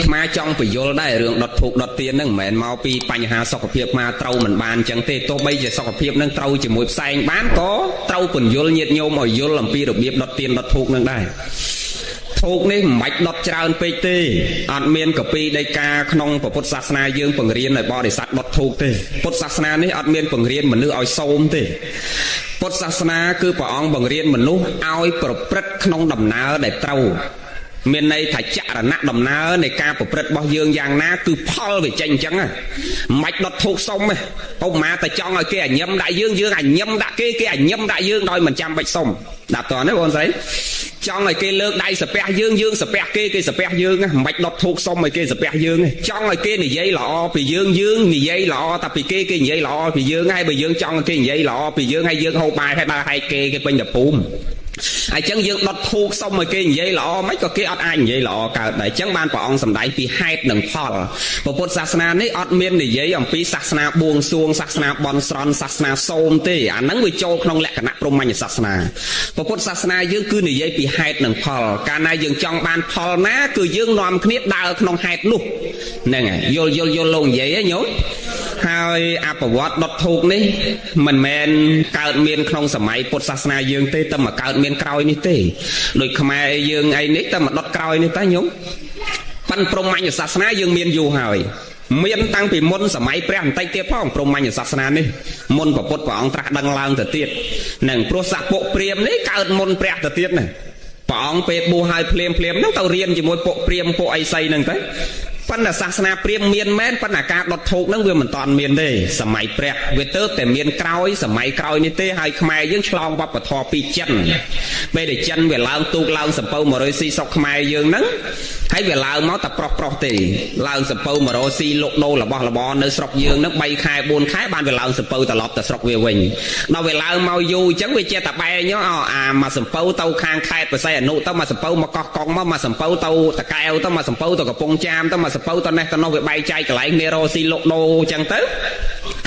ខ្មែរចង់បញ្យល់ដែររឿងដុតធូបដុតទៀនហ្នឹងមិនមែនមកពីបញ្ហាសុខភាពខ្មែរត្រូវមិនបានអញ្ចឹងទេទោះបីជាសុខភាពហ្នឹងត្រូវជាមួយផ្សែងបានក៏ត្រូវពន្យល់ញាតិញោមឲ្យយល់អំពីរបៀបដុតទៀនដុតធូបហ្នឹងដែរធូបនេះមិនបាច់ដុតច្រើនពេកទេអត់មានកពីដីកាក្នុងពុទ្ធសាសនាយើងបង្រៀនឲ្យបរិស័ទដុតធូបទេពុទ្ធសាសនានេះអត់មានបង្រៀនមនុស្សឲ្យសូមទេពុទ្ធសាសនាគឺព្រះអង្គបង្រៀនមនុស្សឲ្យប្រព្រឹត្តក្នុងដំណើរដែលត្រូវមានន័យថាចរណៈដំណើរនៃការប្រព្រឹត្តរបស់យើងយ៉ាងណាគឺផលវាចេញអញ្ចឹងមិនបាច់ដុតធូបសុំទេឧបមាតែចង់ឲ្យគេអញឹមដាក់យើងអញឹមដាក់គេអញឹមដាក់យើងដោយមិនចាំបាច់សុំដាក់តើណាបងស្រីចង់ឲ្យគេលើកដៃសាពះយើងសាពះគេសាពះយើងមិនបាច់ដុតធូបសុំឲ្យគេសាពះយើងចង់ឲ្យគេនិយាយល្អពីយើងនិយាយល្អតែពីគេនិយាយល្អពីយើងហើយបើយើងចង់ឲ្យគេនិយាយល្អពីយើងហើយយើងហូបបាយហើយដើរហែកគេពេញតែភូមិអញ្ចឹងយើងដុតធូបសុំឲ្យគេនិយាយល្អមិនក៏គេអត់អាចនិយាយល្អកើតដែរអញ្ចឹងបានព្រះអង្គសម្ដែងពីហេតុនិងផលពុទ្ធសាសនានេះអត់មាននិយាយអំពីសាសនាបួងសួងសាសនាបន់ស្រន់សាសនាសូមទេអាហ្នឹងវាចូលក្នុងលក្ខណៈព្រហ្មញ្ញសាសនាពុទ្ធសាសនាយើងគឺនិយាយពីហេតុនិងផលកាលណាយើងចង់បានផលណាគឺយើងនាំគ្នាដើរក្នុងហេតុនោះហ្នឹងហើយយល់លោកនិយាយហ៎ញោមហើយអបវត្តដុតធូបនេះមិនមែនកើតមានក្នុងសម័យពុទ្ធសាសនាយើងទេតែមកកើតមានក្រោយនេះទេដូចខ្មែរយើងអីនេះតែមកដុតក្រោយនេះតែញោមប៉ិនព្រហ្មញ្ញសាសនាយើងមានយូរហើយមានតាំងពីមុនសម័យព្រះបន្តិចទៀតផងព្រហ្មញ្ញសាសនានេះមុនព្រះពុទ្ធព្រះអង្គត្រាស់ដឹងឡើងទៅទៀតនឹងព្រោះសពុព្រាហ្មណ៍នេះកើតមុនព្រះទៅទៀតណាព្រះអង្គពេលបួសឲ្យភ្លាមហ្នឹងទៅរៀនជាមួយពួកព្រាហ្មណ៍ពួកអីសីហ្នឹងទៅប៉ុន្តែសាសនាព្រាហ្មណ៍មានមែនប៉ុន្តែការដុតធូបហ្នឹងវាមិនតាន់មានទេសម័យព្រះវាទៅតែមានក្រោយសម័យក្រោយនេះទេហើយខ្មែរយើងឆ្លងវប្បធម៌ពីចិនពេលដែលចិនវាឡើងទូកឡើងសំពៅ100ស៊ីស្រុកខ្មែរយើងហ្នឹងហើយវាឡើងមកតែប្រុសទេឡើងសំពៅ100ស៊ីលុកដូររបស់របរនៅស្រុកយើងហ្នឹង3ខែ4ខែបានវាឡើងសំពៅត្រឡប់ទៅស្រុកវាវិញដល់វាឡើងមកយូរអញ្ចឹងវាចេះតែបែងអាមកសំពៅទៅខាងខេត្តបរសៃអនុទៅមកសំពៅមកកោះកុងមកសំពៅទៅតកែវទៅមកសំពៅទៅកំពង់ចាមទៅមកសំពៅទៅនេះទៅនោះវាបែកចែកកន្លែងគ្នារស៊ីលុកដូរអញ្ចឹងទៅ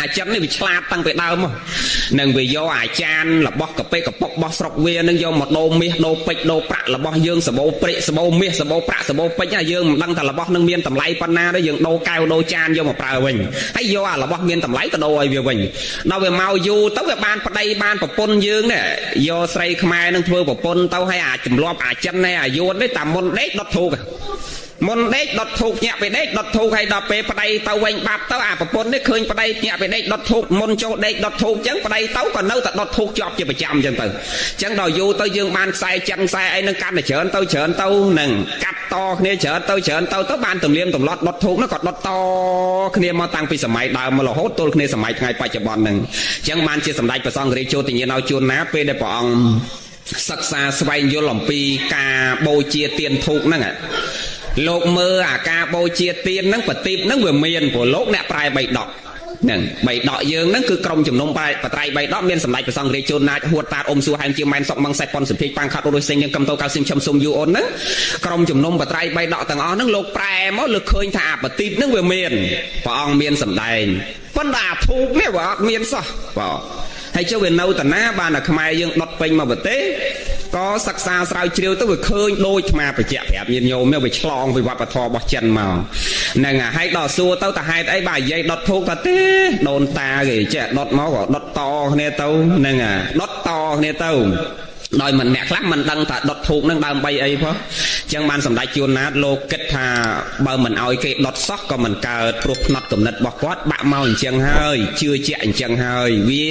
អាចិននេះវាឆ្លាតតាំងពីដើមមកនឹងវាយកអាចារ្យរបស់កប៉ិកប៉ុករបស់ស្រុកវានឹងយកមកដូរមាសដូរពេជ្រដូរប្រាក់របស់យើងសបោព្រិចសបោមាសសបោប្រាក់សបោពេជ្រយើងមិនដឹងថារបស់នឹងមានតម្លៃប៉ុណ្ណាទេយើងដូរកែវដូរចានយកមកប្រើវិញហើយយកអារបស់មានតម្លៃទៅដូរឲ្យវាវិញដល់វាមកយូរទៅវាបានប្តីបានប្រពន្ធយើងនេះយកស្រីខ្មែរនឹងធ្វើប្រពន្ធទៅឲ្យអាចចំលាប់អាចិននេះអាយួននេះតែមុនដេកដុតធូបមុនដេកដុតធូបញាក់ពីដេកដុតធូបហើយដល់ពេលប្តីទៅវិញបាត់ទៅអាប្រពន្ធនេះឃើញប្តីញាក់ពីដេកដុតធូបមុនចូលដេកដុតធូបអញ្ចឹងប្តីទៅក៏នៅតែដុតធូបជាប់ជាប្រចាំអញ្ចឹងទៅអញ្ចឹងដល់យូរទៅយើងបានខ្សែចិនខ្សែអីនឹងកាន់តែច្រើនទៅនឹងកាត់តគ្នាច្រើនទៅបានទម្លាមទម្លាត់ដុតធូបនោះក៏ដុតតគ្នាមកតាំងពីសម័យដើមមករហូតទល់គ្នាសម័យថ្ងៃបច្ចុប្បន្នហ្នឹងអញ្ចឹងបានជាសម្ដេចព្រះសង្ឃរាជចូលទញ្ញាណឲ្យជួនណាពេលដែលព្រះអង្គសិក្សាស្វែងយល់អំពីការបូជាទានធូបហ្នឹងលោកមើលអាការបូជាទានហ្នឹងប្រទីបហ្នឹងវាមានព្រោះលោកអ្នកប្រែ3ដកហ្នឹង3ដកយើងហ្នឹងគឺក្រុមជំនុំបត្រៃ3ដកមានសម្ដេចព្រះសង្ឃរាជចូលណាចហួតតាតអ៊ុំសួរហែមជាម៉ែនសុកម៉ងសេះប៉ុនសុភិកប៉ាំងខាត់រុយសេងយើងកំតោកៅស៊ីមឈឹមសុំយូអូនហ្នឹងក្រុមជំនុំបត្រៃ3ដកទាំងអស់ហ្នឹងលោកប្រែមកលើឃើញថាអាប្រទីបហ្នឹងវាមានព្រះអង្គមានសម្ដែងប៉ុន្តែអាធូបនេះវាអត់មានសោះបាទហើយចុះវានៅតាណាបានតែខ្មែរយើងដុតពេញមកប្រទេសក៏សិក្សាស្រាវជ្រាវទៅវាឃើញដូចអាត្មាបញ្ជាក់ប្រាប់ញាតិញោមវាឆ្លងពីវប្បធម៌របស់ចិនមកហ្នឹងហើយដល់សួរទៅតាហេតុអីបាទនិយាយដុតធូបតាទេដូនតាគេចេះដុតមកក៏ដុតតគ្នាទៅហ្នឹងដុតតគ្នាទៅដោយមិនអ្នកខ្លះមិនដឹងថាដុតធូបនឹងដើម្បីអីផងអញ្ចឹងបានសម្ដេចជួនណាតលោកគិតថាបើមិនអោយគេដុតសោះក៏មិនកើតព្រោះផ្នត់គំនិតរបស់គាត់បាក់មកអញ្ចឹងហើយជឿជាក់អញ្ចឹងហើយវា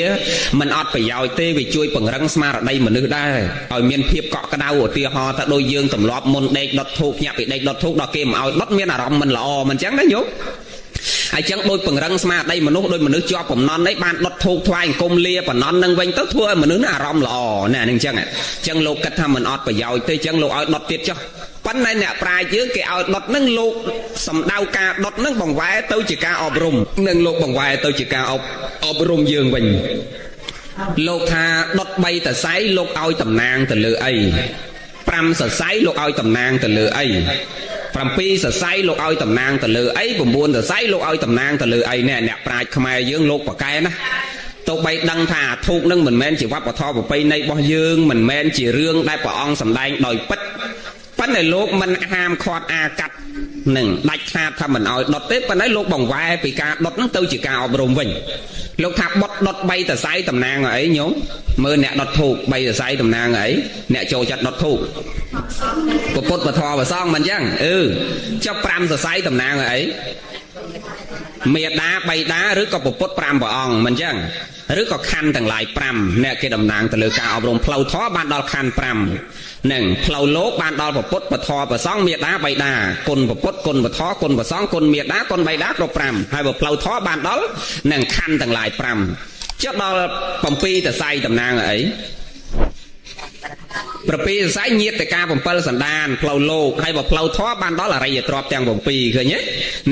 មិនអត់ប្រយោជន៍ទេវាជួយពង្រឹងស្មារតីមនុស្សដែរឲ្យមានភាពកក់ក្ដៅឧទាហរណ៍ថាដូចយើងទម្លាប់មុនដេកដុតធូបញាក់ពីដេកដុតធូបដល់គេមិនអោយដុតមានអារម្មណ៍មិនល្អមិនអញ្ចឹងណាញោមហើយចឹងដូចពង្រឹងស្មារតីមនុស្សដូចមនុស្សជាប់បំណន់នេះបានដុតធូបថ្វាយអង្គមលាបំណន់នឹងវិញទៅធ្វើឲ្យមនុស្សអារម្មណ៍ល្អណាអញ្ចឹងចឹងលោកគិតថាមិនអត់ប្រយោជន៍ទេចឹងលោកឲ្យដុតទៀតចុះប៉ុន្តែអ្នកប្រាជ្ញយើងគេឲ្យដុតនឹងលោកសំដៅការដុតនឹងបង្វែរទៅជាការអប់រំនឹងលោកបង្វែរទៅជាការអប់រំយើងវិញលោកថាដុត3សរសៃលោកឲ្យតំណាងទៅលើអី5សរសៃលោកឲ្យតំណាងទៅលើអី7សរសៃលោកឲ្យតំណាងទៅលើអី9សរសៃលោកឲ្យតំណាងទៅលើអីនេះអ្នកប្រាជ្ញខ្មែរយើងលោកប្រកែណាទោះបីដឹងថាអាធូបនឹងមិនមែនជាវប្បធម៌ប្រពៃណីរបស់យើងមិនមែនជារឿងដែលព្រះអង្គសម្ដែងដោយពិតប៉ុន្តែលោកមិនហាមឃាត់អាកាត់ នឹងដាច់ខាតថាមិនឲ្យដុតទេប៉ុន្តែលោកបង្វែរពីការដុតហ្នឹងទៅជាការអប់រំវិញលោកថាបត់ដុត3តសៃតំណាងអីញោមមើលអ្នកដុតធូប3តសៃតំណាងអីអ្នកចូលចិត្តដុតធូបពុទ្ធពធប្រសងមិនអញ្ចឹងចុះ5សរសៃតំណាងអីមេដាបៃតាឬក៏ពុទ្ធ5ព្រះអង្គមិនអញ្ចឹងឬក៏ខណ្ឌទាំងឡាយ5អ្នកគេតំណាងទៅលើការអប់រំផ្លូវធម៌បានដល់ខណ្ឌ5នឹងផ្លូវលោកបានដល់ពុទ្ធពធប្រសងមេដាបៃតាគុណពុទ្ធគុណពធគុណប្រសងគុណមេដាគុណបៃតាគ្រប់5ហើយបើផ្លូវធម៌បានដល់នឹងខណ្ឌទាំងឡាយ5ចុះដល់7តសៃតំណាងអីប្រពីសរសៃញាតិការ7សន្តានផ្លូវលោកហើយបើផ្លូវធម៌បានដល់អរិយទ្រព្យទាំង7ឃើញទេ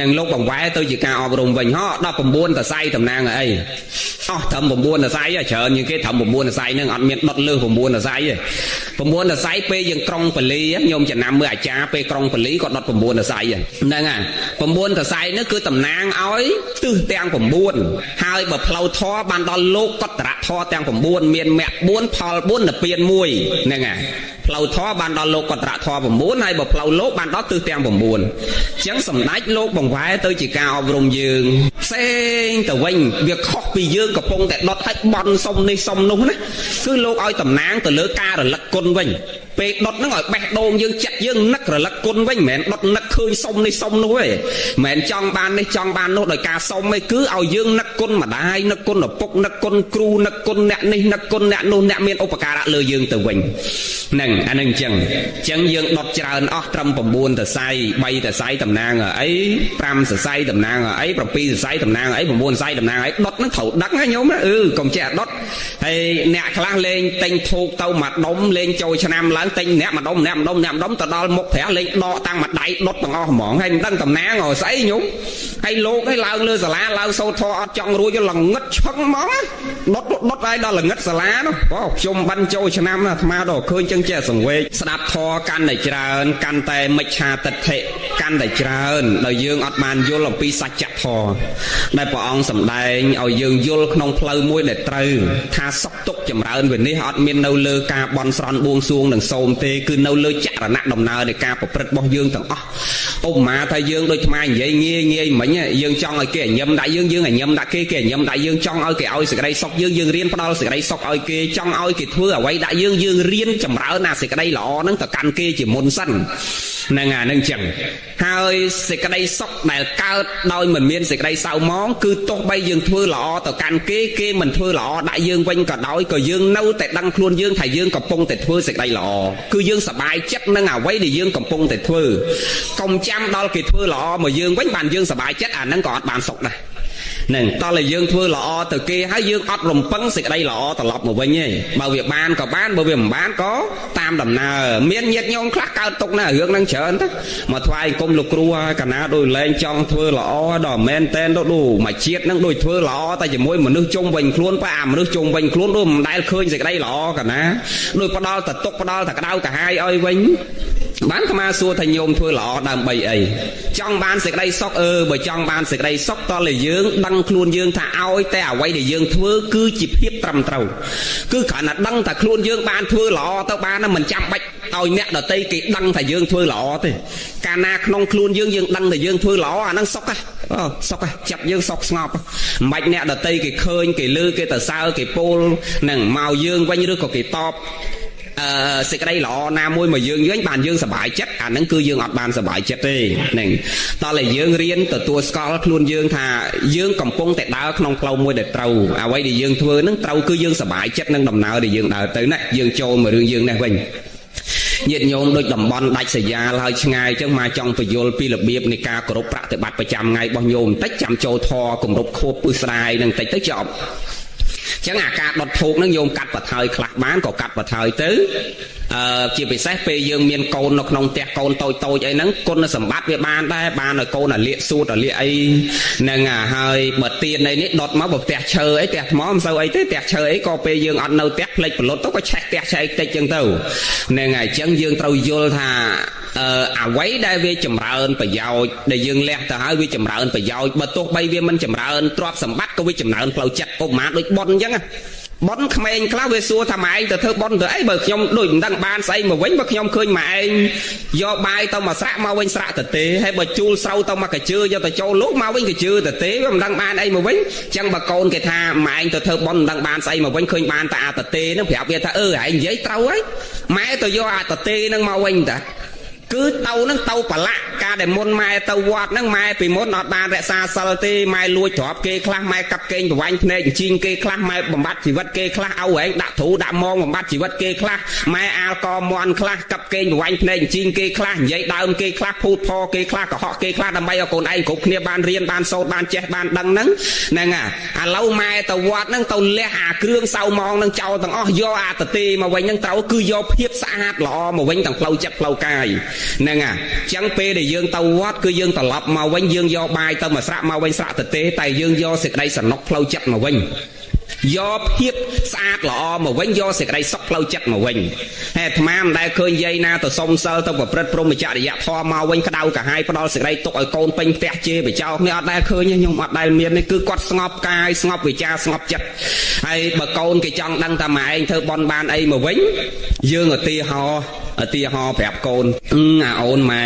នឹងលោកបង្វែរទៅជាការអប់រំវិញហ៎ដល់9តសៃតំណាងអីអស់ត្រឹម9តសៃច្រើនជាងគេត្រឹម9តសៃនឹងអត់មានដុតលើស9តសៃទេ9តសៃពេលយើងក្រុងពលីញោមចំណាំមើលអាចារ្យពេលក្រុងពលីក៏ដុត9តសៃហ្នឹងហើយ9តសៃនោះគឺតំណាងឲ្យទិសទាំង9ហើយបើផ្លូវធម៌បានដល់លោកកតរៈធម៌ទាំង9មានមគ្គ4ផល4និព្វាន1ហ្នឹងហើយផ្លូវធម៌បានដល់លោកកតរៈធម៌9ហើយបើផ្លូវលោកបានដល់ទិសទាំង9អញ្ចឹងសម្ដេចលោកបង្វែរទៅជាការអប់រំយើងផ្សេងទៅវិញវាខុសពីយើងកំពុងតែដុតឲ្យបន់សុំនេះសុំនោះណាគឺលោកឲ្យតំណាងទៅលើការរលឹកគុណវិញពេលដុតហ្នឹងឲ្យបេះដូងយើងចិត្តយើងនឹករលឹកគុណវិញមិនមែនដុតនឹកឃើញសុំនេះសុំនោះទេមិនមែនចង់បាននេះចង់បាននោះដោយការសុំទេគឺឲ្យយើងនឹកគុណម្ដាយនឹកគុណឪពុកនឹកគុណគ្រូនឹកគុណអ្នកនេះនឹកគុណអ្នកនោះអ្នកមានឧបការៈលើយើងទៅវិញហ្នឹងអានឹងអញ្ចឹងយើងដុតច្រើនអស់ត្រឹម9តសៃ3តសៃតំណាងអី5សរសៃតំណាងអី7សរសៃតំណាងអី9សរសៃតំណាងអីដុតហ្នឹងត្រូវដឹកណាញោមណាកុំចេះដុតហើយអ្នកខ្លះលេងទិញធូបទៅមួយដុំលេងចូលឆ្នាំឡើងទិញអ្នកម្ដុំទៅដល់មុខព្រះលេងដកតាំងមួយដៃដុតទាំងអស់ហ្មងហើយមិនដឹងតំណាងស្អីញោមហើយលោកឲ្យឡើងលើសាលាឡើងសូត្រធម៌អត់ចង់រួចល្ងឹតឆឹងហ្មងដុតឲ្យដល់ល្ងឹតសាលានោះខ្ញុំបានចូលឆ្នាំអាត្មាដល់ឃើញចឹងចេះសង្វេគស្ដាប់ធម៌កាន់តែច្រើនកាន់តែមិច្ឆាទិដ្ឋិកាន់តែច្រើនដោយយើងអត់បានយល់អំពីសច្ចធម៌ដែលព្រះអង្គសម្ដែងឲ្យយើងយល់ក្នុងផ្លូវមួយដែលត្រូវថាសុខទុក្ខចម្រើនវិនិច្ឆ័យអត់មាននៅលើការបន់ស្រន់បួងសួងនឹងសូមទេគឺនៅលើចរណៈដំណើរនៃការប្រព្រឹត្តរបស់យើងទាំងអស់ឧបមាថាយើងដូចថ្មនិយាយងាយមិញយើងចង់ឲ្យគេញឹមដាក់យើងញឹមដាក់គេញឹមដាក់យើងចង់ឲ្យគេឲ្យសេចក្តីសុខយើងរៀនផ្ដល់សេចក្តីសុខឲ្យគេចង់ឲ្យគេធ្វើអ្វីដាក់យើងរៀនចម្រើនអាសេចក្តីល្អហ្នឹងទៅកាន់គេជាមុនសិនហ្នឹងអានឹងចឹងហើយសេចក្តីសុខដែលកើតដោយមិនមានសេចក្តីសៅហ្មងគឺទោះបីយើងធ្វើល្អទៅកាន់គេមិនធ្វើល្អដាក់យើងវិញក៏ដោយក៏យើងនៅតែដឹងខ្លួនយើងថាយើងកំពុងតែធ្វើសេចក្តីល្អគឺយើងសប្បាយចិត្តនឹងអ្វីដែលយើងកំពុងតែធ្វើកុំចាំដល់គេធ្វើល្អមកយើងវិញបានយើងសប្បាយចិត្តអាហ្នឹងក៏អត់បានសុខដែរនឹងតើយើងធ្វើល្អទៅគេហើយយើងអត់រំពឹងសេចក្តីល្អត្រឡប់មកវិញទេបើវាបានក៏បានបើវាមិនបានក៏តាមដំណើរមានញាតិញោមខ្លះកើតទុកណារឿងហ្នឹងច្រើនទៅមកថ្វាយគុំលោកគ្រូហើយកណាដូចលែងចង់ធ្វើល្អដល់មែនតែនដូចមួយជាតិហ្នឹងដូចធ្វើល្អតែជាមួយមនុស្សជុំវិញខ្លួនប៉ាមនុស្សជុំវិញខ្លួនដូចមិនដែលឃើញសេចក្តីល្អកណាដូចផ្ដាល់តែទុកផ្ដាល់តែក្តៅកាហាយឲ្យវិញបានអាត្មាសួរថាញោមធ្វើល្អដើម្បីអីចង់បានសេចក្តីសុខបើចង់បានសេចក្តីសុខតើយើងដឹងខ្លួនយើងថាឲ្យតែអ្វីដែលយើងធ្វើគឺជាភាពត្រឹមត្រូវគឺគ្រាន់តែដឹងថាខ្លួនយើងបានធ្វើល្អទៅបានមិនចាំបាច់ឲ្យអ្នកដទៃគេដឹងថាយើងធ្វើល្អទេកាលណាក្នុងខ្លួនយើងដឹងថាយើងធ្វើល្អអាហ្នឹងសុខសុខចាប់យើងសុខស្ងប់មិនបាច់អ្នកដទៃគេឃើញគេលើគេទៅសើគេពោលនឹងមកយើងវិញឬក៏គេតបសេចក្តីល្អណាមួយមកយើងវិញបានយើងសប្បាយចិត្តអាហ្នឹងគឺយើងអត់បានសប្បាយចិត្តទេហ្នឹងតើយើងរៀនទទួលស្គាល់ខ្លួនយើងថាយើងកំពុងតែដើរក្នុងផ្លូវមួយដែលត្រូវអ្វីដែលយើងធ្វើហ្នឹងត្រូវគឺយើងសប្បាយចិត្តនឹងដំណើរដែលយើងដើរទៅណាយើងចូលមករឿងយើងនេះវិញញាតិញោមដូចតំបន់ដាច់ស្រយាលហើយឆ្ងាយអញ្ចឹងមកចង់បញ្យល់ពីរបៀបនៃការគោរពប្រតិបត្តិប្រចាំថ្ងៃរបស់ញោមបន្តិចចាំចូលធរគម្រប់ខួបពឹស្ដាយនឹងបន្តិចទៅចប់ចឹងអាការដុតធូបហ្នឹងញោមកាត់បថើយខ្លះបានក៏កាត់បថើយទៅជាពិសេសពេលយើងមានកូននៅក្នុងផ្ទះកូនតូចអីហ្នឹងគុណសម្បត្តិវាបានដែរបានឲ្យកូនអាលៀកសួតអាលៀកអីហ្នឹងហើយបើទៀននេះដុតមកបើផ្ទះឈើអីផ្ទះថ្មមិនសូវអីទេផ្ទះឈើអីក៏ពេលយើងអត់នៅផ្ទះផ្លេចប្រលត់ទៅក៏ឆេះផ្ទះឆេះតិចចឹងទៅហ្នឹងហើយអញ្ចឹងយើងត្រូវយល់ថាអ្វីដែលវាចម្រើនប្រយោជន៍ដែលយើងលះទៅហើយវាចម្រើនប្រយោជន៍បើទោះបីវាមិនចម្រើនទ្រព្យសម្បត្តិក៏វាចម្រើនផ្លូវចិត្តឧបមាដូចប៉ុនអញ្ចឹង บอนក្មេងខ្លះវាសួរថាម៉ែឯងទៅធ្វើបន់ទៅអីបើខ្ញុំដូចមិនដឹងបានស្អីមកវិញបើខ្ញុំឃើញម៉ែឯងយកបាយទៅមកស្រាក់មកវិញស្រាក់ទៅទេហើយបើជួលស្រូវទៅមកកាជឿយកទៅចូលលោកមកវិញកាជឿទៅទេវាមិនដឹងបានអីមកវិញអញ្ចឹងបើកូនគេថាម៉ែឯងទៅធ្វើបន់មិនដឹងបានស្អីមកវិញឃើញបានតែអាតទេនឹងប្រាប់វាថាឯងនិយាយត្រូវហើយម៉ែទៅយកអាតទេនឹងមកវិញតាគឺទៅនឹងទៅប្រឡាក់ការដែលមុនម៉ែទៅវត្តហ្នឹងម៉ែពីមុនអត់បានរក្សាសិលទេម៉ែលួចទ្រព្យគេខ្លះម៉ែកាប់កេងប្រវាញ់ភ្នែកជីងគេខ្លះម៉ែបំបត្តិជីវិតគេខ្លះឲ្យហែងដាក់ទ្រូដាក់មងបំបត្តិជីវិតគេខ្លះម៉ែអាលកមន់ខ្លះកាប់កេងប្រវាញ់ភ្នែកជីងគេខ្លះនិយាយដើមគេខ្លះភូតផគេខ្លះកុហកគេខ្លះដើម្បីឲ្យកូនឯងគ្រប់គ្នាបានរៀនបានសូត្របានចេះបានដឹងហ្នឹងឥឡូវម៉ែទៅវត្តហ្នឹងទៅលះអាគ្រឿងសៅមងហ្នឹងចោលទាំងអស់យកអាតទេមកវិញហ្នឹងត្រូវគឺយកភាពស្អាតល្អមកវិញទាំងផ្លូវចិត្តផ្លូវកាយហ្នឹងចឹងពេលដែលយើងទៅវត្តគឺយើងត្រឡប់មកវិញយើងយកបាយទៅមកស្រាក់មកវិញស្រាក់ទៅទេតែយើងយកសេចក្តីសំណុកផ្លូវចិត្តមកវិញយកភាពស្អាតល្អមកវិញយកសេចក្តីសុខផ្លូវចិត្តមកវិញហើយអាត្មាមិនដែលឃើញយាយណាទៅសុំសិលទៅប្រព្រឹត្តព្រហ្មចរិយធម៌មកវិញក្តៅកាហាយផ្ដល់សេចក្តីទុកឲ្យកូនពេញផ្ទះជេរបចោគ្នាអត់ដែលឃើញខ្ញុំអត់ដែលមាននេះគឺគាត់ស្ងប់កាយស្ងប់វិចារស្ងប់ចិត្តហើយបើកូនគេចង់ដឹងថាម៉ែឯងធ្វើបន់បានអីមកវិញយើងឧទាហរណ៍ប្រាប់កូនអូនម៉ែ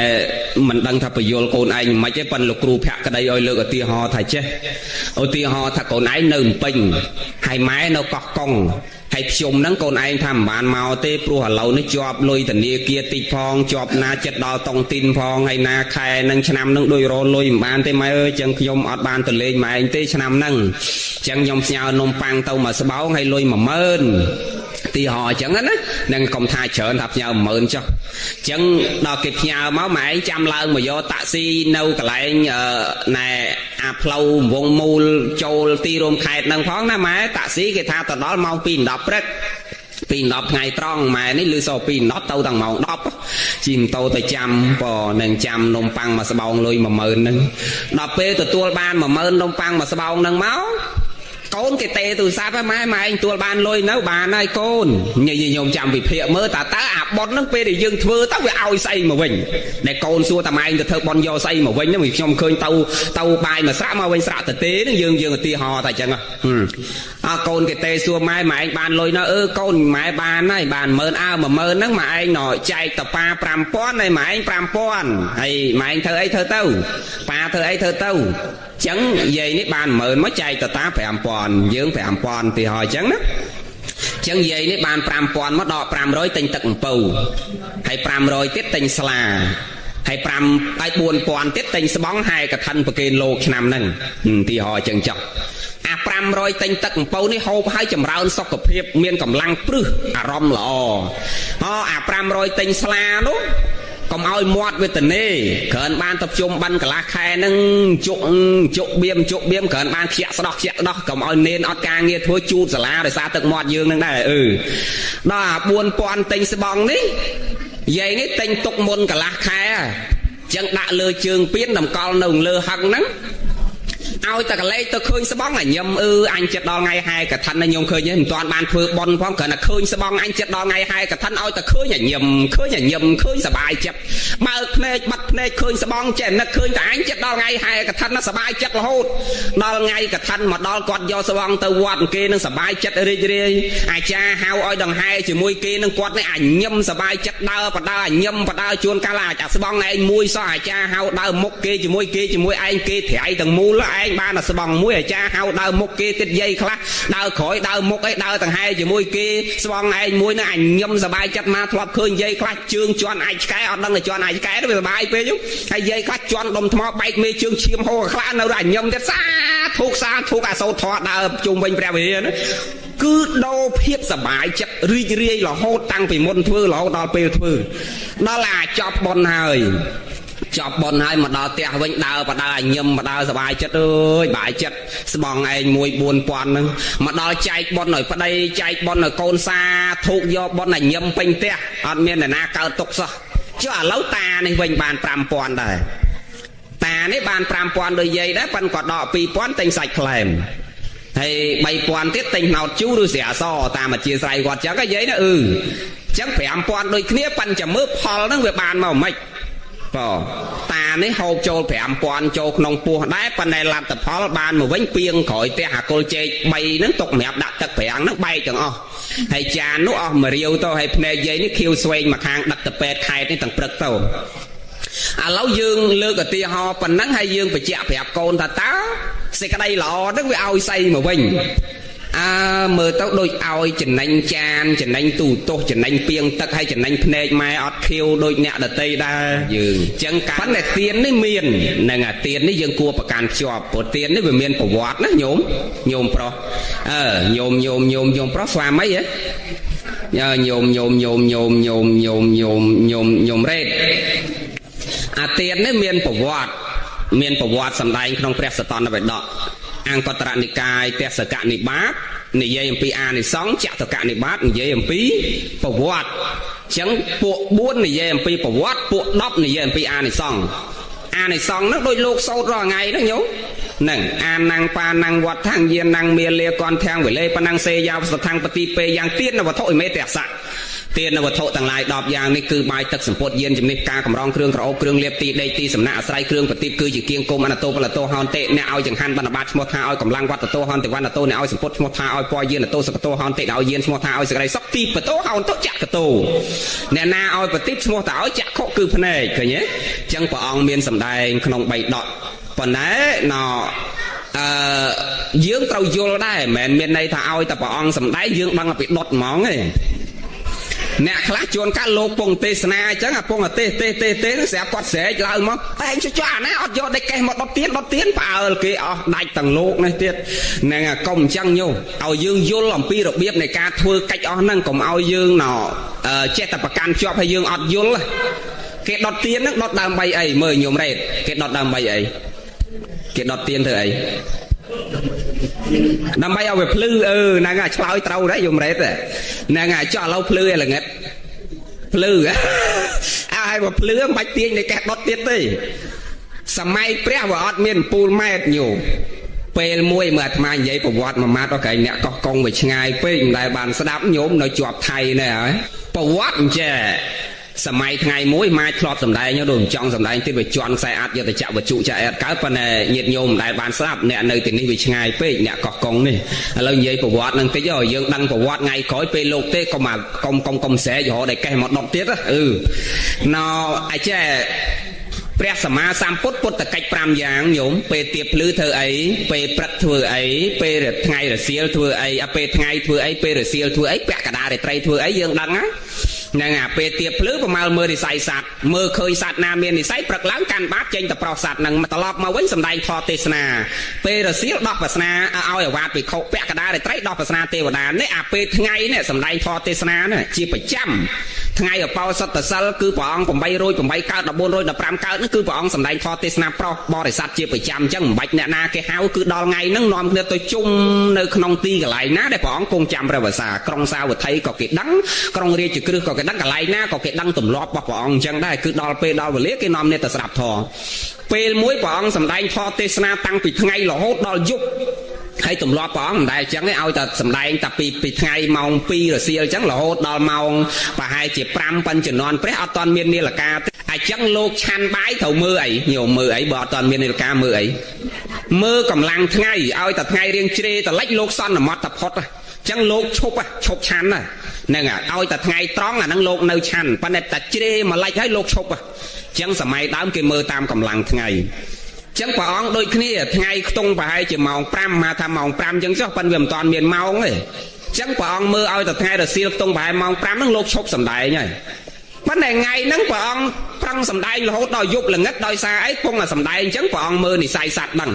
មិនដឹងថាបញ្យល់កូនឯងមិនទេប៉ុន្តែលោកគ្រូភក្តីឲ្យលើកឧទាហរណ៍ថាចេះឧទាហរណ៍ថាកូនឯងនៅពេញហើយម៉ែនៅកោះកុងហើយខ្ញុំហ្នឹងកូនឯងថាមិនបានមកទេព្រោះឥឡូវនេះជាប់លុយធនាគារតិចផងជាប់ណាចិត្តដល់តុងទីនផងហើយណាខែហ្នឹងឆ្នាំហ្នឹងដូចរលុយមិនបានទេម៉ែអើយចឹងខ្ញុំអត់បានទៅលេងម៉ែឯងទេឆ្នាំហ្នឹងចឹងខ្ញុំផ្ញើនំប៉័ងទៅមួយស្បោងហើយលុយ10000ទីហោអញ្ចឹងណានឹងកុំថាច្រើនថាផ្ញើ10000ចុះអញ្ចឹងដល់គេផ្ញើមកម៉ែឯងចាំឡើងមកយកតាក់ស៊ីនៅកន្លែងណែអាផ្លូវវងមូលចូលទីរួមខេត្តហ្នឹងផងណាម៉ែតាក់ស៊ីគេថាទៅដល់ម៉ោង 2:10 ព្រឹក 2:10 ថ្ងៃត្រង់ម៉ែនេះលឺសោ 2:10 ទៅដល់ម៉ោង 10 ជិះម៉ូតូទៅចាំនឹងចាំនំប៉័ងមួយស្បោងលុយ 10000 ហ្នឹងដល់ពេលទទួលបាន 10000 នំប៉័ងមួយស្បោងហ្នឹងមកកូនគេទេទូរស័ព្ទម៉ែឯងទួលបានលុយនៅបានហើយកូនខ្ញុំចាំវិភាគមើលតើអាប៉ុនហ្នឹងពេលដែលយើងធ្វើទៅវាឲ្យស្អីមកវិញដែលកូនសួរតាម៉ែឯងទៅធ្វើប៉ុនយកស្អីមកវិញហ្នឹងខ្ញុំឃើញទៅបាយមកស្រាក់មកវិញស្រាក់ទៅទេហ្នឹងយើងឧទាហរណ៍តែអញ្ចឹងកូនគេទេសួរម៉ែឯងបានលុយនៅកូនម៉ែបានហើយបាន10000 10000ហ្នឹងម៉ែឯងចែកទៅប៉ា 5000 ហើយម៉ែឯង 5000 ហើយម៉ែឯងធ្វើអីធ្វើទៅប៉ាធ្វើអីធ្វើទៅចឹងយាយនេះបាន 10000 មកចែកទៅតា 5000 យើង 5000 ទីហើយចឹងណាចឹងយាយនេះបាន 5000 មកដក 500 ទិញទឹកអំពៅហើយ 500 ទៀតទិញស្លាហើយ 4000 ទៀតទិញស្បង់ហើយកឋិនប្រគេនលោកឆ្នាំហ្នឹងទីហើយចឹងចុះអា 500 ទិញទឹកអំពៅនេះហូបឲ្យចម្រើនសុខភាពមានកម្លាំងព្រឹសអារម្មណ៍ល្អអា 500 ទិញស្លានោះកុំឲ្យមាត់វេទនាគ្រាន់បានទៅជុំបិណ្ឌកន្លះខែហ្នឹងជក់បៀមគ្រាន់បានខ្ជាក់ស្ដោះកុំឲ្យនេនអត់ការងារធ្វើជូតសាលាដោយសារទឹកមាត់យើងហ្នឹងដែរដល់អា 4000 ទិញស្បង់នេះយាយនេះទិញទុកមុនកន្លះខែអញ្ចឹងដាក់លើជើងពៀនតម្កល់នៅលើហឹងហ្នឹងឲ្យតែកលេចទៅឃើញស្បង់ញឹមអញចិត្តដល់ថ្ងៃហែកឋិនខ្ញុំឃើញមិនទាន់បានធ្វើបន់ផងគ្រាន់តែឃើញស្បង់អញចិត្តដល់ថ្ងៃហែកឋិនឲ្យតែឃើញញឹមឃើញសบายចិត្តបើកភ្នែកបាត់ភ្នែកឃើញស្បង់ចេះនឹកឃើញតែអញចិត្តដល់ថ្ងៃហែកឋិនសบายចិត្តរហូតដល់ថ្ងៃកឋិនមកដល់គាត់យកស្បង់ទៅវត្តគេនឹងសบายចិត្តរីករាយអាចារ្យហៅឲ្យដង្ហែជាមួយគេនឹងគាត់នេះញឹមសบายចិត្តដើរបដើញឹមបដើជួនកាលអាស្បង់ឯងមួយសោះអាចារ្យហៅដើរមុខគេជាមួយឯងគេត្រៃទាំងមូលឯងបានស្បង់មួយអាចារ្យហៅដើរមុខគេទៀតយាយខ្លះដើរក្រោយដើរមុខឯដើរទាំងហែជាមួយគេស្បង់ឯងមួយនឹងអញឹមសบายចិត្តមកធ្លាប់ឃើញយាយខ្លះជើងជន់អាចឆ្កែអត់ដឹងតែជន់អាចឆ្កែទៅវាសบายពេកហើយយាយខ្លះជន់ដុំថ្មបែកមេជើងឈាមហូរខ្លះនៅតែញឹមទៀតសាធុកអាសោតធေါ်ដើរជុំវិញព្រះវិហារណាគឺដោភាពសบายចិត្តរីករាយរហូតតាំងពីមុនធ្វើរហូតដល់ពេលធ្វើដល់អាចប់បន់ហើយចប់បនហើយមកដល់ផ្ទះវិញដើរបដើញឹមបដើសบายចិត្តអើយបាយចិត្តស្បងឯង 14000 ហ្នឹងមកដល់ចែកបនឲ្យប្តីចែកបនឲ្យកូនសាធូកយកបនឲ្យញឹមពេញផ្ទះអត់មានអ្នកណាកើតទុកសោះចុះឥឡូវតានេះវិញបាន 5000 ដែរតានេះបាន 5000 ដូចយាយដែរប៉ិនក៏ដក 2000 ទិញសាច់ខ្លែមហើយ 3000 ទៀតទិញណោតជូរឬស្រាសតាមអធិស្ឋានគាត់ចឹងយាយណាអញ្ចឹង 5000 ដូចគ្នាប៉ិនចាំមើលផលហ្នឹងវាបានមកមិនខ្មិចតា នេះហូបចូល5000ចូលក្នុងពោះដែរប៉ុន្តែលទ្ធផលបានមកវិញពីងក្រោយផ្ទះអាគុលចេក3ហ្នឹងទុកសម្រាប់ដាក់ទឹកប្រាំងហ្នឹងបែកទាំងអស់ហើយចាននោះអស់មួយរាវទៅហើយភ្នែកយាយនេះខៀវស្វែងមកខាងដឹកទៅពេទ្យខេត្តនេះទាំងព្រឹកទៅឥឡូវយើងលើកឧទាហរណ៍ប៉ុណ្ណឹងហើយយើងបញ្ជាក់ប្រាប់កូនថាតើសេចក្តីល្អហ្នឹងវាឲ្យស្អីមកវិញមើលទៅដូចឲ្យចំណេញចានចំណេញទូទោសចំណេញពីងទឹកហើយចំណេញភ្នែកម៉ែអត់ខៀវដូចអ្នកដតីដែរយើងអញ្ចឹងប៉ុន្តែទៀននេះមានហ្នឹងអាទៀននេះយើងគួរប្រកាន់ភ្ជាប់ព្រោះទៀននេះវាមានប្រវត្តិណាញោមប្រុសញោមប្រុសស្វាមីហ៎ញោមរ៉េតអាទៀននេះមានប្រវត្តិសម្ដែងក្នុងព្រះសតនវេដកអង្គតរនិកាយទេសកនិបាតនិយាយអំពីអានិសង្ឃចតុកនិបាតនិយាយអំពីប្រវត្តិអញ្ចឹងពួក4និយាយអំពីប្រវត្តិពួក10និយាយអំពីអានិសង្ឃហ្នឹងដូចលោកសោតរាល់ថ្ងៃហ្នឹងញោមហ្នឹងអានងប៉ានងវត្តថាងយានងមាលាកនធាងវិលេប៉ានងសេយ៉ាវសថាងបតិពេយ៉ាងទៀតនៅវត្ថុអិមេទេសៈទាននៅវត្ថុទាំងឡាយ10យ៉ាងនេះគឺបាយទឹកសម្ពុតយានជំនិះការកម្រងគ្រឿងក្រអូបគ្រឿងលាបទីដេកទីសំណាក់អាស្រ័យគ្រឿងប្រទីបគឺជាគៀងគុំអនតោបលតោហនតេអ្នកឲ្យចង្ហាន់បណ្ឌបាតឈ្មោះថាឲ្យកម្លាំងវត្តតោហនតេវណ្ណតោអ្នកឲ្យសម្ពុតឈ្មោះថាឲ្យពយានតោសកតោហនតេឲ្យយានឈ្មោះថាឲ្យសក្តិសុខទីបតោហនតោចក្រតោអ្នកណាឲ្យប្រទីបឈ្មោះថាឲ្យចក្ខុគឺភ្នែកឃើញទេអញ្ចឹងព្រះអង្គមានសម្ដែងក្នុង3ដកប៉ុន្តែយើងត្រូវយល់ដែរមិនមែនមានន័យថាឲ្យតែព្រះអង្គសម្ដែងយើងដឹងពីដុតហ្មងទេអ្នកខ្លះជួនកាលលោកពងទេសនាអញ្ចឹងអាពងទេសស្រាប់គាត់ស្រែកឡើងមកតែឯងចុះអាណាអត់យកដេកកេះមកដុតទៀនផ្អើលគេអស់ដាច់ទាំងលោកនេះទៀតហ្នឹងកុំអញ្ចឹងញោមឲ្យយើងយល់អំពីរបៀបនៃការធ្វើកិច្ចអស់ហ្នឹងកុំឲ្យយើងចេះតែប្រកាន់ជាប់ហើយយើងអត់យល់គេដុតទៀនហ្នឹងដុតដើម្បីអីមើលញោមរ៉េតគេដុតដើម្បីអីគេដុតទៀនធ្វើអីដើម្បីឲ្យវាភ្លឺហ្នឹងឆ្លើយត្រូវដែរយមរ៉េតហ្នឹងចុះឥឡូវភ្លឺឯល្ងិតភ្លឺឲ្យវាភ្លឺមិនបាច់ទាញនៃកេះដុតទៀតទេសម័យព្រះវាអត់មានពូលម៉ែតញោមពេលមួយមើលអាត្មានិយាយប្រវត្តិមួយម៉ាត់ដល់កែអ្នកកោះកុងវាឆ្ងាយពេកមិនដែលបានស្ដាប់ញោមនៅជាប់ថៃនេះហើយប្រវត្តិអញ្ចេះសម័យថ្ងៃមួយម៉ាចធ្លាប់សម្ដែងដូចចង់សម្ដែងទៀតវាជន់ខ្សែអាចយកទៅចាក់វត្ថុចាក់អែតកើតប៉ុន្តែញាតិញោមមិនដែលបានស្ដាប់អ្នកនៅទីនេះវាឆ្ងាយពេកអ្នកកោះកុងនេះឥឡូវនិយាយប្រវត្តិនឹងតិចយើងដឹងប្រវត្តិថ្ងៃក្រោយពេលលោកទេកុំស្រែករហូតដល់កេះមកដុតទៀតអាចេះព្រះសម្មាសម្ពុទ្ធពុទ្ធកិច្ច5យ៉ាងញោមពេលទៀបភ្លឺធ្វើអីពេលព្រឹកធ្វើអីពេលថ្ងៃរសៀលធ្វើអីពេលថ្ងៃធ្វើអីពេលរសៀលធ្វើអីពាក់កណ្ដាលរាត្រីធ្វើអីយើងដឹងហ្នឹងពេលទៀបភ្លឺប្រមាលមើលនិស័យសត្វមើលឃើញសត្វណាមាននិស័យព្រឹកឡើងកាន់បាតចេញទៅប្រោសសត្វហ្នឹងត្រឡប់មកវិញសម្ដែងធម៌ទេសនាពេលរសៀលដោះបាសនាឲ្យអាវាតភិក្ខុពាក់កណ្ដាលរាត្រីដោះបាសនាទេវតានេះពេលថ្ងៃនេះសម្ដែងធម៌ទេសនានេះជាប្រចាំថ្ងៃអបោសុតសិលគឺព្រះអង្គ808កើត1415កើតនេះគឺព្រះអង្គសម្ដែងធម៌ទេសនាប្រោសបរិស័ទជាប្រចាំអញ្ចឹងមិនបាច់អ្នកណាគេហៅគឺដល់ថ្ងៃហ្នឹងនាំគ្នាទៅជុំនៅក្នុងទីកន្លែងណាដែលព្រះអង្គគង់ចាំព្រះវសាក្រុងសាវត្ថីក៏គេដឹងក្រុងរាជក្រឹសក៏គេដឹងកន្លែងណាក៏គេដឹងទម្លាប់របស់ព្រះអង្គអញ្ចឹងដែរគឺដល់ពេលដល់វេលាគេនាំគ្នាទៅស្ដាប់ធម៌ពេលមួយព្រះអង្គសម្ដែងធម៌ទេសនាតាំងពីថ្ងៃរហូតដល់យប់ហើយទម្លាប់ព្រះអង្គមិនដែលអញ្ចឹងទេឲ្យតែសម្ដែងតែពីថ្ងៃម៉ោង2រសៀលអញ្ចឹងរហូតដល់ម៉ោងប្រហែលជា5ប៉ុនជំនាន់ព្រះអត់ទាន់មាននាឡិកាទេអញ្ចឹងលោកឆាន់បាយត្រូវមើលអីញោមមើលអីបើអត់ទាន់មាននាឡិកាមើលអីមើលកម្លាំងថ្ងៃឲ្យតែថ្ងៃរៀងជ្រេតលិចលោកសន្មតផុតអញ្ចឹងលោកឈប់ឆាន់ហ្នឹងឲ្យតែថ្ងៃត្រង់អាហ្នឹងលោកនៅឆាន់ប៉ុន្តែតែជ្រេមកលិចឲ្យលោកឈប់អញ្ចឹងសម័យដើមគេមើលតាមកម្លាំងថ្ងៃចឹងព្រះអង្គដូចគ្នាថ្ងៃខ្ទង់ប្រហែលជាម៉ោង5មកថាម៉ោង5ចឹងចុះប៉ុន្តែវាមិនតាន់មានម៉ោងទេចឹងព្រះអង្គមើលឲ្យតែថ្ងៃរសៀលខ្ទង់ប្រហែលម៉ោង5ហ្នឹងលោកឈប់សម្ដែងហើយប៉ុន្តែថ្ងៃហ្នឹងព្រះអង្គប្រឹងសម្ដែងរហូតដល់យប់ល្ងិតដោយសារអីពងតែសម្ដែងចឹងព្រះអង្គមើលនិស័យសត្វដឹង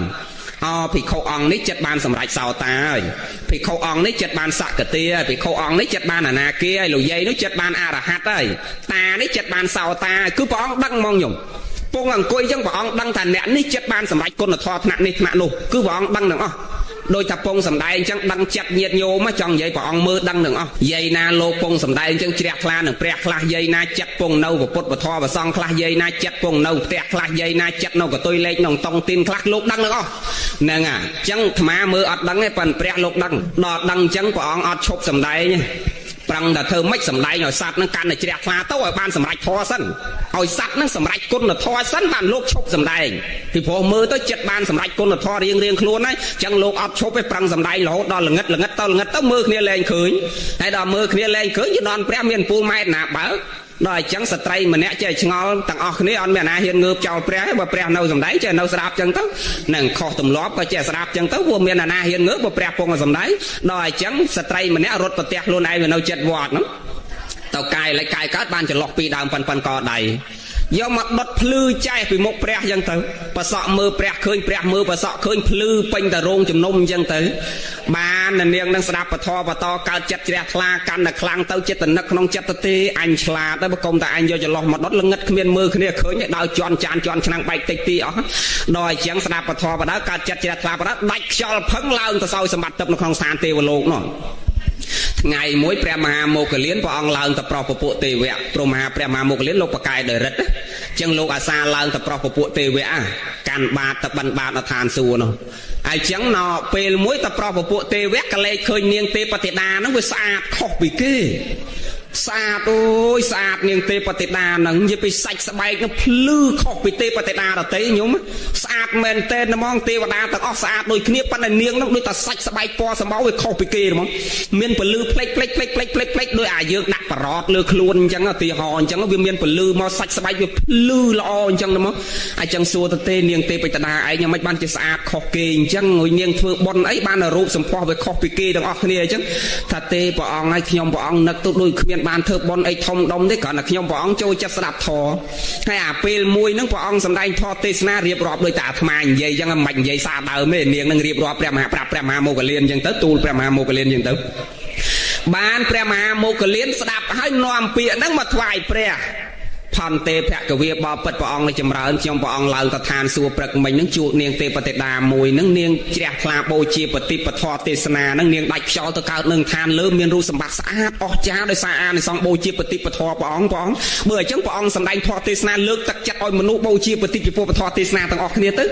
ភិក្ខុអង្គនេះចិត្តបានសម្រេចសោតាហើយភិក្ខុអង្គនេះចិត្តបានសក្កតិហើយភិក្ខុអង្គនេះចិត្តបានអនាគាហើយលោកយាយនោះចិត្តបានអរហត្តហើយតានេះចិត្តបានសោតាគឺព្រះអង្គដឹងហ្មងញោមពងអង្គុយចឹងព្រះអង្គដឹងថាអ្នកនេះចិត្តបានសម្រេចគុណធម៌ថ្នាក់នេះថ្នាក់នោះគឺព្រះអង្គដឹងទាំងអស់ដោយថាពងសម្ដែងអញ្ចឹងដឹងចិត្តញាតញោមចង់និយាយព្រះអង្គមើលដឹងទាំងអស់យាយណាលោកពងសម្ដែងអញ្ចឹងជ្រះថ្លានឹងព្រះខ្លះយាយណាចិត្តពងនៅពុទ្ធពធប្រសងខ្លះយាយណាចិត្តពងនៅផ្ទះខ្លះយាយណាចិត្តនៅកតុយលេខក្នុងតុងទីនខ្លះលោកដឹងទាំងអស់ហ្នឹងអញ្ចឹងអាត្មាមើលអត់ដឹងទេប៉ុន្តែព្រះលោកដឹងដល់ដឹងអញ្ចឹងព្រះអង្គអត់ឈប់សម្ដែង ប្រឹងតែធ្វើម៉េចសម្ដែងឲ្យសត្វនឹងកាន់តែជ្រះថ្លាទៅឲ្យបានសម្រេចធម៌សិនឲ្យសត្វនឹងសម្រេចគុណធម៌សិនបានលោកឈប់សម្ដែងពីព្រោះមើលទៅចិត្តបានសម្រេចគុណធម៌រៀងខ្លួនហើយអញ្ចឹងលោកអត់ឈប់ទេប្រឹងសម្ដែងរហូតដល់ល្ងិតទៅមើលគ្នាលែងឃើញហើយដល់មើលគ្នាលែងឃើញយន្តព្រះមានពូលម៉ែត្រណាបើដល់អញ្ចឹងស្ត្រីម្នាក់ចេះឆ្ងល់ទាំងអស់គ្នាអត់មានអាណាហ៊ានងើបចោលព្រះទេបើព្រះនៅសំដែងចេះនៅស្ដាប់អញ្ចឹងទៅនឹងខុសទម្លាប់ក៏ចេះស្ដាប់អញ្ចឹងទៅវាមានអាណាហ៊ានងើបបើព្រះពងសំដែងដល់អញ្ចឹងស្ត្រីម្នាក់រត់ប្រទះខ្លួនឯងនៅចិត្តវត្តហ្នឹងទៅកាយកើតបានចន្លោះពីដើមប៉ុនកដៃយកមកដុតភ្លឺចែកពីមុខព្រះអញ្ចឹងទៅប្រសក់មើលព្រះឃើញព្រះមើលប្រសក់ឃើញភ្លឺពេញតែរោងជំនុំអញ្ចឹងទៅបាននាងនឹងស្ដាប់ពធបតកើតចិត្តជ្រះថ្លាកាន់តែខ្លាំងទៅចិត្តនឹកក្នុងចិត្តទៅទេអញឆ្លាតទៅបកុំតែអញយកចន្លោះមកដុតល្ងិតគ្មានមើលគ្នាឃើញដល់ជន់ចានជន់ឆ្នាំងបែកតិចទីអស់ដល់អញ្ចឹងស្ដាប់ពធបតកើតចិត្តជ្រះថ្លាបតដាច់ខ្យល់ផឹងឡើងទៅសោយសម្បត្តិទឹកនៅក្នុងស្ថានទេវលោកនោះថ្ងៃមួយព្រះមហាមោគលានព្រះអង្គឡើងទៅប្រោសពពួកទេវៈព្រះមហាមោគលានលោកបកាយដោយរិទ្ធអញ្ចឹងលោកអាសាឡើងទៅប្រោសពពួកទេវៈកាន់បាតទៅបិណ្ឌបាតនៅឋានសួគ៌នោះហើយអញ្ចឹងដល់ពេលមួយទៅប្រោសពពួកទេវៈក៏លេចឃើញនាងទេពតិតាហ្នឹងវាស្អាតខុសពីគេស្អាតអូយស្អាតនាងទេពតិតាហ្នឹងនិយាយពីសាច់ស្បែកនោះភ្លឺខុសពីទេពតិតាដទៃញោមស្អាតមែនតើហ្មងទេវតាទាំងអស់ស្អាតដូចគ្នាប៉ុន្តែនាងនោះដូចតែសាច់ស្បែកពណ៌សម្បោវាខុសពីគេហ្មងមានពលឺផ្លេចដូចអាយើងដាក់ប្រອດលើខ្លួនអញ្ចឹងទីហោអញ្ចឹងវាមានពលឺមកសាច់ស្បែកវាភ្លឺល្អអញ្ចឹងហ្មងអញ្ចឹងសួរទៅទេនាងទេពតិតាឯងយ៉ាងម៉េចបានជាស្អាតខុសគេអញ្ចឹងឲ្យនាងធ្វើបុណ្យអីបានរូបសម្ផស្សវាខុសពីគេទាំងអស់គ្នាអញ្ចឹងថាទេព្រះអង្គឲ្យខ្ញុំព្រះអង្គនឹកទៅដូចគ្មានបានធ្វើបុណ្យអីធំដុំទេគ្រាន់តែខ្ញុំព្រះអង្គចូលចិត្តស្ដាប់ធម៌ហើយអាពេលមួយហ្នឹងព្រះអង្គសម្ដែងធម៌ទេសនារៀបរាប់ដោយតែអាត្មានិយាយអញ្ចឹងមិនបាច់និយាយសារដើមទេនាងនឹងរៀបរាប់ព្រះមហាមោគលានអញ្ចឹងទៅទូលព្រះមហាមោគលានអញ្ចឹងទៅបានព្រះមហាមោគលានស្ដាប់ហើយនាំពាក្យហ្នឹងមកថ្វាយព្រះផន្តេភគវាបពិតព្រះអង្គចម្រើនខ្ញុំព្រះអង្គឡើងទៅឋានសួគ៌ព្រឹកមិញហ្នឹងជួបនាងទេពតិតាមួយហ្នឹងនាងជ្រះថ្លាបូជាបតិពធទេសនាហ្នឹងនាងដាច់ខ្យល់ទៅកើតនឹងឋានលើមានរូបសម្បត្តិស្អាតអស្ចារ្យដោយសារអានិសង្ឃបូជាបតិពធព្រះអង្គបើអញ្ចឹងព្រះអង្គសម្ដែងធម៌ទេសនាលើកទឹកចិត្តឲ្យមនុស្សបូជាបតិពធទេសនាទាំងអស់គ្នាទៅ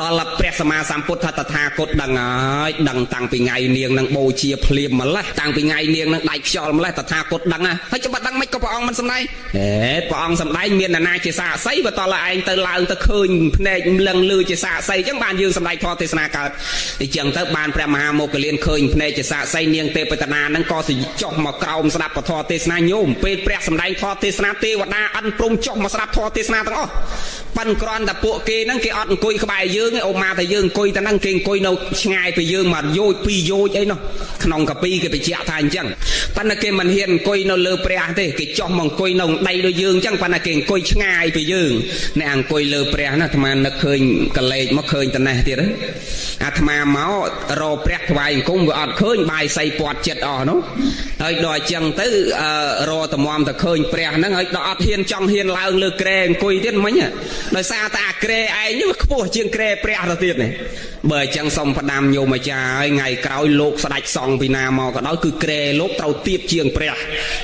ដល់ព្រះសម្មាសម្ពុទ្ធតថាគតដឹងហើយដឹងតាំងពីថ្ងៃនាងនឹងបូជាភ្លាមម្លេះតាំងពីថ្ងៃនាងនឹងដាច់ខ្យល់ម្លេះតថាគតដឹងហើយច្បាស់ដឹងមិនក៏ព្រះអង្គមិនសម្ដែងព្រះអង្គសម្ដែងមានណាជាសាកសីបើតើឯងទៅឡើងទៅឃើញភ្នែកលឹងលឺជាសាកសីអញ្ចឹងបានយើងសម្ដែងធម៌ទេសនាកើតអញ្ចឹងទៅបានព្រះមហាមោគលានឃើញភ្នែកជាសាកសីនាងទេពតិតាហ្នឹងក៏ចុះមកក្រោមស្ដាប់ពធទេសនាញោមពេលព្រះសម្ដែងធម៌ទេសនាទេវតាអិនព្រំចុះមកស្ដាប់ធម៌ទេសនាទាំងអស់ប៉ិនគ្រាន់តែពួកគេហ្នឹងគេអត់អង្គុយក្បែរយើងឯអូម៉ាតែយើងអង្គុយតែហ្នឹងគេអង្គុយនៅឆ្ងាយពីយើងមកយោជ2យោជអីនោះក្នុងកាពីគេបញ្ជាក់ថាអញ្ចឹងប៉ុន្តែគេមិនហ៊ានអង្គុយនៅលើព្រះទេគេចុះមកអង្គុយនៅដីដូចយើងអញ្ចឹងប៉ុន្តែគេអង្គុយឆ្ងាយពីយើងអ្នកអង្គុយលើព្រះណាអាត្មានឹកឃើញកលេចមកឃើញតនេះទៀតអាត្មាមករកព្រះថ្វាយអង្គមវាអត់ឃើញបាយសៃពាត់ចិត្តអស់នោះហើយដល់អញ្ចឹងទៅរកតម្រាំទៅឃើញព្រះហ្នឹងហើយដល់អត់ហ៊ានចង់ហ៊ានឡើងលើក្រែអង្គុយទៀតមិញដោយសារតែអាក្រែឯងនេះវាខ្ពស់ជាងក្រែព្រះទៅទៀតនេះបើអញ្ចឹងសូមផ្ដាំញោមអាចារ្យហើយថ្ងៃក្រោយលោកស្ដេចសង្ឃពីណាមកក៏ដោយគឺក្រែលោកត្រូវទៀបជាងព្រះ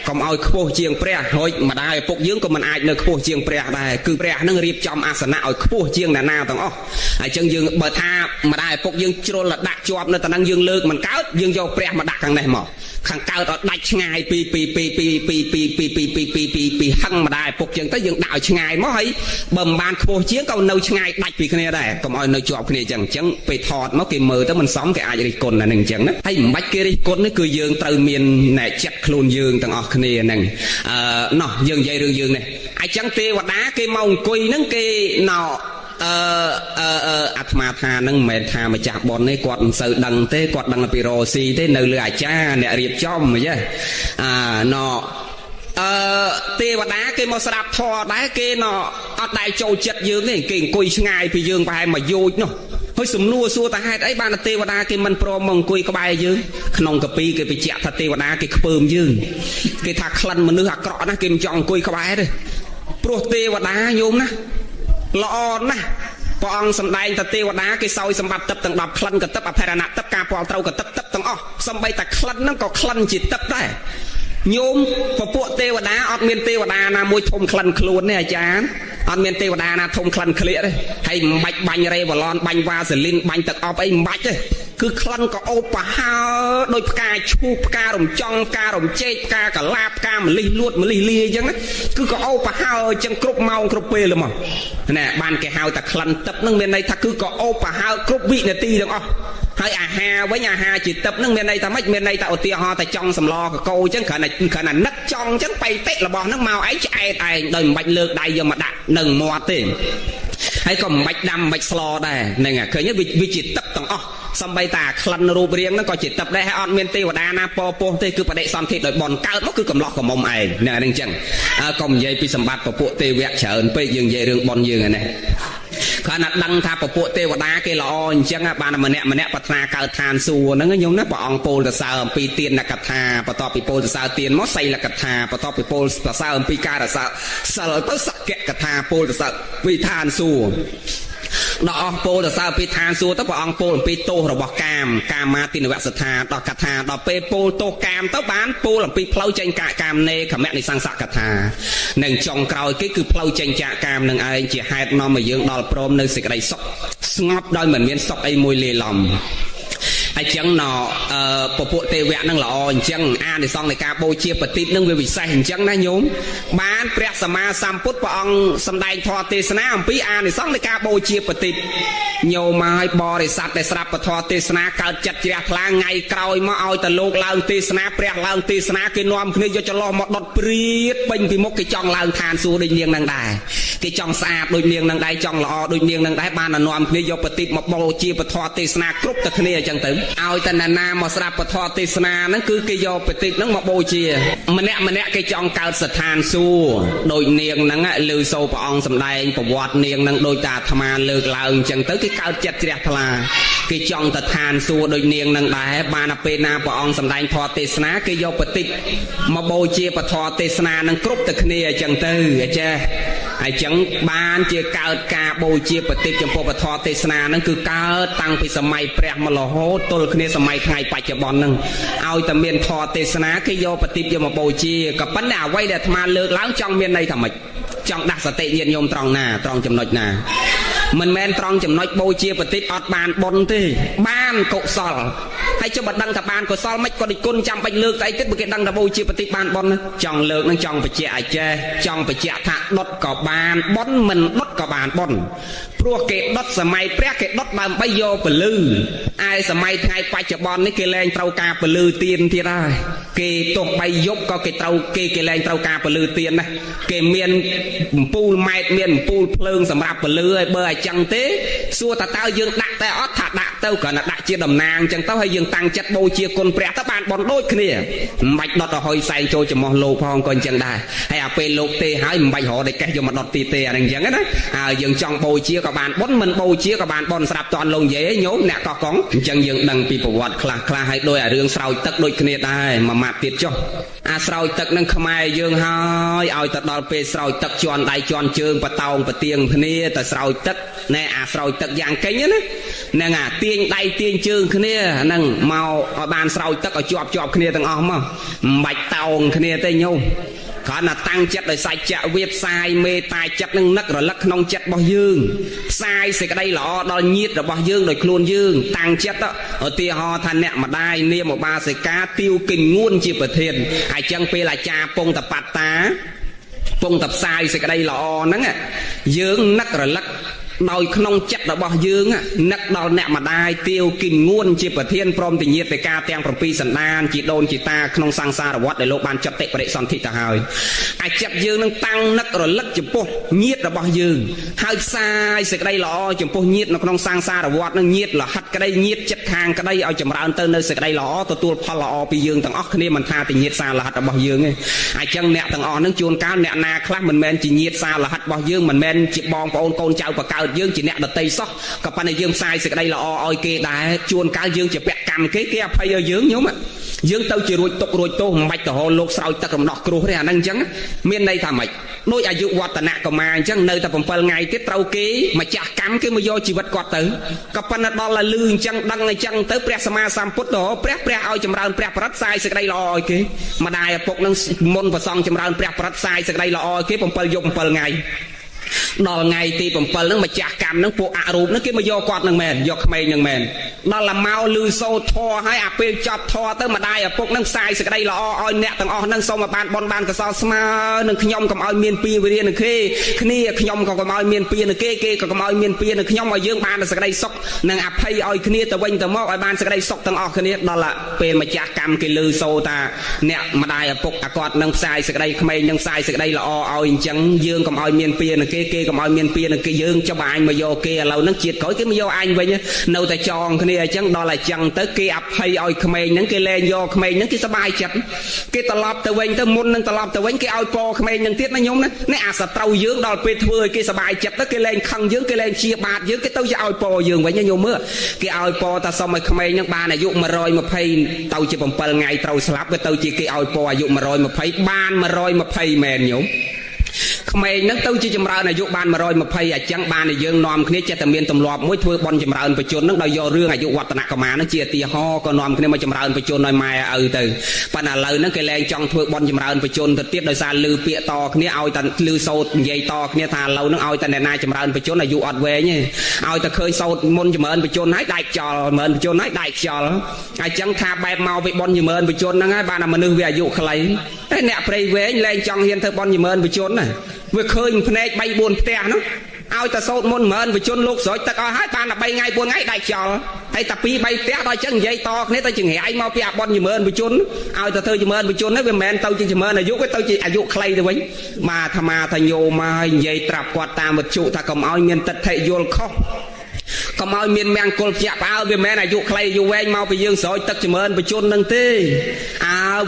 កុំឲ្យខ្ពស់ជាងព្រះហើយម្ដាយឪពុកយើងក៏មិនអាចនៅខ្ពស់ជាងព្រះដែរគឺព្រះនឹងរៀបចំអាសនៈឲ្យខ្ពស់ជាងអ្នកណាទាំងអស់ហើយអញ្ចឹងយើងបើថាម្ដាយឪពុកយើងជ្រុលដាក់ជាប់នៅតំណឹងយើងលើកមិនកើតយើងយកព្រះមកដាក់ខាងនេះមកខាងកើតឲ្យដាច់ឆ្ងាយពីហឹងម្ដាយឪពុកយើងទៅយើងដាក់ឲ្យឆ្ងាយមកហើយបើមិនបានខ្ពស់ជាងក៏នៅឆ្ងាយដាច់ពីគ្នាដែរកុំឲ្យនៅជាប់គ្នាអញ្ចឹងពេលថតមកគេមើលទៅមិនសមគេអាចរិះគន់អានឹងអញ្ចឹងណាហើយមិនបាច់គេរិះគន់នេះគឺយើងត្រូវមានអ្នកចិត្តខ្លួនយើងទាំងអស់គ្នាហ្នឹងណោះយើងនិយាយរឿងយើងនេះអញ្ចឹងទេវតាគេមកអង្គុយហ្នឹងគេណោអាត្មាថាហ្នឹងមិនមែនថាម្ចាស់ប៉ុនទេគាត់មិនសូវដឹងទេគាត់ដឹងពីរ៉ូស៊ីទេនៅលើអាចារ្យអ្នករៀបចំអញ្ចឹងទេវតាគេមកស្ដាប់ធម៌ដែរគេអត់ដែរចូលចិត្តយើងទេគេអង្គុយឆ្ងាយពីយើងប្រហែលមួយយោជនោះហើយសំណួរសួរតាហេតុអីបានទេវតាគេមិនព្រមមកអង្គុយក្បែរយើងក្នុងកាពីគេបញ្ជាក់ថាទេវតាគេខ្ពើមយើងគេថាក្លិនមនុស្សអាក្រក់ណាស់គេមិនចង់អង្គុយក្បែរទេព្រោះទេវតាញោមណាល្អណាស់ព្រះអង្គសម្ដែងថាទេវតាគេសោយសម្បត្តិទឹកទាំង10ក្លិនកទឹកអភរណៈទឹកការពាល់ត្រូវកទឹកទាំងអស់សំបីតែក្លិនហ្នឹងក៏ក្លិនជាទឹកដែរញោមពពួកទេវតាអត់មានទេវតាណាមួយធំក្លិនខ្លួនទេអាចារ្យអត់មានទេវតាណាធំក្លិនក្លៀកទេហើយមិនបាច់បាញ់រេវឡនបាញ់វ៉ាសេលីនបាញ់ទឹកអប់អីមិនបាច់ទេ គឺក្លិនក៏អូបប្រហើដោយផ្កាឈូកផ្ការំចង់ផ្ការំចេកផ្កាកលាបផ្កាម្លិះលួតម្លិះលាអញ្ចឹងគឺក៏អូបប្រហើអញ្ចឹងគ្រប់ម៉ោងគ្រប់ពេលហ្មងណែបានគេហៅថាក្លិនទឹកហ្នឹងមានន័យថាគឺក៏អូបប្រហើគ្រប់វិនាទីទាំងអស់ហើយអាហារវិញអាហារជាទឹកហ្នឹងមានន័យថាម៉េចមានន័យថាឧទាហរណ៍តែចង់សម្លកកោអញ្ចឹងគ្រាន់តែនឹកចង់អញ្ចឹងបៃតិរបស់ហ្នឹងមកឯងឆ្អែតឯងដោយមិនបាច់លើកដៃយកមកដាក់នឹងមាត់ទេហើយក៏មិនបាច់ដាំមិនបាច់ស្លដែរហ្នឹងឃើញវាជាទឹកទាំងអស់សំបីតាក្លិនរូបរាងហ្នឹងក៏ជាទឹកដែរហើយអត់មានទេវតាណាពពោះទេគឺបដិសន្ធិដោយបនកើតមកគឺកំឡោះកមុំឯងហ្នឹងអញ្ចឹងក៏និយាយពីសម្បត្តិពពួកទេវៈច្រើនពេកយើងនិយាយរឿងបនយើងហ្នឹងគ្រាន់តែដឹងថាពពួកទេវតាគេល្អអញ្ចឹងបានម្នាក់ប្រាថ្នាកើតឋានសួគ៌ហ្នឹងញោមណាព្រះអង្គពោលទៅសើអំពីទានកថាបន្ទាប់ពីពោលទៅសើទានមកសីលកថាបន្ទាប់ពីពោលទៅសើអំពីការរក្សាសិលទៅសក្កកថាពោលទៅសើពីឋានសួគ៌ដល់អស់ពោលទៅសើពីឋានសួគ៌ទៅព្រះអង្គពោលអំពីទោសរបស់កាមាទិនវស្ថាដល់កថាដល់ពេលពោលទោសកាមទៅបានពោលអំពីផ្លូវចេញកាមនេខមនិសង្សកថានិងចុងក្រោយគេគឺផ្លូវចេញចាកកាមនឹងឯងជាហេតុនាំឲ្យយើងដល់ព្រមនៅសេចក្តីសុខស្ងប់ដោយមិនមានសុខអីមួយលាយឡំអញ្ចឹងពពួកទេវៈនឹងល្អអញ្ចឹងអានិសង្សនៃការបូជាបតិតនឹងវាវិសេសអញ្ចឹងណាញោមបានព្រះសម្មាសម្ពុទ្ធព្រះអង្គសម្ដែងធម៌ទេសនាអំពីអានិសង្សនៃការបូជាបតិតញោមហើយបរិស័ទដែលស្រាប់ពធទេសនាកើតចិត្តជ្រះថ្លាថ្ងៃក្រោយមកឲ្យតែលោកឡើងទេសនាព្រះឡើងទេសនាគេនាំគ្នាយកចន្លោះមកដុតព្រាតពេញពីមុខគេចង់ឡើងឋានសួគ៌ដូចនាងនឹងដែរគេចង់ស្អាតដូចនាងនឹងដែរចង់ល្អដូចនាងនឹងដែរបាននាំគ្នាយកបតិតមកបូជាពធទេសនាគ្រប់តែគ្នាអញ្ចឹងទៅឲ្យតែណាមកស្រាប់ពធទេសនាហ្នឹងគឺគេយកបតិតហ្នឹងមកបូជាម្នាក់គេចង់កើតស្ថានសួគ៌ដូចនាងហ្នឹងឮសូរព្រះអង្គសម្ដែងប្រវត្តិនាងហ្នឹងដូចតាអាត្មាលើកឡើងអញ្ចឹងទៅគេកើតចិត្តជ្រះថ្លាគេចង់ទៅឋានសួគ៌ដូចនាងហ្នឹងដែរបានទៅពេលណាព្រះអង្គសម្ដែងធម៌ទេសនាគេយកបតិតមកបូជាពធទេសនាហ្នឹងគ្រប់តែគ្នាអញ្ចឹងទៅចេះហើយចឹងបានជាកើតការបូជាបតិចំពោះពធទេសនាហ្នឹងគឺកើតតាំងពីសម័យព្រះមករហូតទល់គ្នាសម័យថ្ងៃបច្ចុប្បន្នហ្នឹងឲ្យតែមានធម៌ទេសនាគេយកបតិយកមកបូជាក៏ប៉ុន្តែអ្វីដែលអាត្មាលើកឡើងចង់មានន័យថាម៉េចចង់ដាស់សតិញាតិញោមត្រង់ណាត្រង់ចំណុចណាមិនមែនត្រង់ចំណុចបូជាបតិអត់បានបុណ្យទេបានកុសលហើយចុះបើដឹងថាបានកុសលមិនក៏ដូចគុណចាំបាច់លើកតែអីទៀតបើគេដឹងថាបូជាបតិបានបុណ្យចង់លើកនឹងចង់បញ្ជាក់ឲ្យចេះចង់បញ្ជាក់ថាដុតក៏បានបុណ្យមិនដុតក៏បានបុណ្យព្រោះគេដុតសម័យព្រះគេដុតដើម្បីយកពលឺឯសម័យថ្ងៃបច្ចុប្បន្ននេះគេលែងត្រូវការពលឺទៀនទៀតហើយគេទោះបីយប់ក៏គេត្រូវគេលែងត្រូវការពលឺទៀនណាគេមានអំពូលម៉ែត្រមានអំពូលភ្លើងសម្រាប់ពលឺហើយបើអញ្ចឹងទេសួរតើយើងដាក់តែអត់ថាដាក់ទៅគ្រាន់តែដាក់ជាតំណាងអញ្ចឹងទៅហើយយើងតាំងចិត្តបូជាគុណព្រះទៅបានបនដូចគ្នាមិនបាច់ដុតឲ្យហុយសែងចូលចំោះលោកផងក៏អញ្ចឹងដែរហើយអាពេលលោកទេហើយមិនបាច់រកតែកេះយកមកដុតទីទេអាហ្នឹងអញ្ចឹងណាហើយយើងចង់បូជាក៏បានបុណ្យមិនបូជាក៏បានបុណ្យស្រាប់តន់លោកនិយាយញោមអ្នកកោះកងអញ្ចឹងយើងដឹងពីប្រវត្តិខ្លះហើយដោយអារឿងស្រោចទឹកដូចគ្នាដែរមួយម៉ាត់ទៀតចុះអាស្រោចទឹកនឹងខ្មែរយើងហើយឲ្យទៅដល់ពេលស្រោចទឹកជន់ដៃជន់ជើងបតោងបទៀងគ្នាទៅស្រោចទឹកណែអាស្រោចទឹកយ៉ាងកេញណាហ្នឹងអាទាញដៃទាញជើងគ្នាហ្នឹងមកឲ្យបានស្រោចទឹកឲ្យជាប់គ្នាទាំងអស់មកមិនបាច់តោងគ្នាទេញោមគ្រាន់តែតាំងចិត្តដោយសច្ចៈវាផ្សាយមេត្តាចិត្តនឹងនឹករលឹកក្នុងចិត្តរបស់យើងផ្សាយសេចក្តីល្អដល់ញាតិរបស់យើងដោយខ្លួនយើងតាំងចិត្តឧទាហរណ៍ថាអ្នកម្ដាយនាមឧបាសិកាទាវគិញងួនជាប្រធានហើយចឹងពេលអាចារ្យពងតបត្តាពងតផ្សាយសេចក្តីល្អហ្នឹងយើងនឹករលឹកដោយក្នុងចិត្តរបស់យើងនឹកដល់អ្នកម្ដាយទាវគិញងួនជាប្រធានព្រមទាំងញាតិការទាំង7សន្តានជីដូនជីតាក្នុងសង្សារវដ្តដែលលោកបានចាត់តិបរិសន្ធិទៅហើយអាចចិត្តយើងនឹងតាំងនឹករលឹកចំពោះញាតិរបស់យើងហើយផ្សាយសេចក្តីល្អចំពោះញាតិនៅក្នុងសង្សារវដ្តនឹងញាតិលហិតក្តីញាតិចិត្តខាងក្តីឲ្យចម្រើនទៅនៅសេចក្តីល្អទទួលផលល្អពីយើងទាំងអស់គ្នាមិនថាតែញាតិសារលហិតរបស់យើងទេអញ្ចឹងអ្នកទាំងអស់នឹងជួនកាលអ្នកណាខ្លះមិនមែនជាញាតិសារលហិតរបស់យើងមិនមែនជាបងប្អូនកូនចៅបកើតយើងជាអ្នកដតីសោះក៏ប៉ុន្តែយើងផ្សាយសេចក្តីល្អឲ្យគេដែរជួនកាលយើងជាពាក់កម្មគេអភ័យឲ្យយើងញោមយើងទៅជារួចទុករួចទោសមិនបាច់ទៅហៅលោកស្រោចទឹករំដោះគ្រោះទេអាហ្នឹងអញ្ចឹងមានន័យថាម៉េចដូចអាយុវឌ្ឍនៈកម្មាអញ្ចឹងនៅតែ7ថ្ងៃទៀតត្រូវគេម្ចាស់កម្មគេមកយកជីវិតគាត់ទៅក៏ប៉ុន្តែដល់តែលឺអញ្ចឹងដឹងអញ្ចឹងទៅព្រះសម្មាសម្ពុទ្ធទៅព្រះឲ្យចម្រើនព្រះបរិត្តផ្សាយសេចក្តីល្អឲ្យគេម្ដាយឪពុកនឹងមុនប្រសង់ចម្រើនព្រះបរិត្តផ្សាយសេចក្តីល្អឲ្យគេ7យប់7ថ្ងៃដល់ថ្ងៃទី7ហ្នឹងម្ចាស់កម្មហ្នឹងពួកអរូបហ្នឹងគេមកយកគាត់នឹងមែនយកក្មេងនឹងមែន ដល់ឡាមកលឺសូធរហើយអាពេលចប់ធរទៅម្ដាយឪពុកនឹងផ្សាយសេចក្តីល្អឲ្យអ្នកទាំងអស់នឹងសូមឲ្យបានបនបានកសលស្មើនឹងខ្ញុំកុំឲ្យមានពៀវិរិយនឹងគេគ្នាខ្ញុំក៏កុំឲ្យមានពៀនឹងគេក៏កុំឲ្យមានពៀនឹងខ្ញុំឲ្យយើងបានសេចក្តីសុខនិងអភ័យឲ្យគ្នាទៅវិញទៅមកឲ្យបានសេចក្តីសុខទាំងអស់គ្នាដល់ពេលម្ចាស់កម្មគេលឺសូថាអ្នកម្ដាយឪពុកអាគាត់នឹងផ្សាយសេចក្តីក្មេងនឹងផ្សាយសេចក្តីល្អឲ្យអញ្ចឹងយើងកុំឲ្យមានពៀនឹងគេកុំឲ្យមានពៀនឹងគេយើងចាំអញមកយកគេឥឡូវហ្នឹងជាតិក្រោយគេមកយកអញវិញនៅតែចងគ្នាអញ្ចឹងដល់អញ្ចឹងទៅគេអភ័យឲ្យក្មេងហ្នឹងគេលែងយកក្មេងហ្នឹងគេសប្បាយចិត្តគេត្រឡប់ទៅវិញទៅមុននឹងត្រឡប់ទៅវិញគេឲ្យពរក្មេងហ្នឹងទៀតណាញោមណានេះអាសត្រូវយើងដល់ពេលធ្វើឲ្យគេសប្បាយចិត្តទៅគេលែងខឹងយើងគេលែងជាបាតយើងគេទៅជាឲ្យពរយើងវិញញោមមើលគេឲ្យពរថាសុំឲ្យក្មេងហ្នឹងបានអាយុ120ទៅជា7ថ្ងៃត្រូវស្លាប់វាទៅជាគេឲ្យពរអាយុ120បាន120មែនញោមក្មេងហ្នឹងទៅជាចម្រើនអាយុបាន120អញ្ចឹងបានយើងនាំគ្នាចេះតែមានទម្លាប់មួយធ្វើបន់ចម្រើនបជនហ្នឹងដោយយករឿងអាយុវឌ្ឍនកម្មាហ្នឹងជាឧទាហរណ៍ក៏នាំគ្នាមកចម្រើនបជនឲ្យម៉ែឪទៅប៉ុន្តែឥឡូវហ្នឹងគេលែងចង់ធ្វើបន់ចម្រើនបជនទៅទៀតដោយសារឮពាក្យតគ្នាឲ្យតែឮសោតនិយាយតគ្នាថាឥឡូវហ្នឹងឲ្យតែអ្នកណាចម្រើនបជនអាយុអត់វែងទេឲ្យតែឃើញសោតមុនចម្រើនបជនហើយដាច់ខ្យល់ចម្រើនបជនហើយដាច់ខ្យល់អញ្ចឹងថាបែបមកពីបន់ចម្រើនបជនហ្នឹងហើយបានតែមនុស្សវាអាយុខ្លីតែអ្នកព្រៃវែងលែងចង់ហ៊ានធ្វើបន់ចម្រើនបជនណាវាឃើញភ្នែក 3-4 ផ្ទះនោះឲ្យតែសោតមុនមើលវិជនលោកស្រោចទឹកអស់ហើយបានតែ3ថ្ងៃ4ថ្ងៃដាច់ខ្យល់ហើយតែ2-3ផ្ទះដល់ចឹងនិយាយតគ្នាទៅចង្រៃមកពីអាបនចម្រើនវិជនឲ្យទៅធ្វើចម្រើនវិជនហ្នឹងវាមិនមែនទៅជាចម្រើនអាយុវាទៅជាអាយុខ្លីទៅវិញមកអាត្មាថាញោមហើយនិយាយត្រាប់គាត់តាមវត្ថុថាកុំឲ្យមានទិដ្ឋិយល់ខុសកុំឲ្យមានមង្គលភ្ញាក់ផ្អើលវាមិនមែនអាយុខ្លីអាយុវែងមកពីយើងស្រោចទឹកចម្រើនវិជនហ្នឹងទេ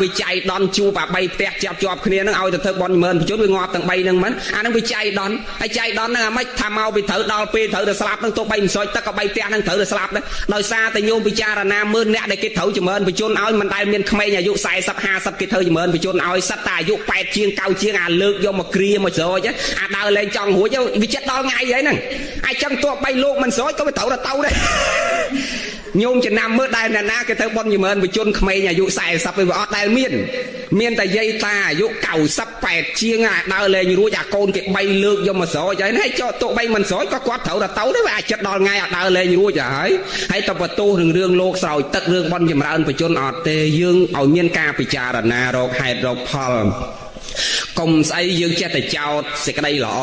វាចៃដន្យជួបអា3ផ្ទះជាប់គ្នាហ្នឹងឲ្យទៅធ្វើបន់ចម្រើនវិជនវាងាប់ទាំង3ហ្នឹងមិនអាហ្នឹងវាចៃដន្យហើយចៃដន្យហ្នឹងអាម៉េចថាមកពីត្រូវដល់ពេលត្រូវទៅស្លាប់ហ្នឹងទោះបីមិនស្រោចទឹកក៏3ផ្ទះហ្នឹងត្រូវទៅស្លាប់ដែរដោយសារតែញោមពិចារណាមើលអ្នកដែលគេត្រូវចម្រើនវិជនឲ្យមិនដែលមានក្មេងអាយុ40-50គេត្រូវចម្រើនវិជនឲ្យសិតតែអាយុ8ជាង9ជាងអាលើកយកមកគ្រាមកស្រោចអាដើរលេងចង់រួចវាចិត្តដល់ថ្ងៃហើយហ្នឹងអាចចឹងទោះបីលោកមិនស្រោចក៏វាត្រូវទៅដែរញោមចំណាំមើលដែលអ្នកណាគេទៅបន់ចម្រើនវិជនក្មេងអាយុ40វាអត់ដែលមានតែយាយតាអាយុ98ជាងអាដើរលេងរួចអាកូនគេ3លើកយកមកស្រោចហើយចោតទោះបីមិនស្រោចក៏គាត់ត្រូវទៅដែរវាអាចចិត្តដល់ថ្ងៃអាដើរលេងរួចហើយទៅបន្ទោសនឹងរឿងលោកស្រោចទឹករឿងបន់ចម្រើនវិជនអត់ទេយើងឲ្យមានការពិចារណារកហេតុរកផលកុំស្អីយើងចេះតែចោតសេចក្តីល្អ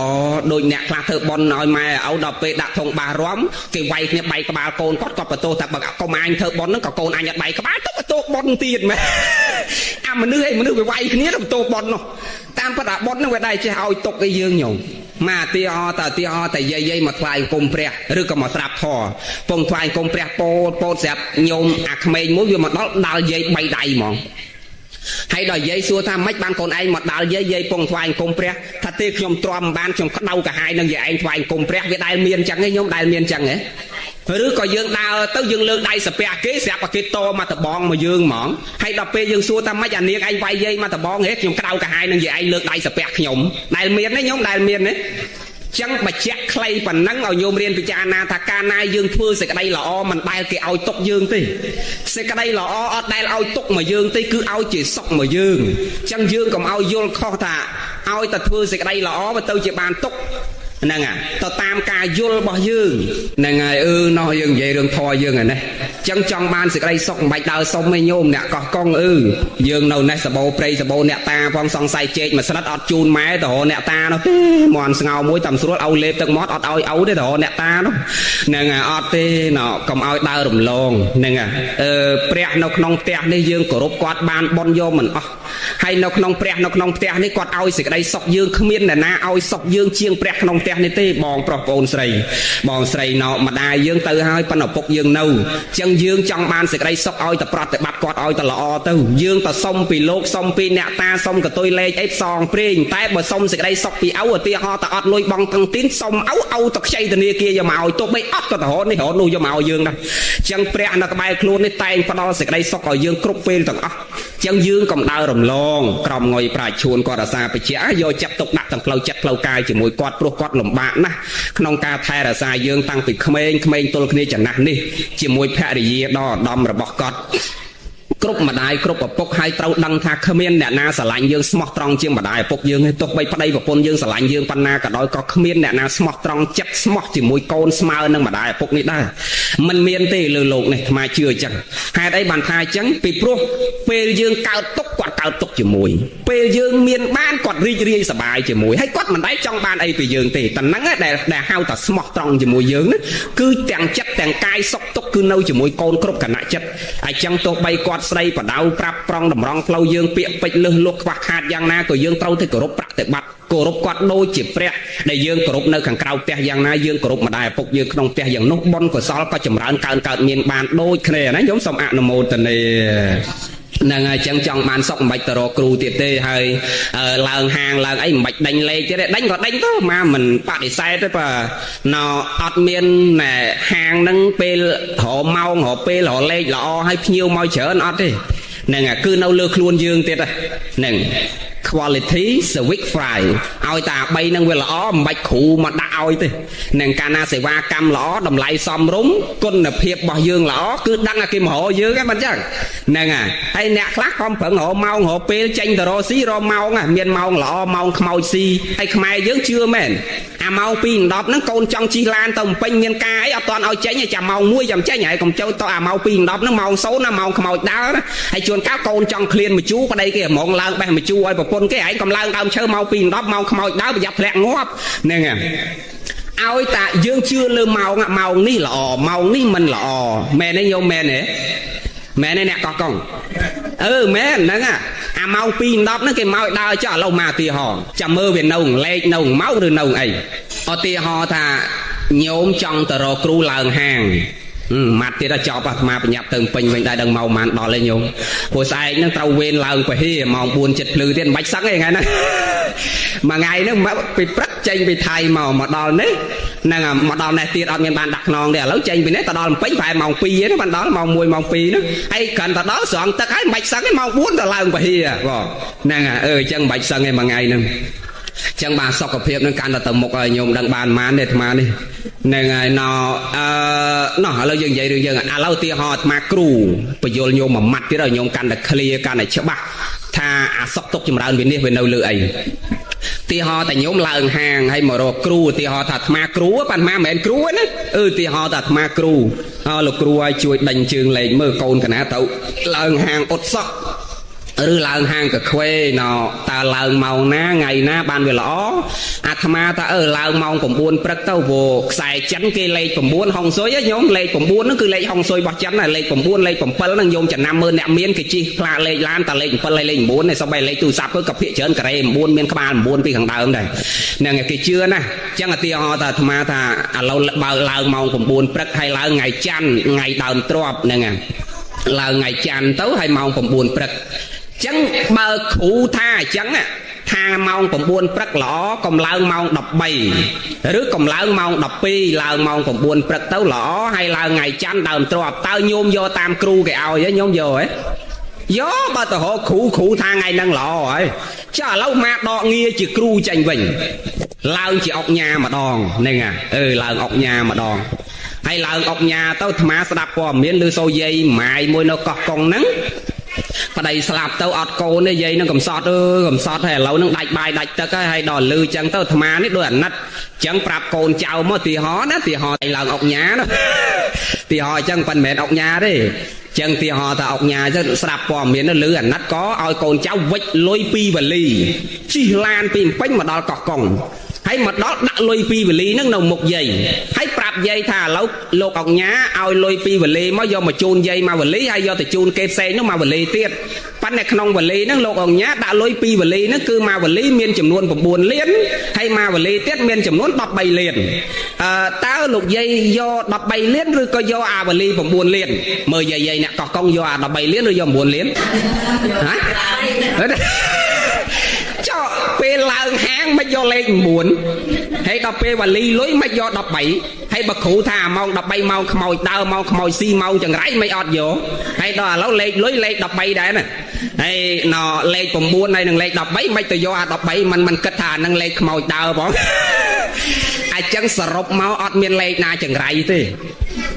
ដូចអ្នកខ្លះធ្វើបន់ឲ្យម៉ែឪដល់ពេលដាក់ធុងបាសរំគេវាយគ្នាបែកក្បាលកូនគាត់បន្ទោសថាបើកុំអញធ្វើបន់ហ្នឹងក៏កូនអញអត់បែកក្បាលទៅបន្ទោសបន់ទៀតមែនអាមនុស្សវាវាយគ្នាទៅបន្ទោសបន់នោះតាមពិតអាបន់ហ្នឹងវាដែរចេះឲ្យទុកឲ្យយើងញោមមកទីអតែយាយមកថ្វាយអង្គមព្រះឬក៏មកស្រាប់ធរពងថ្វាយអង្គមព្រះពោតស្រាប់ញោមអាក្មេងមួយវាមកដល់យាយ3ដៃហ្មងហើយដល់យាយសួរថាម៉េចបានកូនឯងមកដល់យាយពងថ្វាយអង្គមព្រះថាទេខ្ញុំទ្រាំបានខ្ញុំក្តៅកាហាយនឹងយាយឯងថ្វាយអង្គមព្រះវាដែលមានអញ្ចឹងឯងខ្ញុំដែលមានអញ្ចឹងហ៎ឬក៏យើងដើរទៅយើងលើកដៃសាពះគេស្រាប់តែគេតមកតបងមកយើងហ្មងហើយដល់ពេលយើងសួរថាម៉េចអានាងឯងវាយយាយមកតបងហេខ្ញុំក្តៅកាហាយនឹងយាយឯងលើកដៃសាពះខ្ញុំដែលមានទេខ្ញុំដែលមានទេចឹងបច្ចៈខ្លីប៉ុណ្ណឹងឲ្យញោមរៀនពិចារណាថាកាលណាយើងធ្វើសេចក្តីល្អមិនដែលគេឲ្យទុកយើងទេសេចក្តីល្អអត់ដែលឲ្យទុកមកយើងទេគឺឲ្យជាសុខមកយើងចឹងយើងកុំឲ្យយល់ខុសថាឲ្យតែធ្វើសេចក្តីល្អទៅជាបានទុកហ្នឹងទៅតាមការយល់របស់យើងហ្នឹងហើយនោះយើងនិយាយរឿងធម៌យើងហ្នឹងណាចឹងចង់បានសេចក្តីសុខមិនបាច់ដើរសុំឯញោមអ្នកកោះកុងយើងនៅនេះសបោព្រៃសបោអ្នកតាផងសង្ស័យជែកមួយស្រិតអត់ជូនម៉ែទៅរកអ្នកតានោះទេមន់ស្ងោមួយតាមស្រួលឲ្យលេបទឹកមាត់អត់ឲ្យឪទេទៅរកអ្នកតានោះហ្នឹងហើយអត់ទេណោកុំឲ្យដើររំលងហ្នឹងហើយព្រះនៅក្នុងផ្ទះនេះយើងគោរពគាត់បានបន់យកមិនអស់ហើយនៅក្នុងព្រះនៅក្នុងផ្ទះនេះគាត់ឲ្យសេចក្តីសុខយើងគ្មានអ្នកណាឲ្យសុខយើងជាងព្រះក្នុងផ្ទះនេះទេបងប្រុសប្អូនស្រីបងស្រីណោម្ដាយយើងទៅហើយប៉ុន្តែឪពុកយើងនៅចឹងយើងចង់បានសេចក្តីសុខឲ្យតែប្រតិបត្តិគាត់ឲ្យតែល្អទៅយើងទៅសុំពីលោកសុំពីអ្នកតាសុំកតុយលេខអីផ្សងព្រេងតែបើសុំសេចក្តីសុខពីឪឧទាហរណ៍តែអត់លុយបងតាំងទីនសុំឪទៅខ្ចីធនាគារយកមកឲ្យទោះបីអត់ក៏ទៅរត់នេះរត់នោះយកមកឲ្យយើងដែរចឹងព្រះនៅក្បែរខ្លួននេះតែងផ្ដល់សេចក្តីសុខឲ្យយើងគ្រប់ពេលទាំងអស់ចឹងយើងកុំដើររំលងក្រុមងុយប្រាជ្ញឈួនគាត់អាសាបច្ចៈយកចាប់ទុកដាក់ទាំងផ្លូវចិត្តផ្លូវកាយជាមួយគាត់ព្រោះគាត់លំបាកណាស់ក្នុងការថែរក្សាយើងតាំងពីក្មេងទល់គ្នាចំណាស់នេះជាមួយភរិយាដ៏ឧត្តមរបស់គាត់ គ្រប់ម្ដាយគ្រប់ឪពុកហើយត្រូវដឹងថាគ្មានអ្នកណាស្រឡាញ់យើងស្មោះត្រង់ជាងម្ដាយឪពុកយើងទេទោះបីប្តីប្រពន្ធយើងស្រឡាញ់យើងប៉ុណ្ណាក៏ដោយក៏គ្មានអ្នកណាស្មោះត្រង់ចិត្តស្មោះជាមួយកូនស្មើនឹងម្ដាយឪពុកនេះដែរมันមានទេលើโลกនេះអាត្មាជឿអញ្ចឹងហេតុអីបានថាអញ្ចឹងពីព្រោះពេលយើងកើតទុកគាត់កើតទុកជាមួយពេលយើងមានបានគាត់រីករាយសប្បាយជាមួយហើយគាត់មិនដែលចង់បានអីពីយើងទេតែហ្នឹងដែលហៅថាស្មោះត្រង់ជាមួយយើងណាគឺទាំងចិត្តទាំងកាយសុខទុក្ខគឺនៅជាមួយកូនគ្រប់គណៈចិត្តអញ្ចឹងទោះបីគាត់ស្រីបដៅប្រាប់ប្រងតម្រង់ផ្លូវយើងពាក្យពេចន៍លឹះលុះខ្វះខាតយ៉ាងណាក៏យើងត្រូវតែគោរពប្រតិបត្តិគោរពគាត់ដូចជាព្រះដែលយើងគោរពនៅខាងក្រៅផ្ទះយ៉ាងណាយើងគោរពម្ដាយឪពុកយើងក្នុងផ្ទះយ៉ាងនោះបុណ្យកុសលក៏ចម្រើនកើតមានបានដូចគ្នាណាខ្ញុំសូមអនុមោទនាហ្នឹងហើយចឹងចង់បានសុខមិនបាច់ទៅរកគ្រូទៀតទេហើយឡើងហាងឡើងអីមិនបាច់ដេញលេខទៀតទេដេញក៏ដេញទៅមកមិនបដិសេធទេបើណោអត់មានហាងហ្នឹងពេលរម៉ោងរពេលរលេខល្អហើយភ្ញៀវមកច្រើនអត់ទេហ្នឹងគឺនៅលើខ្លួនយើងទៀតហ្នឹងquality civic fry ឲ្យតែ3នឹងវាល្អមិនបាច់គ្រូមកដាក់ឲ្យទេនឹងកាលណាសេវាកម្មល្អតម្លៃសមរម្យគុណភាពរបស់យើងល្អគឺដឹងតែគេមករកយើងហ្នឹងមិនចឹងហ្នឹងហើយអ្នកខ្លះក៏ប្រឹងរកម៉ោងរកពេលចេញទៅរកស៊ីរកម៉ោងមានម៉ោងល្អម៉ោងខ្មោចស៊ីហើយខ្មែរយើងជឿមែនអាម៉ោង 2:10 ហ្នឹងកូនចង់ជិះឡានទៅពេញមានការអីអត់ទាន់ឲ្យចេញចាំម៉ោង 1ចាំចេញហើយកុំចូលទៅអាម៉ោង 2:10 ហ្នឹងម៉ោង 0 ណាម៉ោងខ្មោចដើរហើយជួនកាលកូនចង់ឃ្លានមជូរប្តីគេហ្មងឡើងបេះមជូរឲ្យប្រពន្ធគេឯងកំឡើងដើមឈើម៉ោង 2:10 ម៉ោងខ្មោចដើរប្រយ័ត្នធ្លាក់ងាប់ហ្នឹងឲ្យតែយើងជឿលើម៉ោងនេះល្អម៉ោងនេះមិនល្អមែនទេញោមមែនទេមែនទេអ្នកកោះកុងមែនហ្នឹងអាម៉ោង 2:10 ហ្នឹងគេមកដើរចុះឥឡូវមកឧទាហរណ៍ចាំមើលវានៅលេខនៅម៉ោងឬនៅអីឧទាហរណ៍ថាញោមចង់ទៅរកគ្រូឡើងហាងម៉ាត់ទៀតចប់អាត្មាប្រញាប់ទៅពេញវិញដែរដឹងម៉ោងប៉ុន្មានដល់ឯងញោមព្រោះស្អែកហ្នឹងត្រូវវេនឡើងពហិម៉ោង 4 7 ភ្លឺទៀតមិនបាច់សឹងទេថ្ងៃហ្នឹងមួយថ្ងៃហ្នឹងពីព្រឹកចេញពីថៃមកដល់នេះហ្នឹងមកដល់នេះទៀតអត់មានបានដាក់ខ្នងទេឥឡូវចេញពីនេះទៅដល់ពេញប្រហែលម៉ោង 2 ទេបានដល់ម៉ោង 1 ម៉ោង 2ហ្នឹងហើយគ្រាន់តែដល់ស្រង់ទឹកហើយមិនបាច់សឹងទេម៉ោង 4 ទៅឡើងពហិបងហ្នឹងអញ្ចឹងមិនបាច់សឹងទេមួយថ្ងៃហ្នឹងចឹងបាទសុខភាពនឹងកាន់តែទៅមុខឲ្យញោមដឹងបានប៉ុន្មានទេអាត្មានេះហ្នឹងហើយណោឥឡូវយើងនិយាយរឿងយើងឥឡូវឧទាហរណ៍អាត្មាគ្រូបញ្យលញោមមួយម៉ាត់ទៀតឲ្យញោមកាន់តែ clear កាន់តែច្បាស់ថាអាសុខទុក្ខចម្រើនវានេះវានៅលើអីឧទាហរណ៍តែញោមឡើងហាងហើយមករកគ្រូឧទាហរណ៍ថាអាត្មាគ្រូប៉ុន្តែមិនមែនគ្រូណាឧទាហរណ៍ថាអាត្មាគ្រូលោកគ្រូឲ្យជួយដេញជើងលេខមើលកូនកណាទៅឡើងហាងអ៊ុតសក់ឬឡើងហាងកខ្វេណោតើឡើងម៉ោងណាថ្ងៃណាបានវាល្អអាត្មាថាឡើងម៉ោង 9 ព្រឹកទៅព្រោះខ្សែចិនគេលេខ 9 ហុងស៊ុយញោមលេខ 9 ហ្នឹងគឺលេខហុងស៊ុយរបស់ចិនណាលេខ 9 លេខ 7 ហ្នឹងញោមចំណាំមើលអ្នកមានគេជិះផ្លាកលេខឡានតែលេខ 7 ហើយលេខ 9 នេះសូម្បីលេខទូរស័ព្ទក៏ភាគច្រើនការ៉េ 9 មានក្បាល 9 ពីខាងដើមដែរហ្នឹងគេជឿណាអញ្ចឹងឧទាហរណ៍ថាអាត្មាថាឥឡូវបើឡើងម៉ោង 9 ព្រឹកហើយឡើងថ្ងៃច័ន្ទថ្ងៃដើមទ្របហ្នឹងឡើងថ្ងៃច័ន្ទទៅហើយម៉ោង 9 ព្រឹកចឹងបើគ្រូថាអញ្ចឹងថាម៉ោង 9 ព្រឹកល្អកុំឡើងម៉ោង 13 ឬកុំឡើងម៉ោង 12 ឡើងម៉ោង 9 ព្រឹកទៅល្អហើយឡើងថ្ងៃច័ន្ទដើមទ្របតើញោមយកតាមគ្រូគេឲ្យញោមយកហ៎យកបើទៅរកគ្រូថាថ្ងៃហ្នឹងល្អហើយចុះឥឡូវមកដកងារជាគ្រូចេញវិញឡើងជាអុកញ៉ាម្ដងហ្នឹងឡើងអុកញ៉ាម្ដងហើយឡើងអុកញ៉ាទៅអាត្មាស្ដាប់ព័ត៌មានឬសូយាយម៉ាយមួយនៅកោះកុងហ្នឹងប្តីស្លាប់ទៅអត់កូនទេយាយនឹងកំសត់កំសត់ហើយឥឡូវនឹងដាច់បាយដាច់ទឹកហើយដល់លឺចឹងទៅអាត្មានេះដូចអាណិតចឹងប្រាប់កូនចៅមកទីហោណាទីហោឡើងអុកញ៉ាណាទីហោចឹងមិនមែនអុកញ៉ាទេចឹងទីហោថាអុកញ៉ាចឹងស្ដាប់ព័ត៌មានលឺអាណិតក៏ឲ្យកូនចៅវិចលុយពីវ៉ាលីជិះឡានពីពេញមកដល់កោះកុងហើយមកដល់ដាក់លុយពីវ៉ាលីហ្នឹងនៅមុខយាយហើយប្រាប់យាយថាឥឡូវលោកអុកញ៉ាឲ្យលុយពីវ៉ាលីមកយកមកជូនយាយមកវ៉ាលីហើយយកទៅជូនគេផ្សេងនោះមកវ៉ាលីទៀតប៉ុន្តែក្នុងវ៉ាលីហ្នឹងលោកអុកញ៉ាដាក់លុយពីវ៉ាលីហ្នឹងគឺមកវ៉ាលីមានចំនួន 9 លានហើយមកវ៉ាលីទៀតមានចំនួន 13 លានតើលោកយាយយក13 លានឬក៏យកអាវ៉ាលី 9 លានមើលយាយអ្នកកោះកុងយកអា13 លានឬយក 9 លានហ៎ចុះពេលឡើងហាងមិនយកលេខ 9ហើយដល់ពេលវ៉ាលីលុយមិនយក13ហើយបើគ្រូថាម៉ោង 13ម៉ោងខ្មោចដើរម៉ោងខ្មោចស៊ីម៉ោងចង្រៃមិនអត់យកហើយដល់ឥឡូវលេខលុយលេខ 13 ដែរណាហើយណលេខ 9 ហើយនឹងលេខ 13មិនទៅយកអា 13មិនគិតថានឹងលេខខ្មោចដើរផងអញ្ចឹងសរុបមកអត់មានលេខណាចង្រៃទេ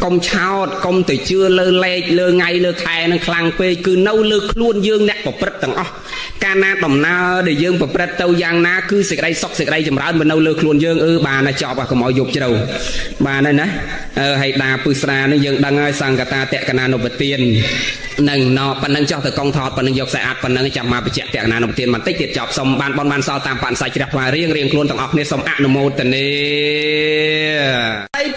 កុំឆោតកុំទៅជឿលើលេខលើថ្ងៃលើខែនឹងខ្លាំងពេកគឺនៅលើខ្លួនយើងអ្នកប្រព្រឹត្តទាំងអស់កាលណាដំណើរដែលយើងប្រព្រឹត្តទៅយ៉ាងណាគឺសេចក្តីសុខសេចក្តីចម្រើនមកនៅលើខ្លួនយើងបានតែចប់កុំឲ្យយប់ជ្រៅបានហើយណាហើយដាពឹស្រានេះយើងដឹងហើយសង្កតាតក្កណានុបទាននឹងប៉ុណ្ណឹងចោះទៅកងថតប៉ុណ្ណឹងយកខ្សែអាត់ប៉ុណ្ណឹងចាំមកបញ្ជាក់តក្កណានុបទានបន្តិចទៀតចប់សូមបានបនសល់តាមបនសាច់ជ្រះថ្វាយរៀងខ្លួនទាំងអស់គ្នាសូមអនុមោទនា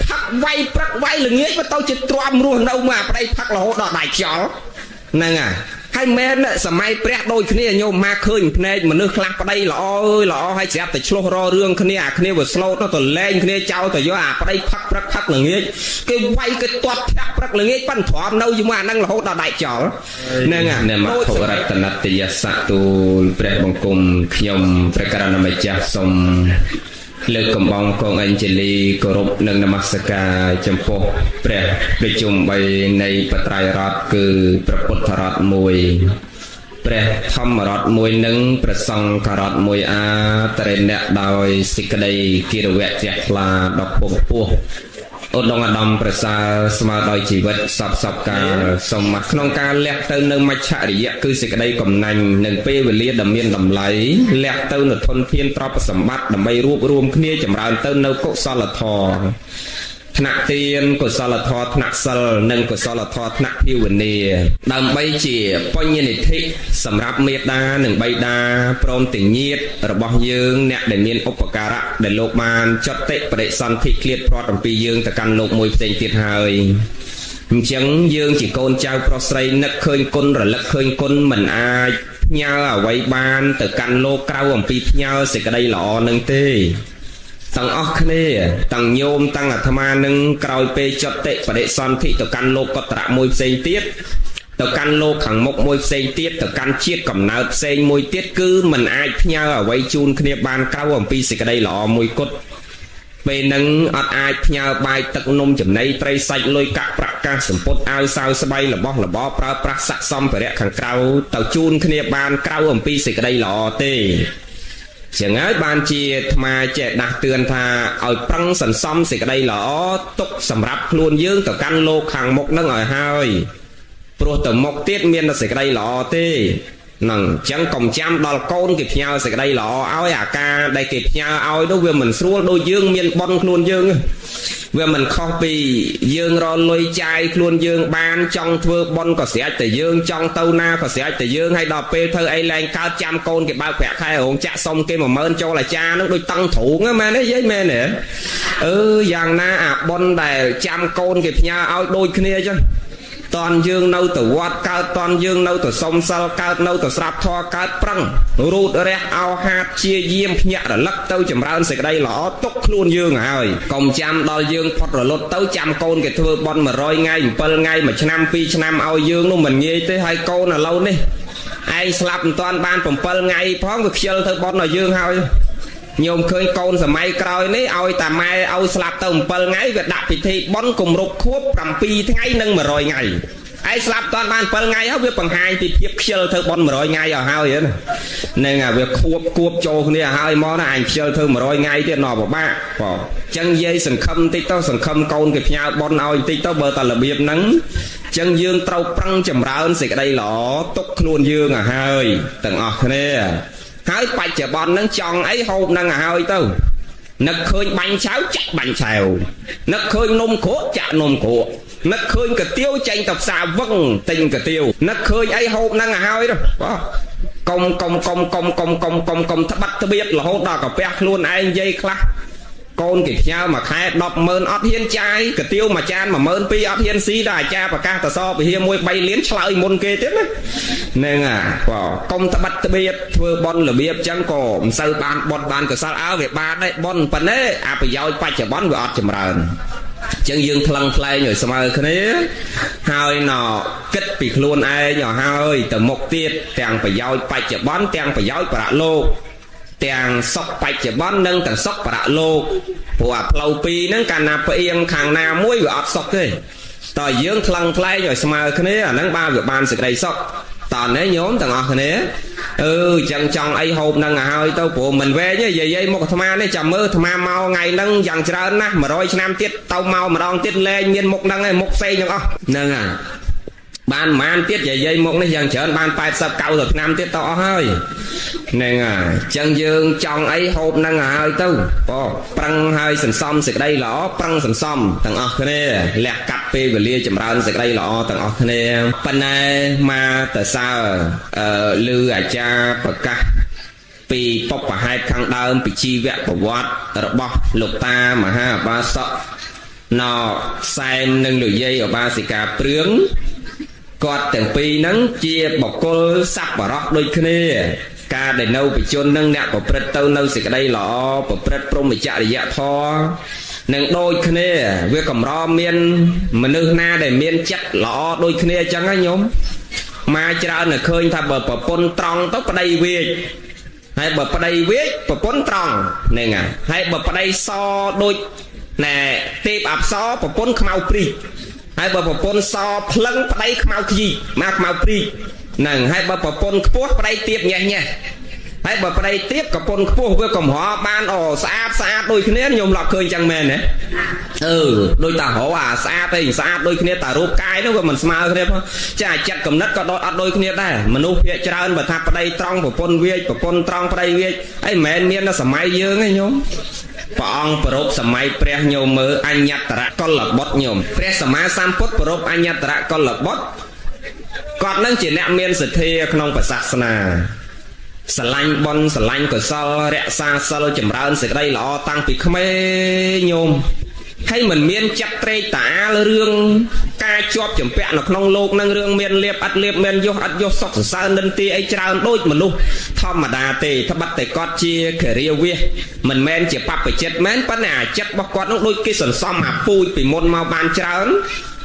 ផឹកវាយព្រឹកវាយល្ងាចទៅជាទ្រាំរស់នៅមកប្តីផឹករហូតដល់ដៃខ្យល់ហ្នឹងហើយមែនសម័យព្រះដូចគ្នាញោមមកឃើញភ្នែកមនុស្សខ្លះប្តីល្អល្អហើយស្រាប់តែឆ្លោះររឿងគ្នាអាគ្នាវាស្លូតទៅលែងគ្នាចោលទៅយកអាប្តីផឹកព្រឹកផឹកល្ងាចគេវាយគេទាត់ធាក់ព្រឹកល្ងាចប៉ិនទ្រាំនៅជាមួយអាហ្នឹងរហូតដល់ដៃខ្យល់ហ្នឹងអ្នកមកធរតនតយសៈទូលព្រះបង្គំខ្ញុំព្រះករុណាម្ចាស់សូមលើកកំបងកងអញ្ជលីគោរពនិងនមស្ការចំពោះព្រះប្រជុំ3នៃបត្រៃរដ្ឋគឺព្រះពុទ្ធរដ្ឋ1ព្រះធម្មរដ្ឋ1និងព្រះសង្ឃរដ្ឋ1អាត្រេអ្នកដោយសេចក្តីគិរវៈជ្រះថ្លាដ៏ពងពោះឧត្តមឧត្តមប្រសើរស្មើដោយជីវិតសពកាលសូមមកក្នុងការលះទៅនៅមច្ឆរិយៈគឺសេចក្តីកំណាញ់និងពេលវេលាដ៏មានតម្លៃលះទៅនៅធនធានទ្រព្យសម្បត្តិដើម្បីរួបរวมគ្នាចម្រើនទៅនៅកុសលធម៌ថ្នាក់ទានកុសលធម៌ថ្នាក់សិលនិងកុសលធម៌ថ្នាក់ភាវនាដើម្បីជាបញ្ញនិធិសម្រាប់មេត្តានិងបិតាព្រមទាំងញាតិរបស់យើងអ្នកដែលមានឧបការៈដែលលោកបានចុតិបដិសន្ធិឃ្លាតព្រាត់អំពីយើងទៅកាន់លោកមួយផ្សេងទៀតហើយអញ្ចឹងយើងជាកូនចៅប្រុសស្រីនឹកឃើញគុណរលឹកឃើញគុណមិនអាចផ្ញើអ្វីបានទៅកាន់លោកក្រៅអំពីផ្ញើសេចក្តីល្អនឹងទេទាំងអស់គ្នាទាំងញោមទាំងអាត្មានឹងក្រោយពេលចុតិបដិសន្ធិទៅកាន់លោកកត្រៈមួយផ្សេងទៀតទៅកាន់លោកខាងមុខមួយផ្សេងទៀតទៅកាន់ជាតិកំណើតផ្សេងមួយទៀតគឺមិនអាចផ្ញើអ្វីជូនគ្នាបានក្រៅអំពីសេចក្តីល្អមួយគត់ពេលនឹងអត់អាចផ្ញើបាយទឹកនំចំណីត្រីសាច់លុយកាក់ប្រាក់កាសសម្ពុតអាវសាវស្បៃរបស់របរប្រើប្រាស់ស័ក្តិសម្ភារៈខាងក្រៅទៅជូនគ្នាបានក្រៅអំពីសេចក្តីល្អទេចឹងហើយបានជាអាត្មាចេះដាស់តឿនថាឲ្យប្រឹងសន្សំសេចក្តីល្អទុកសម្រាប់ខ្លួនយើងទៅកាន់លោកខាងមុខនឹងឲ្យហើយព្រោះទៅមុខទៀតមានតែសេចក្តីល្អទេហ្នឹងចឹងកុំចាំដល់កូនគេផ្ញើសេចក្តីល្អឲ្យអាការដែលគេផ្ញើឲ្យនោះវាមិនស្រួលដូចយើងមានបន់ខ្លួនយើងវាមិនខុសពីយើងរលុយចាយខ្លួនយើងបានចង់ធ្វើបន់ក៏ស្រេចតែយើងចង់ទៅណាក៏ស្រេចតែយើងហើយដល់ពេលធ្វើអីឡើងកើតចាំកូនគេបើកប្រាក់ខែរោងចាក់សុំគេ 10000 ចូលអាចារ្យនឹងដូចតឹងទ្រូងហ្នឹងមែនទេយាយមែនទេយ៉ាងណាអាបន់ដែលចាំកូនគេផ្ញើឲ្យដូចគ្នាអញ្ចឹងតនយើងនៅទៅវត្តកើតតនយើងនៅទៅសុំសិលកើតនៅទៅស្រាប់ធម៌កើតប្រឹងរូតរះអោហាតជាយាមភ្ញាក់រលឹកទៅចម្រើនសេចក្តីល្អទុកខ្លួនយើងហើយកុំចាំដល់យើងផុតរលត់ទៅចាំកូនគេធ្វើបន់100ថ្ងៃ7ថ្ងៃ1ឆ្នាំ2ឆ្នាំឲ្យយើងនោះមិនងាយទេហើយកូនឥឡូវនេះឯងស្លាប់មិនតាន់បាន7ថ្ងៃផងវាខ្ជិលទៅបន់ឲ្យយើងហើយញោមឃើញកូនសម័យក្រោយនេះឲ្យតាម៉ែឲ្យស្លាប់ទៅ7ថ្ងៃវាដាក់ពិធីបន់គម្រប់ខួប7ថ្ងៃនិង100ថ្ងៃឯងស្លាប់តាន់បាន7ថ្ងៃហើយវាបង្ហាញពីភាពខ្ជិលទៅបន់100ថ្ងៃឲ្យហើយហ្នឹងវាខួបគួបចូលគ្នាឲ្យមកណាអញខ្ជិលធ្វើ100ថ្ងៃទៀតណោះពិបាកបងអញ្ចឹងយាយសង្ឃឹមតិចទៅសង្ឃឹមកូនគេផ្ញើបន់ឲ្យតិចទៅបើតែរបៀបហ្នឹងអញ្ចឹងយើងត្រូវប្រឹងចម្រើនសេចក្តីល្អទុកខ្លួនយើងឲ្យហើយទាំងអស់គ្នាហើយបច្ចុប្បន្នហ្នឹងចង់អីហូបហ្នឹងឲ្យហើយទៅនឹកឃើញបាញ់ឆៅចាក់បាញ់ឆៅនឹកឃើញនំគ្រក់ចាក់នំគ្រក់នឹកឃើញកាទៀវចេញទៅផ្សារវឹងទិញកាទៀវនឹកឃើញអីហូបហ្នឹងឲ្យហើយទៅបាទកុំត្បិតត្បៀតរហូតដល់កាពះខ្លួនឯងនិយាយខ្លះកូនគេផ្ញើមួយខែ 100000 អត់ហ៊ានចាយកាទៀវមួយចាន 12000 អត់ហ៊ានស៊ីដល់អាចារ្យប្រកាសតសពហិមួយ3លានឆ្លើយមុនគេទៀតណាហ្នឹងបាទកុំត្បិតត្បៀតធ្វើបន់របៀបចឹងក៏មិនសូវបានបន់បានកសលវាបានដែរបន់ប៉ុណ្ណេះអាប្រយោជន៍បច្ចុប្បន្នវាអត់ចម្រើនចឹងយើងថ្លឹងថ្លែងឲ្យស្មើគ្នាហើយណគិតពីខ្លួនឯងឲ្យហើយទៅមុខទៀតទាំងប្រយោជន៍បច្ចុប្បន្នទាំងប្រយោជន៍ប្រាក់លោកទាំងសុខបច្ចុប្បន្ននិងទាំងសុខប្រាក់លោកព្រោះអាផ្លូវពីរហ្នឹងកាលណាផ្អៀងខាងណាមួយវាអត់សុខទេតើយើងថ្លឹងថ្លែងឲ្យស្មើគ្នាអាហ្នឹងបានវាបានសេចក្តីសុខ tòn đấy nhóm thằng ngọt này chẳng chọn ấy hộp nâng hơi tao của mình về như vậy vậy một thằng này chầm mơ thằng mau ngày nâng dần trơn á mà rồi năm tiết tao mau mà đong tiết lên miên một nâng này một xây nhá nâng à ban man tiết vậy vậy một nó dần trở ban bài sập cầu được năm tiết to hơi nên à chân dương chọn ấy hộp nâng hơi tao prăng hơi sần xóm sực đây lõ prăng sần xóm thằng ngọt này lẹt cặp về lia chầm rơn sực đây lõ thằng ngọt này pan này mà tại sao lư à cha bậc caปีปปะให้ข้างเดิมปีชีวะประวัติระบบลูกตามหาบาสนอแซมหนึ่งหรือเย่อบาสิกาเปลืองกอดแต่งปีนั้นเจียบอกกลซับปะรอกโดยคณีการได้เนาไปจนนั่งเนี่ยปะเปรตเต้าเนาสิกได้หล่อปะเปรตพรหมิจริยะพอนั่งโดยคณีเวกมรอเมียนมันนึกหน้าได้เมียนจัดหล่อโดยคณีจังไงโยมมาเจริญเคยทำแบบปะปนตรองต้องไปได้เวให้แบบประเดี๋ยววิปปนตรองนี่ไงให้แบบประเดี๋ยวซอโดยแหน่ตีบอับซอปปนขมาวปรีให้แบบปปนซอพลังประเดี๋ยวขมาวขี้มาขมาวปรีนั่งให้แบบปปนขวดประเดี๋ยวเตียบไงเนี่ยให้แบบประเดี๋ยวเตียบกับปนขวดเพื่อกลมหัวบานอ๋อสะอาดสะอาดโดยคนนี้ยมหลับเคยจังแม่เนี่ยโดยตาหัวสะอาดเองสะอาดโดยคนนี้ตารูปกายนั่นก็มันสมาร์ทคนนี้เพราะจะจัดกำนัดก็โดยคนนี้ได้มนุษย์เพียจารแบบทับประเดี๋ยวตรองปนเวียปนตรองประเดี๋ยวไอ้แม่เนี่ยน่ะสมัยเยอะไงโยมปองปรบสมัยเปรี้ยโยมมืออัญญตระก็หลับบดโยมเปรี้ยสมัยสามพุทธปรบอัญญตระก็หลับบดก่อนนั่งจีเนเมียนสุดเทียขนมประศาสนาสลังบอลสลังก็ซอเรซาซอจำรานเสกได้หล่อตั้งปีขมโยมให้เหมือนเมียนจับเตะตาเรื่องการจอบจำเปะหนักนองโลกนั่งเรื่องเมียนเลียบอัดเลียบเมียนโยอัดโยสอกสารดันตีไอจราโดยมนุษย์ธรรมดาเตะทบัดเตะกอดเชียเขรียวีมันแมนเจ็บปับไปเจ็ดแมนปัญหาเจ็บบอกกอดน้องโดยกิสันซ้อมหาปูปีมนมาบานจรา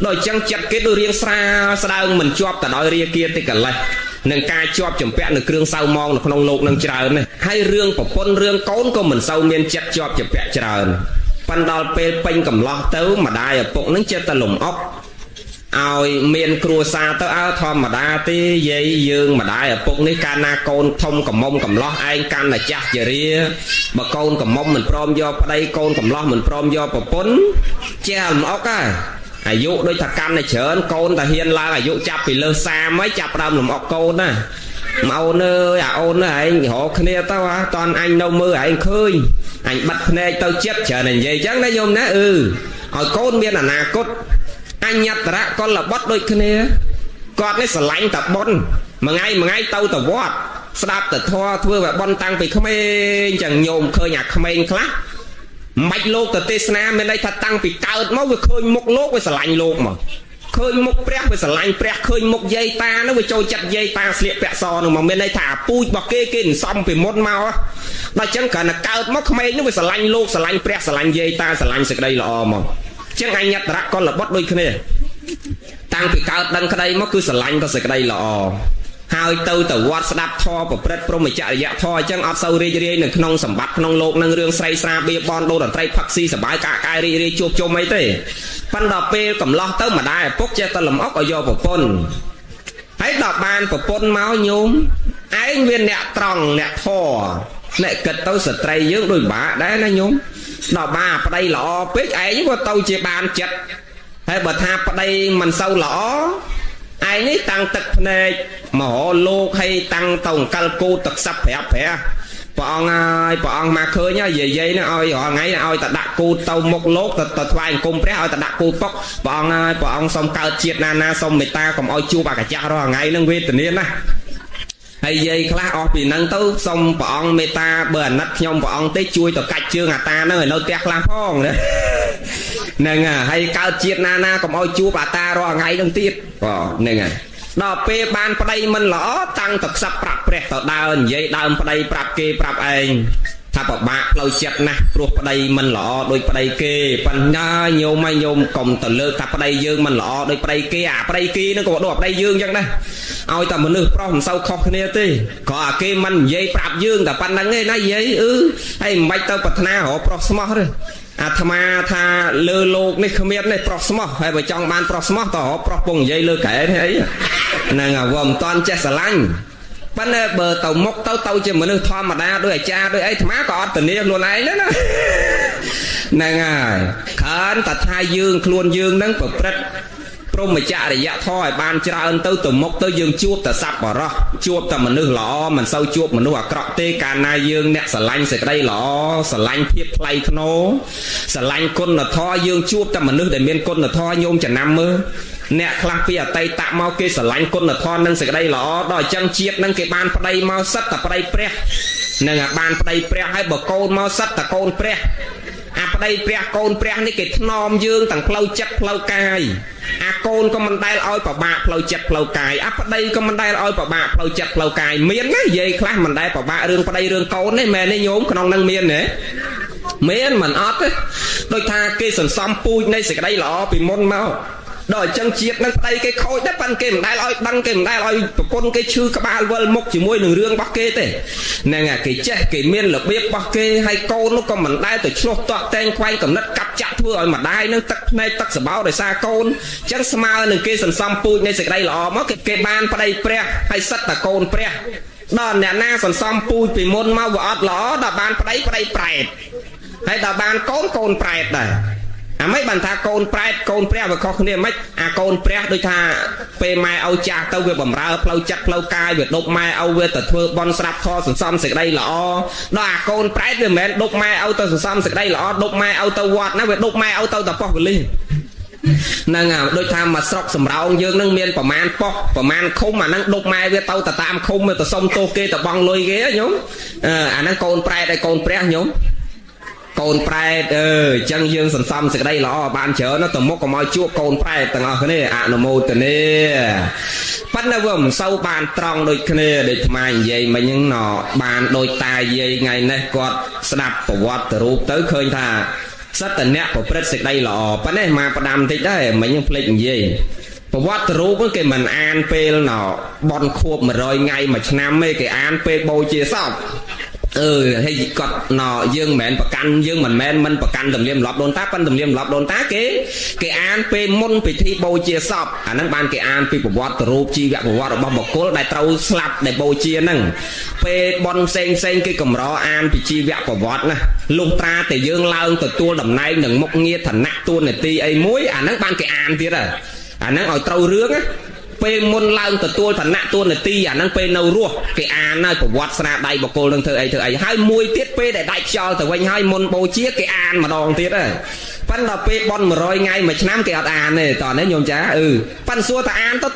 โดยจังจัดเกดูเรียงสาสดงมันจอบแต่โดยเรียเกียติกันเลยหนึ่งการจอบจำเปะหนึ่งเครื่องเศร้ามองหนึ่งนองโลกหนึ่งจราเนี่ยให้เรื่องปะปนเรื่องก้นก็เหมือนเศร้าเมียนจัดจอบจำเปะจราปันดอลเปเป็นกับล้อเต้ามาได้ปกนั้นจะตะหลงออกเอาเมียนครัวซาเต้าเอาทอมมาได้ตีเย่ยืงมาได้ปกนี้การนาโกนทมกับมอมกับล้อไอ้การน่ะจักจะเรียบะโกนกับมอมเหมือนพร้อมยอปได้โกนกับล้อเหมือนพร้อมยอปะปนเจ้าหลงออกอ่ะอายุโดยถักการในเฉินโกนแต่เฮียนลาอายุจับไปเลอซาไม่จับดำหลงออกโกนนะมาเอาเนยเอาเนยไอ้หอกเนี่ยเต้าตอนanh đâu mơ anh khơi anh bật này tao chết chờ này vậy chắc đấy nhôm nè ở con biết là nà cốt anh nhặt ra con là bắt đôi kia con đấy sờ lạnh tập bon mà ngay tao tập vót đạp tập thoa thưa và bon tăng vì không ai chẳng nhôm khơi nhạc không ai khác mạch lô tập tê sna bên đây thật tăng vì cao máu vừa khơi một lô với sờ lạnh luôn mà khơi một prek với sờ lạnh prek khơi một dây ta nó với trôi chặt dây ta sliệp bẹ sò mà bên đây thả pui bọc kê xong vì mốt mau á nó chẳng cần là cao mất không ai nó với sờ lạnh lô sờ lạnh prek sờ lạnh dây ta sờ lạnh sực đây là mà chẳng anh nhặt ra con là bắt đôi kia tăng vì cao đằng cái đây mất cứ sờ lạnh ta sực đây là hai từ từ quạt đạp thò và prek pro mà chạy dạ thò chẳng áp sâu ri ri nâng nông sầm bát nông lộc nâng rương say sa bia bon đô đòn tây phật si sầm bái cả cai ri ri chụp chôm mấy thế pan đạp pe cầm lo tới mà đai bốc che ta làm ốc ở do bột pôn hãy đạp bàn bột pôn máu nhôm ái viên nẹt tròn nẹt thò nẹt kịch tao sệt tray dưỡng đôi bả đấy nó nhôm đạp ba ở đây lọ biết ấy có tao chia bàn chật hay bật hạp ở đây mình sâu lõ ai nấy tăng tật này mà họ lô hay tăng tổng cal cô tật sắp phè bọn mà khơi nhá về dây nó ơi họ ngay ơi ta đặt cô tàu một lốt ta thoại cùng pré ơi ta đặt cô bóc bọn xong cao chiết na xong người ta còn ơi chua bà cả cha đó ngay nâng về tình yên á hay dây class off vì nâng tấu xong bọn meta bền nát nhông bọn tới chui tao cạch chưa ngà ta nó người nâu tẹt làm phong nữa nâng hay cao chiết na còn ơi chua bà ta đó ngay nâng tiết nâng đò pe ban đây mình lõ tăng thật sắp bạc bẹt tao đào dây đào đây bạc kê bạc anh thà bảo bạc lâu chặt nè ruột đây mình lõ đôi đây kê phần nha nhiều mai nhôm cùng tờ lơ thà đây dương mình lõ đôi đây kê đây kê nó có đồ đây dương chẳng đây ôi tao mình được pro sau khóc nè tê có kê mình dây bạc dương tao pan đắng nghe nói dây hay mày tao bật na họ pro smart rồi tham tha lơ lô này không biết này prosmo hay vợ chồng ban prosmo tao prosmo dây lơ kể thế ấy nàng vòm toàn che xà lanh bắn bờ tàu mốc tàu chỉ mà nước thon mà đa đôi cha đôi ấy má có tình yêu luôn ấy đó nàng khẩn tật hai dương luôn dương nắng bật rất prom mà cha để dạ thôi ban cha ơn tới tàu mốc tới dương chuột ta sập bỏ ra chuột ta mà nước lọ mình sâu chuột mà nước à cọ tê cà na dương nè xà lanh sẽ đây lọ xà lanh thiệp play nó xà lanh con là tho dương chuột ta mà nước để miên con là tho nhôm chả năm mơ nè khlang pia tay tạ mau kê xà lanh con là tho nâng sẽ đây lọ đòi chân chiết nâng cái ban vào đây mau sắt tập đây pre nè ban vào đây pre hay bờ côn mau sắt tập côn pre vào đây pre côn pre này cái nom dương tầng plau chất plau cài côn có mình đây oi bảo bạ plau chất plau cài vào đây có mình đây oi bảo bạ plau chất plau cài miến á dây khác mình đây bảo bạ rương vào đây rương côn đấy mẹ này nhôm con nâng miến nè miến mình ót ấy đôi tha kê sần xóm pui này sẽ đây lọ bị môn mau đòi chân chiết nâng tay cái khôi đất ban kê mình đây loi đăng kê mình đây loi con cái chư các ba vơ mốc chỉ môi đường rương bắc kê thế nè ngà cái chết cái miên là biết bắc kê hay câu nó còn mình đây từ chốt toạc tên quay cầm đất cặp chặt thưa rồi mà đây nó tắc này tắc sẽ báo để xa côn chân smile nâng kê sần xóm pui này sẽ đây lọ mất cái ban vào đây pre hay sắt là côn pre đó nè na sần xóm pui vì môn mau vọt ló đó ban vào đây prẹt hay đó ban côn prẹt này mấy bạn tha côn pre và khó khăn mấy côn pre đôi tha pe mai âu cha tao về bầm ra plau chặt plau cai về đục mai âu về tật thưa bon sạp kho sườn xóm sực đây lọ đó côn pre về mẹ đục mai âu tao sườn xóm sực đây lọ đục mai âu tao quạt nó về đục mai âu tao tập po về ly nâng đôi tha mà sọc sầm rau dương nâng miênประมาณkhông mà nâng đục mai về tao tao tam không mà tao sông tô kê tao bong lôi ghé nhúng nâng côn pre đây côn pre nhúng côn pre chân dương sần xăm sẽ đây lọ ban chở nó tầm mốc có mọi chuột côn pre tầng ở cái này nó mô từ này bắt nó vừa sâu bàn tròn đôi cái này để mai vậy mà những nọ bàn đôi tai vậy ngày nay quạt snap của quạt từ rúp tới khơi thà rất là nét của pre sẽ đây lọ bắt này mà bắt đam thích đấy mấy những plek gì và quạt từ rúp cái mình an pe nọ bon khuộc mà rồi ngày mà năm mấy cái an pe bôi chia xong hay còn nọ dương mẹn bạc căn dương mình bạc căn tầm liêm lọp đồn tá pan tầm liêm lọp đồn tá cái an pe môn bị thi bồi chia sọp năng ban cái an pe của vót rúp chi gạ của vót ở bom bọc cố đại trâu slap để bồi chia năng pe bon sen cái cầm rõ an bị chi gạ của vót nè lục ta để dương lao từ tua đầm nay đừng mốc nghe thần nặng tua này ti ấy muối năng ban cái an tiết năng ở trâu rướng á pe môn lao từ tua thần nặng tua này ti năng pe nâu rùa cái an nơi của vót ra đây bọc cô lưng thợ ấy hai muối tiết pe để đại cho từ quanh hai môn bồi chia cái an mà đòn tiết á pan là pe bon mà rồi ngay mà năm cái an này toàn đấy nhôm chá pan xua ta an to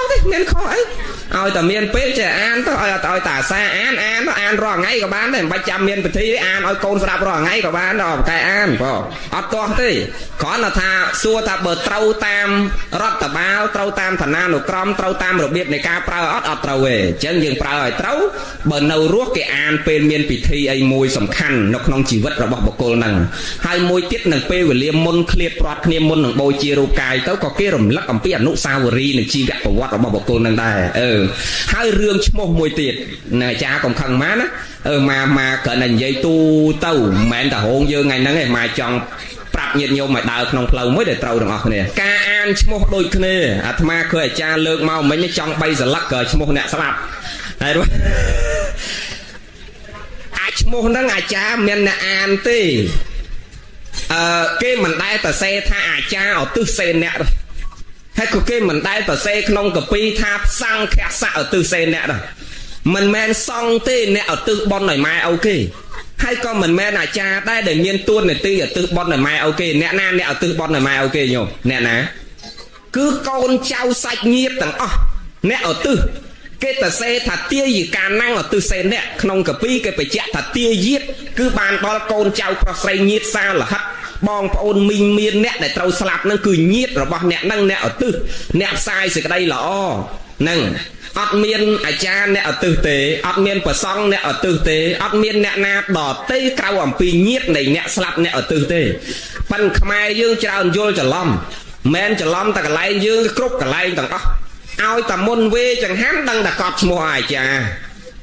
thế nên khỏi ôi ta miền pe trẻ an to ta xa an rồi ngay các bạn đấy 300 miền thi an ôi con sạp rồi ngay các bạn đó cái an to thế khó là tha xua ta bờ trâu tam rót ta bao trâu tam thần an được crom trâu tam được biết này ca prao trâu về chân dương prao ở trâu bờ nâu ruốc cái an pe miền bị thi ai mùi sầm khăn nó không chỉ vất rồi bọc cô năng hai mùi tiết năng pe về liêm môn clear prot liêm môn năng bôi chia ru cài tao có cái rầm lắc cầm pi anu savori này chi gặt của vắt rồi bọc cô năng đây hai rương một mùi tiệt này cha còn khăn má đó mà cỡ này dây tu tàu mẹ ta hôn dương ngày nắng ngày mai chọnปรับnhiệt nhiều mà đàoក្នុងផ្លូវមួយដែលត្រូវទាំងអស់គ្នាការអានឈ្មោះដូចគ្នាអាត្មាឃើញអាចារ្យលើកមកមិញចង់3សន្លឹកឈ្មោះអ្នកស្លាប់ហើយអាចឈ្មោះហ្នឹងអាចារ្យមានអ្នកអានទេគេមិនដែលតសេថាអាចារ្យឧទ្ទិសសេអ្នកហើយក៏គេមិនដែលតសេក្នុងកាពីថាសង្ឃស័កឧទ្ទិសសេអ្នកដែរមិនមែនសង្ឃទេអ្នកឧទ្ទិសបុណ្យឲ្យម៉ែឪគេហើយក៏មិនមែនអាចារ្យដែរដែលមានទួនាទីឧទ្ទិសបុណ្យឲ្យម៉ែឪគេអ្នកណាអ្នកឧទ្ទិសបុណ្យឲ្យម៉ែឪគេញោមអ្នកណាគឺកូនចៅសាច់ញាតិទាំងអស់អ្នកឧទ្ទិសគេតសេថាទាយីកាណាំងឧទ្ទិសសេអ្នកក្នុងកាពីគេបញ្ជាក់ថាទាយាទគឺបានដល់កូនចៅប្រុសស្រីញាតិសាលហិតបងប្អូនមីងមានអ្នកដែលត្រូវស្លាប់នឹងគឺញាតិរបស់អ្នកនឹងអ្នកឧទ្ទិសអ្នកផ្សាយសេចក្តីល្អនឹងអត់មានអាចារ្យអ្នកឧទ្ទិសទេអត់មានប្រសង់អ្នកឧទ្ទិសទេអត់មានអ្នកណាដតេក្រៅអំពីញាតិនៃអ្នកស្លាប់អ្នកឧទ្ទិសទេប៉ិនខ្មែរយើងច្រើនយល់ច្រឡំមិនច្រឡំតែកន្លែងយើងគ្រប់កន្លែងទាំងអស់ឲ្យតែមុនវេចង្ហាន់ដឹងតែកត់ឈ្មោះអាចារ្យ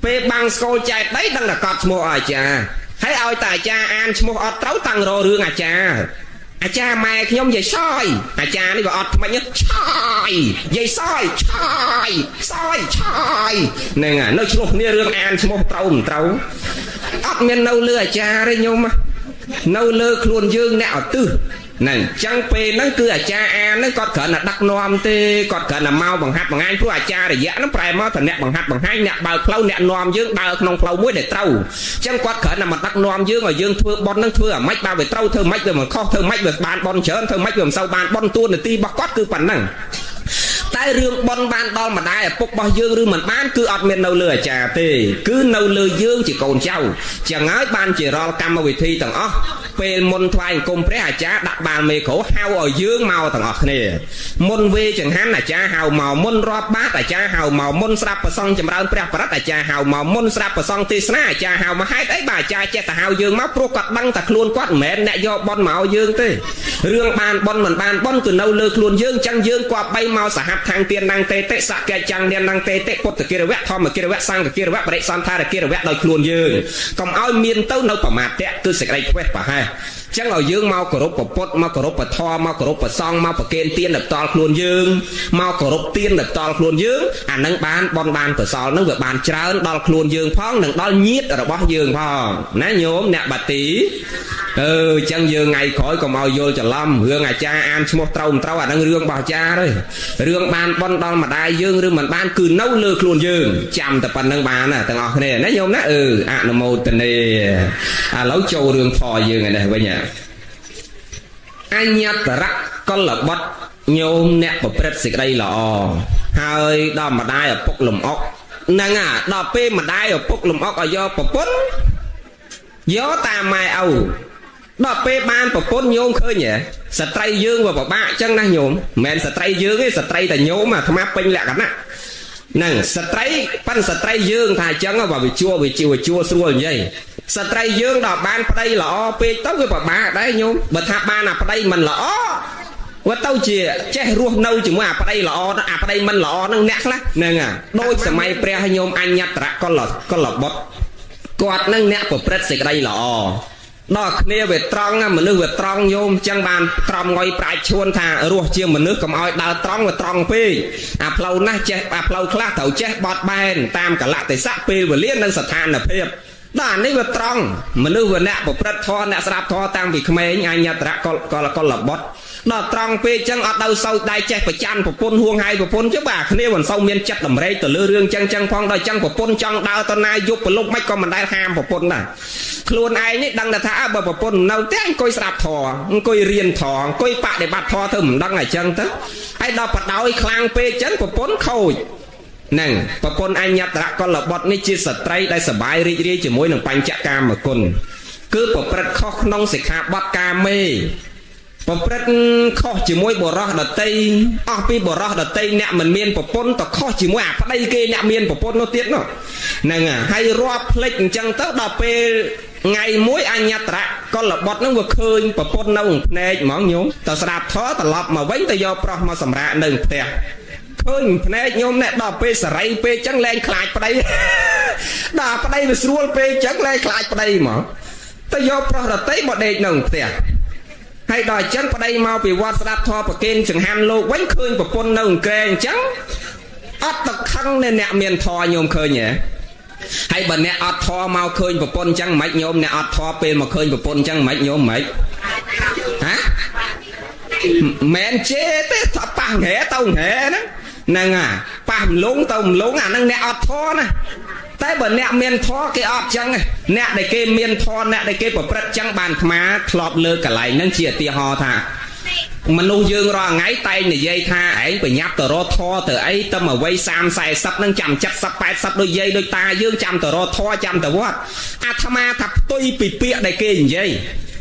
ពេលបាំងស្គលចែកដីដឹងតែកត់ឈ្មោះអាចារ្យហើយឲ្យតែអាចារ្យអានឈ្មោះអត់ត្រូវតាំងររឿងអាចារ្យ អាចារ្យម៉ែខ្ញុំនិយាយសយអាចារ្យនេះក៏អត់ថ្មិញឆយនិយាយសយឆយសយឆយហ្នឹងនៅឆ្លោះគ្នារឿងអានឈ្មោះត្រូវមិនត្រូវអត់មាននៅលើអាចារ្យទេញោមនៅលើខ្លួនយើងអ្នកឧទ្ទិសហ្នឹងចឹងពេលហ្នឹងគឺអាចារ្យអានហ្នឹងគាត់គ្រាន់តែដឹកនាំទេគាត់គ្រាន់តែមកបង្ហាត់បង្ហាញព្រោះអាចារ្យរយៈហ្នឹងប្រែមកតែអ្នកបង្ហាត់បង្ហាញអ្នកបើកផ្លូវអ្នកនាំយើងដើរក្នុងផ្លូវមួយដែលត្រូវចឹងគាត់គ្រាន់តែមកដឹកនាំយើងឲ្យយើងធ្វើបុណ្យហ្នឹងធ្វើអាម៉េចបើវាត្រូវធ្វើម៉េចវាមិនខុសធ្វើម៉េចវាបានបុណ្យច្រើនធ្វើម៉េចវាមិនសូវបានបុណ្យតួនាទីរបស់គាត់គឺប៉ុណ្ណឹងតែរឿងបន់បានដល់ម្ដាយឪពុករបស់យើងឬមិនបានគឺអត់មាននៅលើអាចារ្យទេគឺនៅលើយើងជាកូនចៅចឹងហើយបានជារាល់កម្មវិធីទាំងអស់ពេលមុនថ្វាយអង្គមព្រះអាចារ្យដាក់បាល់មេក្រូហៅឲ្យយើងមកទាំងអស់គ្នាមុនវេចង្ហាន់អាចារ្យហៅមកមុនរាប់បាតអាចារ្យហៅមកមុនស្រាប់ប្រសង់ចម្រើនព្រះបរិត្តអាចារ្យហៅមកមុនស្រាប់ប្រសង់ទេសនាអាចារ្យហៅមកហេតុអីបាទអាចារ្យចេះតែហៅយើងមកព្រោះគាត់ដឹងតែខ្លួនគាត់មិនមែនអ្នកយកបន់មកឲ្យយើងទេរឿងបានបន់មិនបានបន់គឺនៅលើខ្លួនយើងចឹងយើងគប្បីមកសហឋានទានnăngតេតិសកេចੰនាងnăngតេតិពុទ្ធគិរវៈធម្មគិរវៈសង្ឃគិរវៈបរិសន្ធារគិរវៈដោយខ្លួនយើងកុំឲ្យមានទៅនៅប្រមាទៈគឺសេចក្តីខ្វេះប្រហែសចឹងឲ្យយើងមកគោរពពុទ្ធមកគោរពធម៌មកគោរពប្រសង់មកប្រគេនទានដល់តល់ខ្លួនយើងមកគោរពទានដល់តល់ខ្លួនយើងអានឹងបានបន់បានកុសលនឹងវាបានច្រើនដល់ខ្លួនយើងផងនិងដល់ញាតិរបស់យើងផងណាញោមអ្នកបាទីចឹងយើងថ្ងៃក្រោយកុំឲ្យយល់ច្រឡំរឿងអាចារ្យអានឈ្មោះត្រូវមិនត្រូវអានឹងរឿងរបស់អាចារ្យទេរឿងបានបន់ដល់ម្ដាយយើងឬមិនបានគឺនៅលើខ្លួនយើងចាំតែប៉ុណ្្នឹងបានណាទាំងអស់គ្នាណាញោមណាអនុមោទនាឥឡូវចូលរឿងធម៌យើងឯនេះវិញអញ្ញតរៈកលបុត្រញោមអ្នកប្រព្រឹត្តសេចក្តីល្អហើយដល់ម្ដាយឪពុកលំអុកហ្នឹងដល់ពេលម្ដាយឪពុកលំអុកឲ្យយកប្រពន្ធយកតាមម៉ែឪដល់ពេលបានប្រពន្ធញោមឃើញស្ត្រីយើងវាពិបាកអញ្ចឹងណាញោមមិនមែនស្ត្រីយើងទេស្ត្រីតែញោមអាត្មាពេញលក្ខណៈហ្នឹងស្ត្រីប៉ិនស្ត្រីយើងថាអញ្ចឹងបើវាជួស្រួលនិយាយស្ត្រីយើងដល់បានប្តីល្អពេកទៅវាពិបាកដែរញោមបើថាបានអាប្តីមិនល្អវាទៅជាចេះរស់នៅជាមួយអាប្តីល្អអាប្តីមិនល្អហ្នឹងអ្នកខ្លះហ្នឹងដូចសម័យព្រះញោមអញ្ញតរៈកលបុត្រគាត់នឹងអ្នកប្រព្រឹត្តសេចក្តីល្អដល់គ្នាវាត្រង់មនុស្សវាត្រង់ញោមចឹងបានក្រំងុយប្រាជ្ញឈួនថារស់ជាមនុស្សកុំឲ្យដើរត្រង់វាត្រង់ពេកអាផ្លូវណាស់ចេះអាផ្លូវខ្លះត្រូវចេះបត់បែនតាមកលៈទេសៈពេលវេលានិងស្ថានភាពដល់អានេះវាត្រង់មនុស្សវាអ្នកប្រព្រឹត្តធម៌អ្នកស្ដាប់ធម៌តាំងពីក្មេងអញ្ញតរៈកលបុត្រដល់ត្រង់ពេកចឹងអត់ដល់សោយដៃចេះប្រច័ណ្ឌប្រពន្ធហួងហើយប្រពន្ធចឹងបាទគ្នាមិនសូវមានចិត្តតម្រេកទៅលើរឿងចឹងផងដល់ចឹងប្រពន្ធចង់ដើរទៅណាយប់ប្រលប់មិនក៏មិនដែលហាមប្រពន្ធដែរខ្លួនឯងនេះដឹងថាបើប្រពន្ធនៅតែអង្គុយស្ដាប់ធម៌អង្គុយរៀនធម៌អង្គុយបដិបត្តិធម៌ទៅមិនដឹងអញ្ចឹងទៅហើយដល់បដោយខ្លាំងពេកចឹងប្រពន្ធខូចហ្នឹងប្រពន្ធអញ្ញតរៈកលបុត្រនេះជាស្ត្រីដែលសប្បាយរីករាយជាមួយនឹងបញ្ចកាមគុណគឺប្រព្រឹត្តខុសក្នុងសិក្ខាបទកាមេប្រព្រឹត្តខុសជាមួយបរោះដតីអស់ពីបរោះដតីអ្នកមិនមានប្រពន្ធទៅខុសជាមួយអាប្តីគេអ្នកមានប្រពន្ធនោះទៀតនោះហ្នឹងហើយរាប់ភ្លេចអញ្ចឹងទៅដល់ពេលថ្ងៃមួយអញ្ញតរៈកលបុត្រហ្នឹងវាឃើញប្រពន្ធនៅភ្នែកហ្មងញោមទៅស្ដាប់ធម៌ត្រឡប់មកវិញទៅយកប្រុសមកសម្រាកនៅផ្ទះឃើញភ្នែកញោមអ្នកដល់ពេលសរីពេកអញ្ចឹងលែងខ្លាចប្តីដល់ប្តីវាស្រួលពេកអញ្ចឹងលែងខ្លាចប្តីហ្មងទៅយកប្រុសដតីមកដេកនៅផ្ទះហើយដល់អញ្ចឹងប្តីមកពីវត្តស្ដាប់ធម៌ប្រគេនចង្ហាន់លោកវិញឃើញប្រពន្ធនៅក្រែអញ្ចឹងអត់ទៅខឹងអ្នកមានធម៌ញោមឃើញហ៎ហើយបើអ្នកអត់ធម៌មកឃើញប្រពន្ធអញ្ចឹងមិនញោមអ្នកអត់ធម៌ពេលមកឃើញប្រពន្ធអញ្ចឹងមិនញោមមិនហ៎មែនជេទេថាប៉ះហែទៅហែហ្នឹងប៉ះមលងទៅមលងអាហ្នឹងអ្នកអត់ធម៌ណាតែបើអ្នកមានធម៌គេអត់ចឹងអ្នកដែលគេមានធម៌អ្នកដែលគេប្រព្រឹត្តចឹងបានអាត្មាធ្លាប់លើកន្លែងហ្នឹងជាឧទាហរណ៍ថាមនុស្សយើងរាល់ថ្ងៃតែងនិយាយថាឯងប្រញាប់ទៅរកធម៌ទៅអីទៅមកវ័យ30 40ហ្នឹងចាំ70 80ដូចយាយដូចតាយើងចាំទៅរកធម៌ចាំទៅវត្តអាត្មាថាផ្ទុយពីពាក្យដែលគេនិយាយ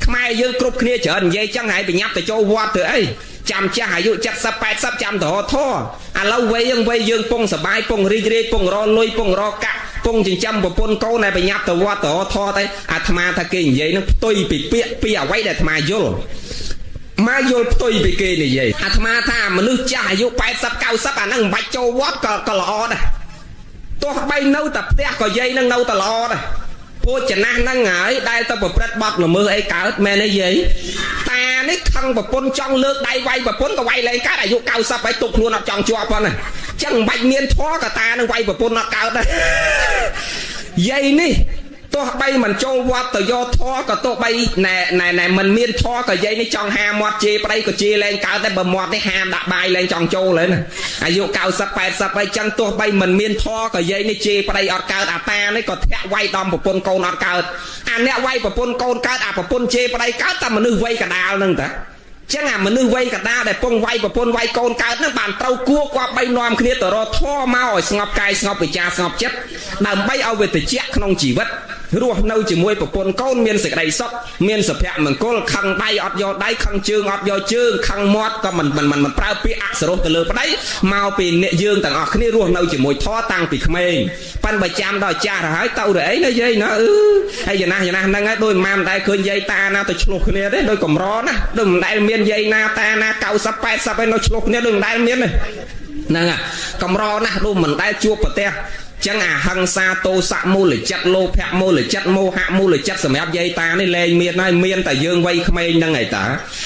ខ្មែរយើងគ្រប់គ្នាច្រើននិយាយចឹងហើយប្រញាប់ទៅចូលវត្តទៅអីចាំចាស់អាយុ70 80ចាំទៅរកធម៌ឥឡូវវ័យយើងពងសបាយពងរីករាយពងរលុយពងរកាក់ពងចិញ្ចឹមប្រពន្ធកូនដែលប្រញាប់ទៅវត្តទៅរកធម៌ទៅអាត្មាថាគេនិយាយនឹងផ្ទុយពីពាក្យពីអ្វីដែលអាត្មាយល់មកយល់ផ្ទុយពីគេនិយាយអាត្មាថាមនុស្សចាស់អាយុ80 90អាហ្នឹងមិនបាច់ចូលវត្តក៏ល្អដែរទោះបីនៅតែផ្ទះក៏យាយនឹងនៅតែល្អដែរពួកចំណាស់ហ្នឹងហើយដែលទៅប្រព្រឹត្តបទល្មើសអីកើតមែនទេយាយតា នេះខឹងប្រពន្ធចង់លើកដៃវាយប្រពន្ធក៏វាយលែងកើតអាយុ90ហើយទុកខ្លួនអត់ចង់ជាប់ប៉ុណ្ណាចឹងមិនបាច់មានធေါ်កតានឹងវាយប្រពន្ធអត់កើតដែរយាយនេះទោះបីមិនចូលវត្តទៅយកធေါ်ក៏ទោះបីណែមិនមានធေါ်ក៏យាយនេះចង់ហាមាត់ជេរប្តីក៏ជេរលែងកើតតែបើមាត់នេះហាមដាក់បាយលែងចង់ចូលហើយណាអាយុ90 80ហើយចឹងទោះបីមិនមានធေါ်ក៏យាយនេះជេរប្តីអត់កើតអាតានេះក៏ធាក់វាយដំប្រពន្ធកូនអត់កើតអាអ្នកវាយប្រពន្ធកូនកើតអាប្រពន្ធជេរប្តីកើតតែមនុស្សវ័យកដាលហ្នឹងតាចឹងអាមនុស្សវ័យកដាលដែលពងវាយប្រពន្ធវាយកូនកើតហ្នឹងបានត្រូវគួរគប់បីនាំគ្នាទៅរកធေါ်មកឲ្យស្ងប់កាយស្ងប់វិចារស្ងប់ចិត្តដើម្បីឲ្យវាត្រជាក់ក្នុងជីវិតរស់នៅជាមួយប្រពន្ធកូនមានសេចក្តីសុខមានសុភមង្គលខឹងដៃអត់យកដៃខឹងជើងអត់យកជើងខឹងមាត់ក៏មិនប្រើពាក្យអសរោះទៅលើប្តីមកពីអ្នកយើងទាំងអស់គ្នារស់នៅជាមួយធေါ်តាំងពីក្មេងប៉ិនបើចាំដល់ចាស់ទៅហើយទៅទៅអីណាយាយណាហើយយ៉ាងណាហ្នឹងហើយដូចម៉ាំដែរឃើញយាយតាណាទៅឆ្លោះគ្នាទេដូចកំរណាដូចមិនដែលមានយាយណាតាណា90 80ហើយនៅឆ្លោះគ្នាដូចមិនដែលមានទេហ្នឹងកំរណាស់ដូចមិនដែលជួបប្រទះចឹងអាហិង្សាទោសៈមូលចិត្តលោភៈមូលចិត្តមោហៈមូលចិត្តសម្រាប់យាយតានេះលែងមានហើយមានតែយើងវ័យក្មេងហ្នឹងឯតា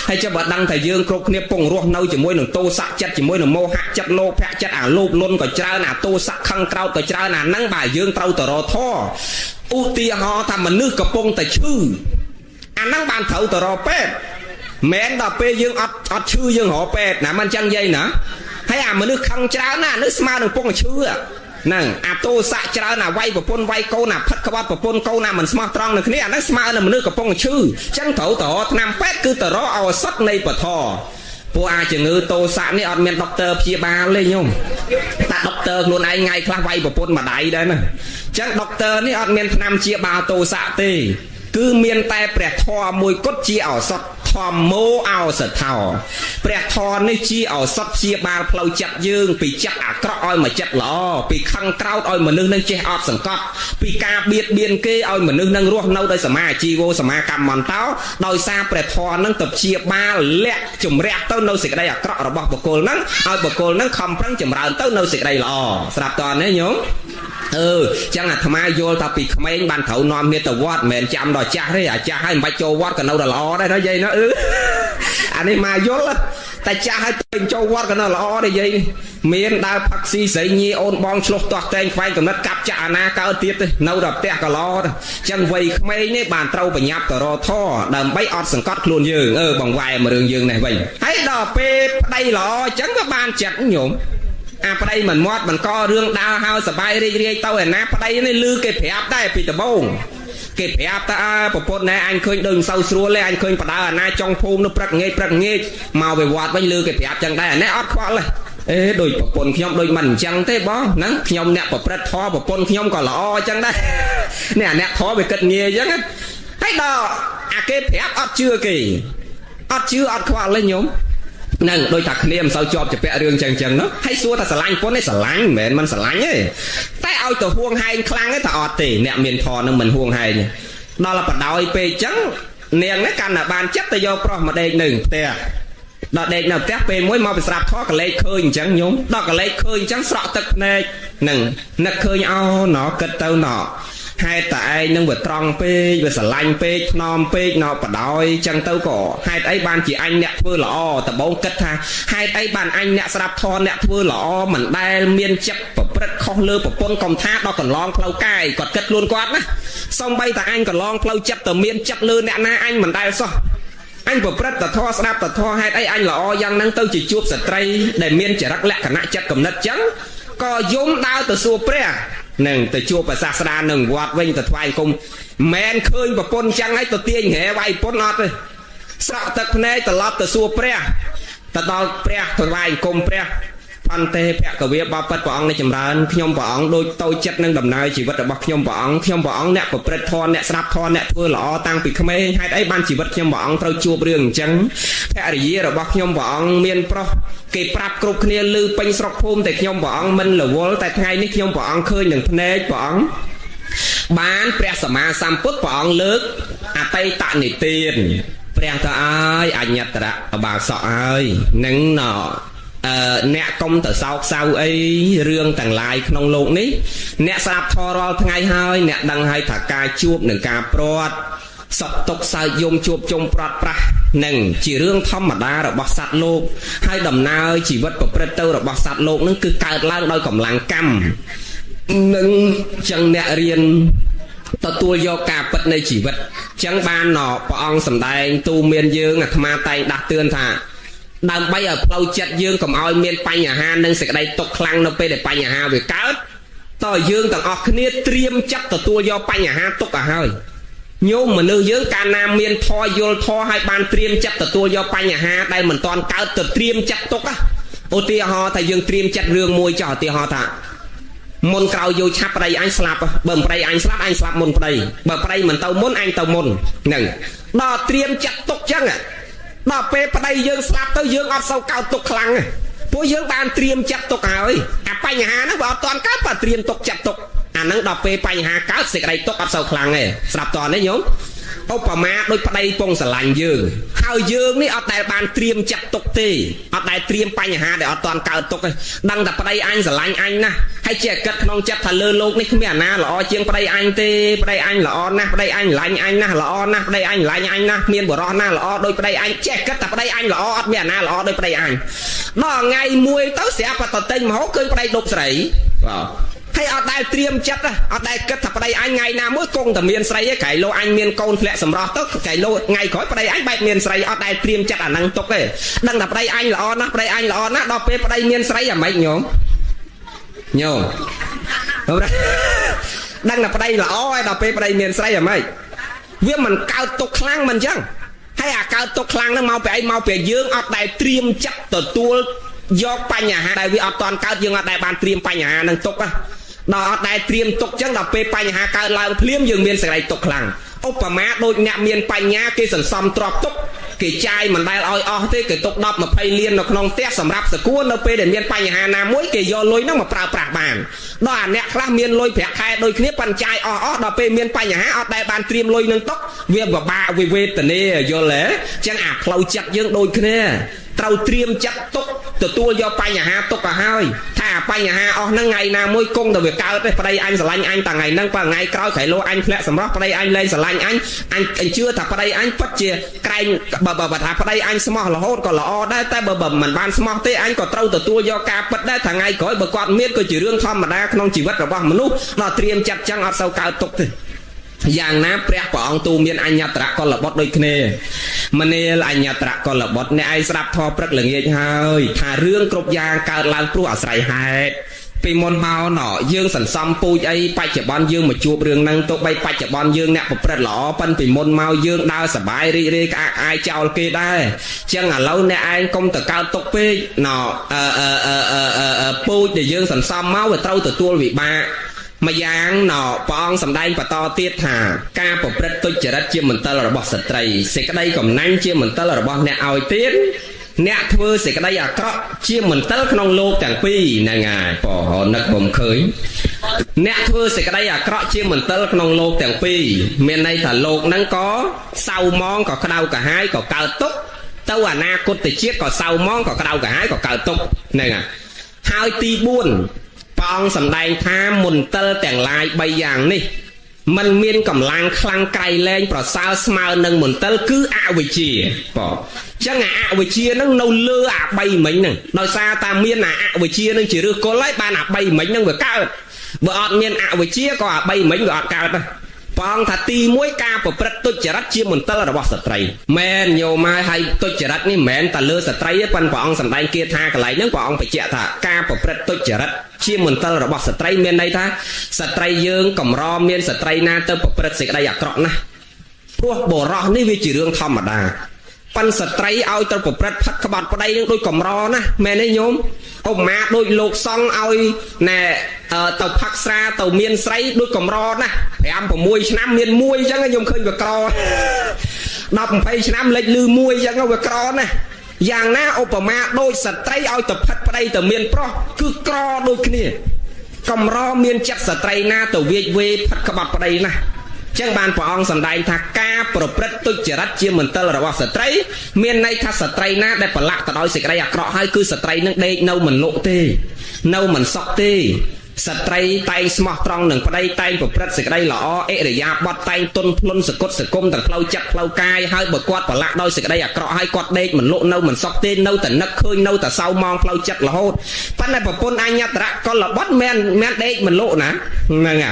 ហើយចាំបើដឹងថាយើងគ្រប់គ្នាពងរស់នៅជាមួយនឹងទោសៈចិត្តជាមួយនឹងមោហៈចិត្តលោភៈចិត្តអាលោភលន់ក៏ច្រើនអាទោសៈខឹងក្រោធក៏ច្រើនអាហ្នឹងបើយើងត្រូវទៅរកធម៌ឧទាហរណ៍ថាមនុស្សកំពុងតែឈឺអាហ្នឹងបានត្រូវទៅរកពេទ្យមែនដល់ពេលយើងអត់ឈឺយើងរកពេទ្យណាមិនចឹងយាយណាហើយអាមនុស្សខឹងច្រើនណានេះស្មើនឹងពងឈឺហ្នឹងអាទោសៈច្រើនអាវាយប្រពន្ធវាយកូនអាផិតក្បត់ប្រពន្ធកូនអាមិនស្មោះត្រង់នឹងគ្នាអាហ្នឹងស្មើនឹងមនុស្សកំពុងឈឺចឹងត្រូវទៅរកថ្នាំពេទ្យគឺទៅរកឱសថនៃពធពួកអាជំងឺទោសៈនេះអត់មានដុកទ័រព្យាបាលទេញោមតែដុកទ័រខ្លួនឯងថ្ងៃខ្លះវាយប្រពន្ធម្ដាយដែរណាចឹងដុកទ័រនេះអត់មានថ្នាំព្យាបាលទោសៈទេគឺមានតែព្រះធម៌មួយគត់ជាឱសថធម្មោឱសថោព្រះធម៌នេះជាឱសថព្យាបាលផ្លូវចិត្តយើងពីចិត្តអាក្រក់ឲ្យមកចិត្តល្អពីខឹងក្រោធឲ្យមនុស្សនឹងចេះអត់សង្កត់ពីការបៀតបៀនគេឲ្យមនុស្សនឹងរស់នៅដោយសមាអាជីវោសមាកម្មន្តោដោយសារព្រះធម៌នឹងទៅព្យាបាលលាក់ជំរះទៅនៅសេចក្តីអាក្រក់របស់បុគ្គលនឹងឲ្យបុគ្គលនឹងខំប្រឹងចម្រើនទៅនៅសេចក្តីល្អស្រាប់តើនេះញោមចឹងអាត្មាយល់ថាពីក្មេងបានត្រូវនាំគ្នាទៅវត្តមិនមែនចាំដល់ចាស់ទេអាចាស់ហើយមិនបាច់ចូលវត្តក៏នៅតែល្អដែរណាយាយណាអានេះមកយល់តែចាស់ហើយទៅចូលវត្តក៏នៅល្អដែរយាយមានដើរផឹកស៊ីស្រីញីអូនបងឆ្លោះទាស់តែងខ្វែងកំណត់កាប់ចាក់អាណាកើតទៀតទេនៅដល់ផ្ទះក៏ល្អដែរចឹងវ័យក្មេងនេះបានត្រូវប្រញាប់ទៅរកធម៌ដើម្បីអត់សង្កត់ខ្លួនយើងបង្វែរមករឿងយើងនេះវិញហើយដល់ពេលប្តីល្អចឹងក៏បានចិត្តញោមអាប្តីមិនមាត់មិនករឿងដើរហើយសបាយរីករាយទៅឯណាប្តីនេះលឺគេប្រាប់ដែរពីដំបូងគេប្រាប់ថាប្រពន្ធណែអញឃើញដូចមិនសូវស្រួលទេអញឃើញបដើអាណាចុងភូមិនៅព្រឹកងាយមកវិវត្តវិញលឺគេប្រាប់ចឹងដែរណែអត់ខ្វល់ទេដូចប្រពន្ធខ្ញុំដូចមិនអញ្ចឹងទេបងហ្នឹងខ្ញុំអ្នកប្រព្រឹត្តធម៌ប្រពន្ធខ្ញុំក៏ល្អអញ្ចឹងដែរនេះអាអ្នកធម៌វាគិតងាយអញ្ចឹងហើយដល់អាគេប្រាប់អត់ជឿគេអត់ជឿអត់ខ្វល់ទេញោមនឹងដូចថាគ្នាមិនសូវជាប់ជាពាក់រឿងចឹងនោះហើយសួរថាស្រឡាញ់ប៉ុនទេស្រឡាញ់មិនមែនមិនស្រឡាញ់ទេតែឲ្យទៅហួងហែងខ្លាំងទេតែអត់ទេអ្នកមានធម៌នឹងមិនហួងហែងដល់បដ ாய் ពេកចឹងនាងនេះកាន់តែបានចិត្តទៅយកប្រុសមកដេកនៅផ្ទះដល់ដេកនៅផ្ទះពេលមួយមកពីស្រាប់ធေါ်កលេចឃើញអញ្ចឹងញោមដល់កលេចឃើញអញ្ចឹងស្រក់ទឹកភ្នែកនឹងនឹកឃើញអោណោគិតទៅណោហេតុតែឯងនឹងវាត្រង់ពេកវាស្រឡាញ់ពេកថ្នមពេកណោបដ ாய் ចឹងទៅក៏ហេតុអីបានជាអញអ្នកធ្វើល្អដំបូងគិតថាហេតុអីបានអញអ្នកស្ដាប់ធម៌អ្នកធ្វើល្អមិនដែលមានចិត្តប្រព្រឹត្តខុសលើប្រពន្ធកុំថាដល់កន្លងផ្លូវកាយគាត់គិតខ្លួនគាត់ណាសំបីតែអញកន្លងផ្លូវចិត្តតែមានចិត្តលើអ្នកណាអញមិនដែលសោះអញប្រព្រឹត្តតធម៌ស្ដាប់តធម៌ហេតុអីអញល្អយ៉ាងហ្នឹងទៅជាជួបស្ត្រីដែលមានចរិតលក្ខណៈចិត្តគំនិតចឹងក៏យំដើរទៅសួរព្រះនឹងទៅជួបព្រះសាស្តានឹងវត្តវិញទៅថ្វាយគុំមិនឃើញប្រពន្ធចឹងហើយទៅទាញហែវាយប្រពន្ធអត់ទេស្រក់ទឹកភ្នែកត្រឡប់ទៅសួរព្រះទៅដល់ព្រះថ្វាយគុំព្រះផន្តេភគវាបបិទ្ធព្រះអង្គនៃចម្រើនខ្ញុំព្រះអង្គដូចតូចចិត្តនឹងដំណើរជីវិតរបស់ខ្ញុំព្រះអង្គអ្នកប្រព្រឹត្តធម៌អ្នកស្ដាប់ធម៌អ្នកធ្វើល្អតាំងពីក្មេងហេតុអីបានជីវិតខ្ញុំព្រះអង្គត្រូវជួបរឿងអញ្ចឹងភរិយារបស់ខ្ញុំព្រះអង្គមានប្រុសគេប្រាប់គ្រប់គ្នាឮពេញស្រុកភូមិតែខ្ញុំព្រះអង្គមិនរវល់តែថ្ងៃនេះខ្ញុំព្រះអង្គឃើញនឹងភ្នែកព្រះអង្គបានព្រះសម្មាសម្ពុទ្ធព្រះអង្គលើកអតីតនិទានព្រះទៅអើយអញ្ញតរៈបាសកអើយនឹងណោអ្នកកុំទៅសោកសៅអីរឿងទាំងឡាយក្នុងโลกនេះអ្នកស្ដាប់ធម៌រាល់ថ្ងៃហើយអ្នកដឹងហើយថាការជួបនឹងការព្រាត់សពទុកសើចយំជួបជុំព្រាត់ប្រាស់ នឹងជារឿងធម្មតារបស់សត្វលោកហើយដំណើរជីវិតប្រព្រឹត្តទៅរបស់សត្វលោកនឹងគឺកើតឡើងដោយកម្លាំងកម្មនឹងចឹងអ្នករៀនទទួលយកការពិតនៃជីវិតចឹងបានព្រះអង្គសម្ដែងទូមានយើងអាត្មាតែងដាស់តឿនថាដើម្បីឲ្យផ្លូវចិត្តយើងកុំឲ្យមានបញ្ហានិងសេចក្តីទុក្ខខ្លាំងនៅពេលដែលបញ្ហាវាកើតតើយើងទាំងអស់គ្នាត្រៀមចិត្តទទួលយកបញ្ហាទុក្ខឲ្យហើយញោមមនុស្សយើងកាលណាមានធម៌យល់ធម៌ឲ្យបានត្រៀមចិត្តទទួលយកបញ្ហាដែលមិនទាន់កើតទៅត្រៀមចិត្តទុក្ខឧទាហរណ៍ថាយើងត្រៀមចិត្តរឿងមួយចោះឧទាហរណ៍ថាមុនក្រោយយកឆាប់ប្តីអញស្លាប់បើប្តីអញស្លាប់អញស្លាប់មុនប្តីបើប្តីមិនទៅមុនអញទៅមុនហ្នឹងដល់ត្រៀមចិត្តទុកចឹងដល់ពេលប្តីយើងស្លាប់ទៅយើងអត់សូវកោតទុកខ្លាំងពួកយើងបានត្រៀមចិត្តទុកហើយអាបញ្ហាហ្នឹងវាអត់ទាន់កើតបើត្រៀមទុកចិត្តទុកអាហ្នឹងដល់ពេលបញ្ហាកើតសេចក្តីទុកអត់សូវខ្លាំងទេស្រាប់តនេះញោមឧបមាដូចប្តីពងស្រឡាញ់យើងហើយយើងនេះអត់ដែលបានត្រៀមចាត់ទុកទេអត់ដែលត្រៀមបញ្ហាដែលអត់ទាន់កើតទុកទេដឹងតែប្តីអញស្រឡាញ់អញណាស់ហើយជាគិតក្នុងចិត្តថាលើโลกនេះគ្មានអាណាល្អជាងប្តីអញទេប្តីអញល្អណាស់ប្តីអញស្រឡាញ់អញណាស់ល្អណាស់ប្តីអញស្រឡាញ់អញណាស់មានបរិសុទ្ធណាស់ល្អដូចប្តីអញចេះគិតតែប្តីអញល្អអត់មានអាណាល្អដូចប្តីអញដល់ថ្ងៃមួយទៅស្រាប់តែទិញមហោឃើញប្តីដប់ស្រីបាទហើយអត់ដែលត្រៀមចិត្តអត់ដែលគិតថាប្តីអញថ្ងៃណាមួយគង់តែមានស្រីឯងក្រៃលោអញមានកូនធ្លាក់សម្រស់ទៅក្រៃលោថ្ងៃក្រោយប្តីអញបែបមានស្រីអត់ដែលត្រៀមចិត្តអាហ្នឹងទុកទេដឹងថាប្តីអញល្អណាស់ប្តីអញល្អណាស់ដល់ពេលប្តីមានស្រីអាម៉េចញោមដឹងថាប្តីល្អហើយដល់ពេលប្តីមានស្រីអាម៉េចវាមិនកើតទុកខ្លាំងមិនអញ្ចឹងហើយអាកើតទុកខ្លាំងហ្នឹងមកពីអីមកពីយើងអត់ដែលត្រៀមចិត្តទទួលយកបញ្ហាដែលវាអត់តាន់កើតយើងអត់ដែលបានត្រៀមបញ្ហានឹងទុកដល់អត់ដែលត្រៀមទុកចឹងដល់ពេលបញ្ហាកើតឡើងភ្លាមយើងមានសេចក្តីទុកខ្លាំងឧបមាដូចអ្នកមានបញ្ញាគេសន្សំទ្រព្យទុកគេចាយមិនដែលឲ្យអស់ទេគេទុក10 20លាននៅក្នុងផ្ទះសម្រាប់សកួរនៅពេលដែលមានបញ្ហាណាមួយគេយកលុយហ្នឹងមកប្រើប្រាស់បានដល់អាអ្នកខ្លះមានលុយប្រាក់ខែដូចគ្នាប៉ុន្តែចាយអស់ដល់ពេលមានបញ្ហាអត់ដែលបានត្រៀមលុយនឹងទុកវាពិបាកវិវេទនាយល់ទេចឹងអាផ្លូវចិត្តយើងដូចគ្នាត្រូវត្រៀមចិត្តទុកទទួលយកបញ្ហាទុកទៅហើយថាបញ្ហាអស់ហ្នឹងថ្ងៃណាមួយគង់តែវាកើតទេប្តីអញស្រឡាញ់អញតាំងថ្ងៃហ្នឹងបើថ្ងៃក្រោយក្រៃលោអញធ្លាក់សម្រស់ប្តីអញលែងស្រឡាញ់អញជឿថាប្តីអញពិតជាក្រែងបើថាប្តីអញស្មោះរហូតក៏ល្អដែរតែបើមិនបានស្មោះទេអញក៏ត្រូវទទួលយកការពិតដែរថាថ្ងៃក្រោយបើគាត់មានក៏ជារឿងធម្មតាក្នុងជីវិតរបស់មនុស្សដល់ត្រៀមចិត្តចឹងអត់សូវកើតទុកទេយ៉ាងណាព្រះអង្គទូមានអញ្ញត្រកុលបុត្រដូចគ្នាមនាលអញ្ញត្រកុលបុត្រអ្នកឯងស្ដាប់ធម៌ព្រឹកល្ងាចហើយថារឿងគ្រប់យ៉ាងកើតឡើងព្រោះអាស្រ័យហេតុពីមុនមកយើងសន្សំពូជអីបច្ចុប្បន្នយើងមកជួបរឿងហ្នឹងទោះបីបច្ចុប្បន្នយើងអ្នកប្រព្រឹត្តល្អប៉ុន្តែពីមុនមកយើងដើរសប្បាយរីករាយក្អាកអាយចោលគេដែរចឹងឥឡូវអ្នកឯងកុំទៅកើតទុកពេកពូជដែលយើងសន្សំមកវាត្រូវទទួលវិបាកម្យ៉ាងព្រះអង្គសម្ដែងបន្តទៀតថាការប្រព្រឹត្តទុច្ចរិតជាមន្ទិលរបស់ស្ត្រីសេចក្តីកំណាញ់ជាមន្ទិលរបស់អ្នកឲ្យទៀតអ្នកធ្វើសេចក្តីអាក្រក់ជាមន្ទិលក្នុងលោកទាំងពីរហ្នឹងហើយពោះនឹកបំឃើញអ្នកធ្វើសេចក្តីអាក្រក់ជាមន្ទិលក្នុងលោកទាំងពីរមានន័យថាលោកហ្នឹងក៏សៅមងក៏ក្តៅកាហាយក៏កើតទុក្ខទៅអនាគតជាតិក៏សៅមងក៏ក្តៅកាហាយក៏កើតទុក្ខហ្នឹងហើយទី4ព្រះអង្គសម្ដែងថាមន្ទិលទាំងឡាយ3យ៉ាងនេះมันមានកម្លាំងខ្លាំងក្រៃលែងប្រសើរស្មើនឹងមន្ទិលគឺអវិជ្ជាបងចឹងអាអវិជ្ជានឹងនៅលើអា3មិញហ្នឹងដោយសារតែមានអាអវិជ្ជានឹងជាឫសគល់ហើយបានអា3មិញហ្នឹងវាកើតបើអត់មានអវិជ្ជាក៏អា3មិញវាអត់កើតដែរព្រះអង្គថាទី1ការប្រព្រឹត្តទុច្ចរិតជាមន្ទិលរបស់ស្ត្រីមែនញោមហើយទុច្ចរិតនេះមិនមែនតែលើស្ត្រីទេប៉ុន្តែព្រះអង្គសម្ដែងគាថាកន្លែងហ្នឹងព្រះអង្គបញ្ជាក់ថាការប្រព្រឹត្តទុច្ចរិតជាមន្ទិលរបស់ស្ត្រីមានន័យថាស្ត្រីយើងកម្រមានស្ត្រីណាទៅប្រព្រឹត្តសេចក្តីអាក្រក់ណាស់ព្រោះបុរសនេះវាជារឿងធម្មតាប៉ុន្តែស្ត្រីឲ្យទៅប្រព្រឹត្តផិតក្បត់ប្តីនឹងដូចកម្រណាមែនទេញោមឧបមាដូចលោកសង្ឃឲ្យណែទៅផឹកស្រាទៅមានស្រីដូចកម្រណា5 6ឆ្នាំមានមួយអញ្ចឹងខ្ញុំឃើញវាក្រ10 20ឆ្នាំលេចលឺមួយអញ្ចឹងវាក្រណាយ៉ាងណាឧបមាដូចស្ត្រីឲ្យទៅផិតប្តីទៅមានប្រុសគឺក្រដូចគ្នាកម្រមានចិត្តស្ត្រីណាទៅវាយវេផិតក្បត់ប្តីណាចឹងបានព្រះអង្គសម្ដែងថាការប្រព្រឹត្តទុច្ចរិតជាមន្ទិលរបស់ស្ត្រីមានន័យថាស្ត្រីណាដែលប្រឡាក់ទៅដោយសេចក្តីអាក្រក់ហើយគឺស្ត្រីនឹងដេកនៅមិនលក់ទេនៅមិនសុខទេ สตรีแต่งสมอตรองหนึ่งประเดี๋ยวแต่งประพฤติสิ่งใดหล่อเอริยาบดแต่งต้นพลุนสกุลสกุมแต่เราจับเรากายให้บทกวาดประหลาดโดยสิ่งใดอยากเกาะให้กวาดเด็กเหมือนโลกเน่าเหมือนซอกเต้นเน่าแต่นักเคยเน่าแต่เศร้ามองเราจับเราโหดปั้นในประปนอัญญตระก็หลับบดแมนเด็กเหมือนโลกนะนั่นไง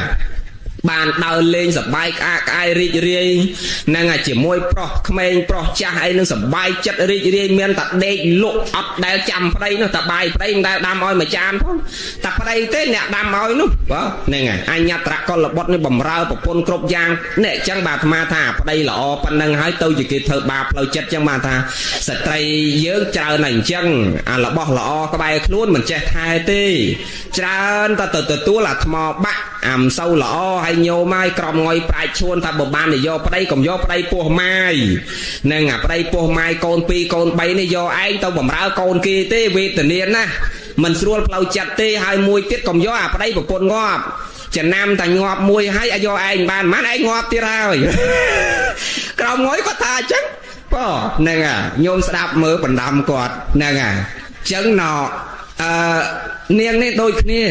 บานดาวเล่นสบายกายรีเรียนั่งไงจีมวยปลอกเมงปลอกจ่าไอ้นั่งสบายจัดรีเรียเมียนตัดเด็กลุกอัดได้จำไปนั่งตัดใบไปได้ดำอ้อยมาจามพ้องตัดไปเต้นเนี่ยดำอ้อยนู้นวะนี่ไงอัญญตระก็หลับบดในบ่มเราปปนกรบยางเนี่ยจังบาธมาธาไปหล่อปันนังหายตัวอยู่กี่เธอบาปเราจัดจังบาธาสตรีเยอะเจอหนังจังหลับบ่หล่อกระบายคลุ้นเหมือนเจ้าไทยตีเจริญตัวหลับทมอบะเศร้าหล่อให้โยไม้กรอบงอยปลายชวนทำบบานเนี่ยโยไปได้กับโยไปได้ปัวไม้นั่งไปได้ปัวไม้โกนปีโกนใบเนี่ยโยไอ้ตัวบ่มเราโกนกีเต้เวทเนียนนะมันส่วนเราจัดเต้ให้มวยติดกับโยไปได้แบบปนงอบจะนำแต่งอบมวยให้โยไอ้บ้านมันไอ้งอบที่เรากรอบงอยก็ตาจังก็นั่งโยมสดับมือปันดำกอดนั่งจังหนอเนียงนี่โดยนี่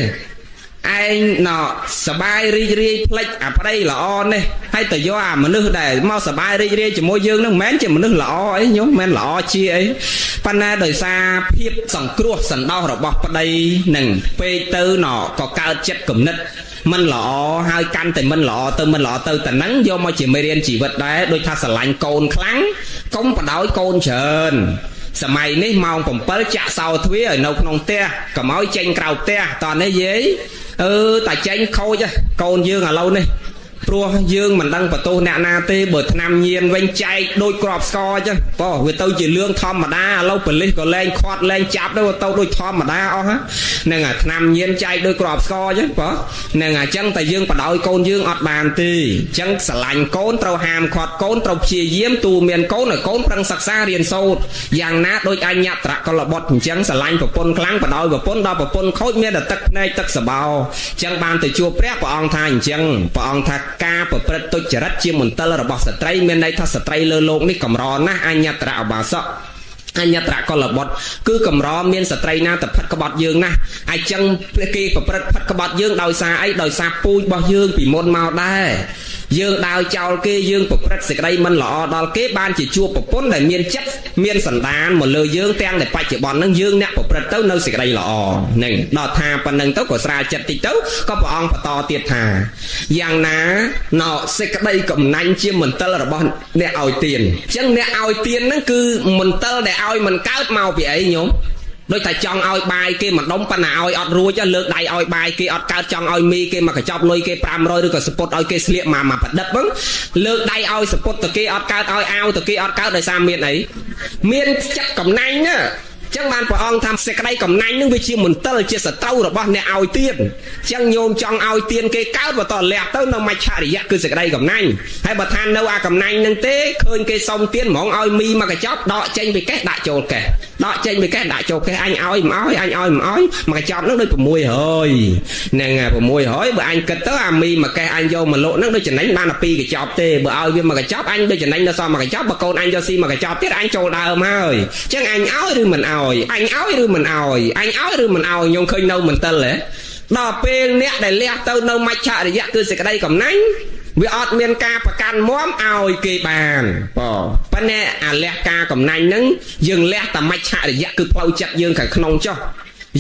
ไอ้หนอสบายรีพลิกไปได้หล่อเนี่ยให้แต่ย่อมันนึกได้มาสบายรีจะมวยยืงนั่งแม้นจะมันนึกหล่อไอ้ยมแม้นหล่อชี้ไอ้ปัญหาโดยซาเพียบสังครัวสันดาวเราบอกไปได้หนึ่งไปเตอหนอก็การเจ็ดกลุ่มนึกมันหล่อให้กันแต่มันหล่อเติมแต่นั้นโยมมาchỉไม่เรียนchỉ vậtได้โดยท่าสลายโกนครั้งก้มปะดอยโกนเชิญสมัยนี้มองผมเปิดจะเศร้าทวีนกนองเตี้ยกับม้อยเจงกราวเตี้ยตอนนี้เย้แต่เจงเขาจ้ะโกนยืงà lâu này pru dương mình đăngประตูแนนาเต้เบิดนำเยียนเว้นใจโดยกรอบสกอร์จ้ะก็เวทจีเรื่องทอมมาได้เราเปิดลิก็แรงคอดแรงจับด้วยเต้าโดยทอมมาได้เอาฮะนั่งนำเยียนใจโดยกรอบสกอร์จ้ะก็นั่งจังแต่ยืงประดอยโกนยืงอดบานตีจังสลันโกนเต้าหามคอดโกนเต้าเชียเยี่ยมตูเมียนโกนหน่อยโกนพลังศักดิ์ศรีเรียนโซดอย่างนั้นโดยอัญญตระก็ระบดจังสลันประปนครั้งประดอยประปนดาวประปนเขาเมียนตักในตักสบาวจังบานแต่ชัวเปรี้ยปองทายจังปองทักกาประพฤติตุจริตจิมุนตลระบสตรีเมียนในทัศตรีเลโลกนี่กำรอนะอัญญตระอบาสอัญญตระก็ระบดคือกำรอเมียนสตรีนาแต่พัดกบฏยืงนะไอจังเกี่ประพฤติพัดกบฏยืงโดยซาไอโดยซาปูบ่ยืงปีมนเมาได้ยืงดาวเจ้าเกยยืงประพฤติสิ่งใดมันหล่อดาวเกยบ้านจีชัวประพ้นแต่เมียนจัดเมียนสันดานหมดเลยยืงแตงแต่ไปจีบอลนั่งยืงเนี่ยประพฤติเต้าเนื้อสิ่งใดหล่อหนึ่งดอทาปันหนึ่งเต้าก็สาจัดติเต้าก็ปองปต่อเตียทาอย่างน้าหนอสิ่งใดกับนั่งเชี่ยเหมือนเต้าระบอนเนี่ยเอาเตียนจังเนี่ยเอาเตียนนั่นคือเหมือนเต้าแต่เอามันก้าวเมาไปไอ้โยมโดยแต่จองเอาใบเกมันดมปัญหาเอาอดรัวจะเลิกได้เอาใบเกอดการจองเอามีเกมากระจอบลอยเกปรามรอยหรือก็สปอตเอาเกเสียมาปัดดับบ้างเลิกได้เอาสปอตตะเกอดการเอาตะเกอดการโดยสามเมียนไหนเมียนจักกับนายเนี่ยจังบานปองทำเสกได้กับนายนึกไปเชี่ยเหมือนเต้าเชี่ยสเต้าหรือว่าเนี่ยเอาเตียนจังโยมจองเอาเตียนเกก้าวมาต่อแหลกเต้าน้ำมาชาริยะคือเสกได้กับนายให้ประธานเนื้อกับนายนึงเต้เคยเกส่งเตียนมองเอามีมากระจอบดอกเจงไปแก้ด่าโจแกดอกเจงไปแก้ด่าโจแกอันเอาอันเอามากระจอบนั่งด้วยผมมวยเฮ้ยนั่งไงผมมวยเฮ้ยเบออันกระเต้ามีมาแก้อันโยมาโลนั่งด้วยจะนั่งบ้านปีกระจอบเต้เบอเอาวิ่งมากระจอบอันด้วยจะนั่งด้วยซ้อมมากระจอบเบอโกนอันโยซีมากระจอบเต้อันโจดาวมาเฮ้ยจังอันเอาหรือมันเอาอันเอาหรือมันเอาอันเอาหรือมันเอายงเคยเน่าเหมือนเต้เลยดอกเป็นเนี่ยได้เลี้ยเต้าเน่ามาชาริยะคือเสกได้กับนั่งวิอดเมียนกาประกันม้อมเอาเกบานป่อปะเนี่ยเลี้ยกากับนั่งนั้นยังเลี้ยแต่มาชาริยะคือเผาจัดยังขันขนมจ้ะ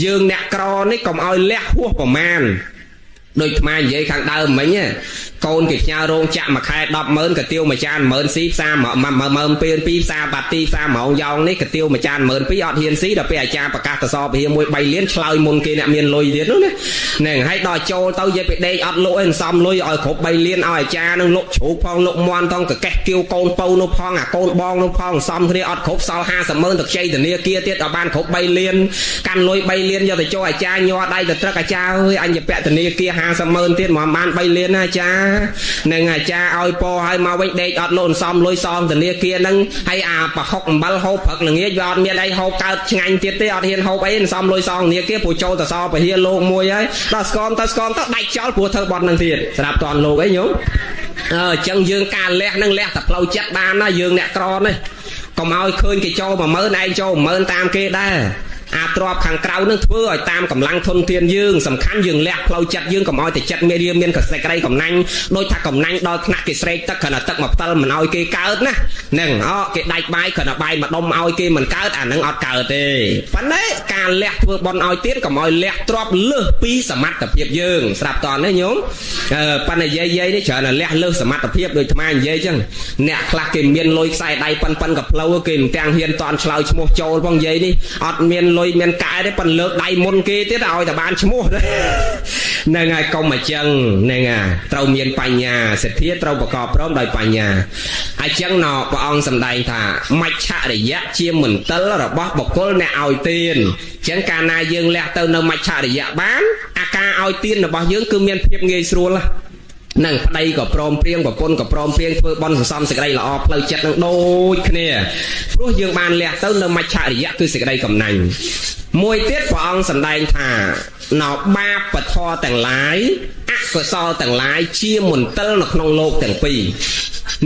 ยังเนี่ยกรอนี่ก็เอาเลี้ยหัวประมาณโดยมาเย่ขังเดิมไหมเนี่ยโกนกิจยาโรงจะมาขายดอกเมินกระเตียวมาจานเมินซีซ่ามาเมินเปลี่ยนปีซ่าบัตตีซ่าหมองยองนี่กระเตียวมาจานเมินปีอดเฮียนซีเดี๋ยวไปอาจารย์ประกาศสอบเฮียมวยใบเลี้ยนชลายมุนกีเนี่ยเมียนลอยเดียดนู้นเนี่ยหนึ่งให้ดอยโจเต้าเย่ไปเดย์อดโลเอ็นซ้ำลอยอ่อยขบใบเลี้ยนอ่อยจานึงโลฉูพองโลมวนต้องกระแกะกิ้วโกนเป่าโลพองโกนบองโลพองซ้ำทีนี้อดขบเสาห้าสมเมินตะใจแต่เนี่ยเกียร์เตี้ยบ้านขบใบเลี้ยนกันลอยใบเลี้ยนยอแต่โจอาจารย์ยอได้แต่ตระกอาจารย์เฮ้ยอันจะแปะแต่เนี่ยเกียร์ห้าสมเมินเตี้ยหมอบ้านใบเลี้ยนอาจารย์หนึ่งอาจารย์เอาปอให้มาไว้เด็กอดโลนซ้ำลอยซ้อมแต่เนี่ยเกียร์นั่งให้ปะหกบัลหกผักหนึ่งเงี้ยยอดเมียได้หกเกิดงานเตี้ยเตี้ยอดเฮียนหกไอ้ซ้ำลอยซ้อมเนี่ยเกียร์ผู้โจแต่ซ้อมไปเฮียโลกมวยไอ้ตัดสกอมต้องได้เจ้าผู้เธอบอลนั่งเตี้ยสำหรับตอนโลกไอ้โยมจังยืงการแลกนั่งแลกแต่เราจัดบ้านนะยืงเนี่ยกรอนเลยก็มาเอาคืนกี่โจมาเมินไอ้โจเมินตามเกได้ អាទ្របខាងក្រៅនឹងធ្វើឲ្យតាមកម្លាំងធនធានយើងសំខាន់យើងលះផ្លូវចិត្តយើងកុំឲ្យតែចិត្តមេរៀនមានកសេចក្តីកំណាញ់ដោយថាកំណាញ់ដល់ថ្នាក់គេស្រែកទឹកគ្រាន់តែទឹកមកផ្ទិលមិនឲ្យគេកើតណាហ្នឹងគេដាច់បាយគ្រាន់តែបាយម្ដុំឲ្យគេមិនកើតអានឹងអត់កើតទេប៉ុន្តែការលះធ្វើបន់ឲ្យទៀតកុំឲ្យលះទ្របលើសពីសមត្ថភាពយើងស្រាប់តើណាញោមប៉ុន្តែយាយនេះច្រើនតែលះលើសសមត្ថភាពដូចអាត្មានិយាយចឹងអ្នកខ្លះគេមានលុយខ្សែដៃប៉ុនកផ្លូវគេមិនទាំងហ៊ានតន់ឆ្លើយឈ្មោះចូលផងនិយាយនេះអត់មានលុយមានកែទេប៉ុន្តែលើកដៃមុនគេទៀតឲ្យតែបានឈ្មោះហ្នឹងហើយកុំអញ្ចឹងហ្នឹងហើយត្រូវមានបញ្ញាសទ្ធាត្រូវប្រកបព្រមដោយបញ្ញាអញ្ចឹងព្រះអង្គសម្ដែងថាមច្ឆរិយៈជាមន្ទិលរបស់បុគ្គលអ្នកឲ្យទានអញ្ចឹងកាលណាយើងលះទៅនៅមច្ឆរិយៈបានអាការឲ្យទានរបស់យើងគឺមានភាពងាយស្រួលនឹងប្តីក៏ព្រមព្រៀងប្រពន្ធក៏ព្រមព្រៀងធ្វើបន់សន្សំសេចក្តីល្អផ្លូវចិត្តនឹងដូចគ្នាព្រោះយើងបានលះទៅនៅមច្ឆរិយៈគឺសេចក្តីកំណាញ់មួយទៀតព្រះអង្គសម្ដែងថានៅបាបធម៌ទាំងឡាយអកុសលទាំងឡាយជាមន្ទិលនៅក្នុងលោកទាំងពីរ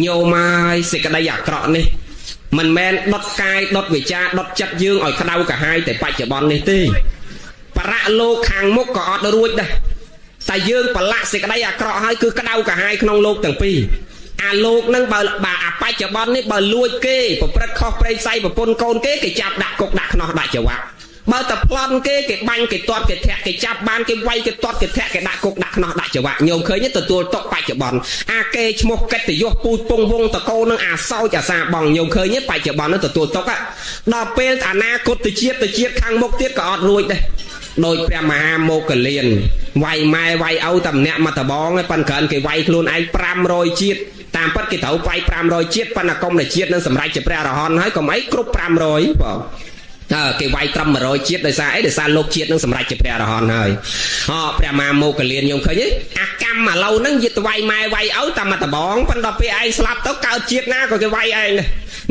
ញោមហើយសេចក្តីអាក្រក់នេះមិនមែនដុតកាយដុតវិចារដុតចិត្តយើងឲ្យក្តៅកាហាយតែបច្ចុប្បន្ននេះទេបរៈលោកខាងមុខក៏អត់រួចដែរតែយើងប្រឡាក់សេចក្តីអាក្រក់ហើយគឺក្តៅកាហាយក្នុងលោកទាំងពីរអាលោកនឹងបើអាបច្ចុប្បន្ននេះបើលួចគេប្រព្រឹត្តខុសព្រៃផ្សៃប្រពន្ធកូនគេចាប់ដាក់គុកដាក់ខ្នោះដាក់ច្រវាក់បើតែប្លន់គេបាញ់គេទាត់គេធាក់គេចាប់បានគេវាយគេទាត់គេធាក់គេដាក់គុកដាក់ខ្នោះដាក់ច្រវាក់ញោមឃើញទទួលទុកបច្ចុប្បន្នអាគេឈ្មោះកិត្តិយសពូជពងវងតកោនឹងអាសោចអាសាបងញោមឃើញបច្ចុប្បន្ននឹងទទួលទុកដល់ពេលអនាគតជាតិខាងមុខទៀតក៏អត់រួចដែរដោយព្រះមហាមោគលានវាយម៉ែវាយឪតែម្នាក់មកតបងប៉ុន្តែគ្រាន់គេវាយខ្លួនឯង500ជាតិតាមពិតគេត្រូវវាយ500ជាតិប៉ុន្តែកុំតែជាតិនឹងសម្រេចជាព្រះអរហន្តហើយកុំអីគ្រប់500បងគេវាយត្រឹម100ជាតិដោយសារអីដោយសារលោកជាតិនឹងសម្រេចជាព្រះអរហន្តហើយព្រះមហាមោគលានខ្ញុំឃើញអាកម្មឥឡូវហ្នឹងយិតវាយម៉ែវាយឪតាមមកតបងប៉ុន្តែពេលឯងស្លាប់ទៅកើតជាតិណាក៏គេវាយឯង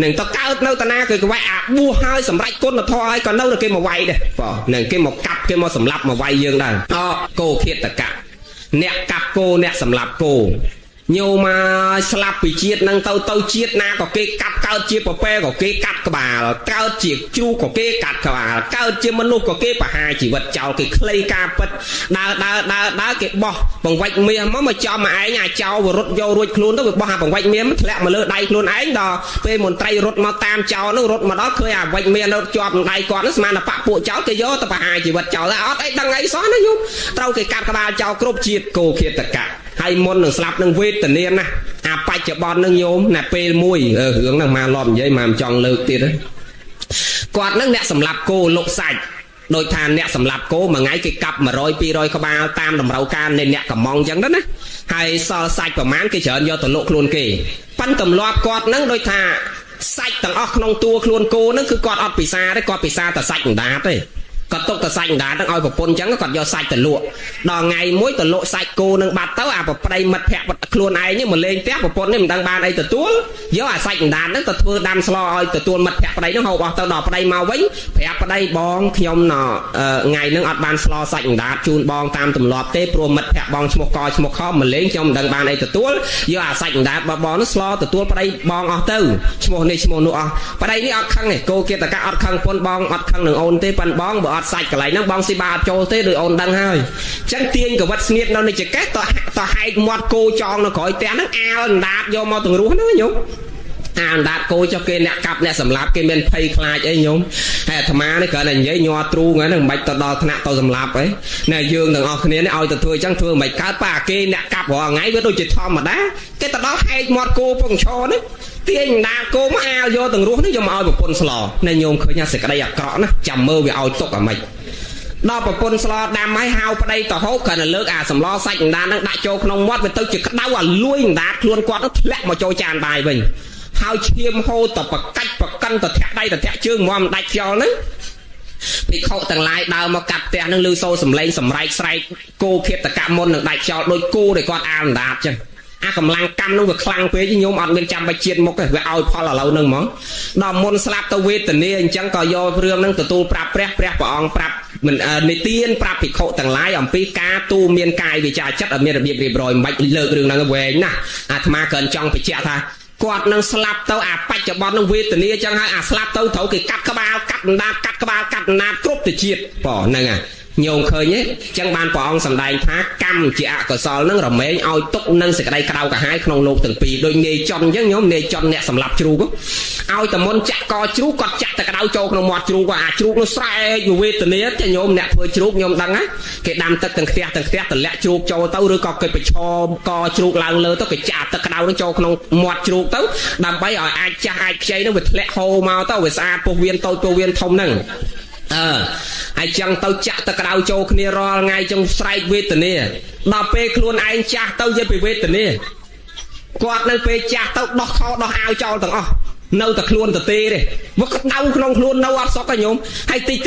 នឹងទៅកើតនៅតាណាគេវាយអាបួសហើយសម្រេចគុណធម៌ហើយក៏នៅគេមកវាយដែរបងនឹងគេមកកាប់គេមកសម្លាប់មកវាយយើងដែរគោឃាតកៈអ្នកកាប់គោអ្នកសម្លាប់គោញោមមកស្លាប់ពីជាតិនឹងទៅជាតិណាក៏គេកាប់កើតជាប្រពែក៏គេកាត់ក្បាលកើតជាជ្រូកក៏គេកាត់ក្បាលកើតជាមនុស្សក៏គេបហាជីវិតចោលគេខ្លីការពិតដើរគេបោះបង្វិចមាសមកចំមកឯងអាចោលរត់យករួចខ្លួនទៅវាបោះអាបង្វិចមាសធ្លាក់មកលើដៃខ្លួនឯងដល់ពេលមន្ត្រីរត់មកតាមចោលនោះរត់មកដល់ឃើញអាបង្វិចមាសនៅជាប់នឹងដៃគាត់នោះស្មានតែបាក់ពួកចោលគេយកទៅបហាជីវិតចោលអត់អីដឹងអីសោះណាញោមត្រូវគេកាត់ក្បាលចោលគ្រប់ជាតិគោឃាតកៈហើយមុននឹងស្លាប់នឹងវេទនាណាអាបច្ចុប្បន្ននឹងញោមណាពេលមួយរឿងហ្នឹងមកលប់និយាយមកចង់លើកទៀតគាត់នឹងអ្នកសម្លាប់គោលុកសាច់ដោយថាអ្នកសម្លាប់គោមួយថ្ងៃគេកាប់100 200ក្បាលតាមតម្រូវការនៃអ្នកកំងអញ្ចឹងទៅណាហើយសល់សាច់ប្រមាណគេច្រើនយកទៅលក់ខ្លួនគេប៉ិនទម្លាប់គាត់នឹងដោយថាសាច់ទាំងអស់ក្នុងតួខ្លួនគោនឹងគឺគាត់អត់ពិសាទេគាត់ពិសាតែសាច់អណ្ដាតទេគាត់ទុកតែសាច់អណ្ដាតនឹងឲ្យប្រពន្ធអញ្ចឹងគាត់យកសាច់ទៅលក់ដល់ថ្ងៃមួយទៅលក់សាច់គោនឹងបាត់ទៅអាប្រប្តីមិត្តភក្តិខ្លួនឯងនេះមកលេងផ្ទះប្រពន្ធនេះមិនដឹងបានអីទទួលយកអាសាច់អណ្ដាតហ្នឹងទៅធ្វើដាំស្លឲ្យទទួលមិត្តភក្តិប្តីហ្នឹងហូបអស់ទៅដល់ប្តីមកវិញប្រាប់ប្តីបងខ្ញុំថ្ងៃហ្នឹងអត់បានស្លសាច់អណ្ដាតជូនបងតាមទម្លាប់ទេព្រោះមិត្តភក្តិបងឈ្មោះកឈ្មោះខមកលេងខ្ញុំមិនដឹងបានអីទទួលយកអាសាច់អណ្ដាតបងហ្នឹងស្លទទួលប្តីបងអស់ទៅឈ្មោះនេះឈ្មោះនោះអស់ប្តីនេះអត់ខឹងទេគោគិតតកអត់ខឹងប្រពន្ធបងអត់ខឹងនឹងអូនទេប៉ិនបងបើអត់សាច់កន្លែងហ្នឹងបងស៊ីបាអត់ចូលទេដោយអូនដឹងហើយអញ្ចឹងទាញកវិតស្នៀតនៅនេះចកេះតហែកមាត់គោចងនៅក្រោយផ្ទះហ្នឹងអាលអណ្ដាតយកមកទាំងរស់ហ្នឹងញោមអាអណ្ដាតគោចុះគេអ្នកកាប់អ្នកសម្លាប់គេមានភ័យខ្លាចអីញោមហើយអាត្មានេះគ្រាន់តែនិយាយញ័រទ្រូងហ្នឹងមិនបាច់ទៅដល់ថ្នាក់ទៅសម្លាប់អីណែយើងទាំងអស់គ្នានេះឲ្យទៅធ្វើអញ្ចឹងធ្វើមិនកើតប៉ាគេអ្នកកាប់រាល់ថ្ងៃវាដូចជាធម្មតាគេទៅដល់ហែកមាត់គោពងឈរនេះទាញអណ្ដាតគោមកអាលយកទាំងរស់នេះយកមកឲ្យប្រពន្ធស្លណែញោមឃើញអាសេចក្តីអាក្រក់ណាចាំមើលវាឲ្យទុកអាម៉េចដល់ប្រពន្ធស្លដាំឲ្យហៅប្តីទៅហូបគ្រាន់តែលើកអាសម្លសាច់អណ្ដាតហ្នឹងដាក់ចូលក្នុងមាត់វាទៅជាក្តៅអាលួយអណ្ដាតខ្លួនគាត់នឹងធ្លាក់មកចូលចានបាយវិញហើយឈាមហូរទៅប្រកាច់ប្រកិនទៅធាក់ដៃទៅធាក់ជើងមកមិនដាច់ខ្យល់ហ្នឹងភិក្ខុទាំងឡាយដើរមកកាត់ផ្ទះហ្នឹងឮសូរសំឡេងសម្រែកស្រែកគោភេទកៈមុននឹងដាច់ខ្យល់ដោយគោដែលគាត់អាលអណ្ដាតចឹងអាកម្លាំងកម្មនោះវាខ្លាំងពេកញោមអត់មានចាំបាច់ជាតិមុខទេវាឲ្យផលឥឡូវហ្នឹងហ្មងដល់មុនស្លាប់ទៅវេទនាអញ្ចឹងក៏យករឿងហ្នឹងទទួលប្រាប់ព្រះព្រះអង្គប្រាប់មិននិទានប្រាប់ភិក្ខុទាំងឡាយអំពីការទូមានកាយវិចារចិត្តឲ្យមានរបៀបរៀបរយមិនបាច់លើករឿងហ្នឹងវែងណាស់អាត្មាគ្រាន់ចង់បញ្ជាក់ថា គាត់នឹងស្លាប់ទៅអាបច្ចុប្បន្ននឹងវេទនាចឹងហើយអាស្លាប់ទៅត្រូវគេកាត់ក្បាលកាត់ណាតកាត់ក្បាលកាត់ណាតគ្រប់ទៅជាតិបងហ្នឹងហើយញោមឃើញទេចឹងបានព្រះអង្គសម្ដែងថាកម្មជាអកុសលនឹងរមែងឲ្យទុកនឹងសេចក្តីក្តៅក្រហាយក្នុងលោកទាំងពីរដូចនាយចន់ចឹងញោមនាយចន់អ្នកសម្លាប់ជ្រូកឲ្យតែមុនចាក់កជ្រូកគាត់ចាក់តែក្តៅចូលក្នុងមាត់ជ្រូកអាជ្រូកនោះស្រែកវេទនាតែញោមអ្នកធ្វើជ្រូកញោមដឹងហ៎គេដាំទឹកទាំងផ្ទះតម្លាក់ជ្រូកចូលទៅឬក៏គេប្រឈមកជ្រូកឡើងលើទៅគេចាក់ទឹកក្តៅនឹងចូលក្នុងមាត់ជ្រូកទៅដើម្បីឲ្យអាចចាស់អាចខ្ចីនឹងវាធ្លាក់ហូរមកទៅវាស្អាតពោះវៀនតូចពោះវៀនធំហ្នឹងហើយចឹងទៅចាក់ទឹកក្តៅចូលគ្នារាល់ថ្ងៃចឹងស្រែកវេទនាដល់ពេលខ្លួនឯងចាស់ទៅយកពីវេទនាគាត់នៅពេលចាស់ទៅដោះខោដោះអាវចោលទាំងអស់នៅតែខ្លួនទៅទេវាក្តៅក្នុងខ្លួននៅអត់សុខទេញោមហើយតិច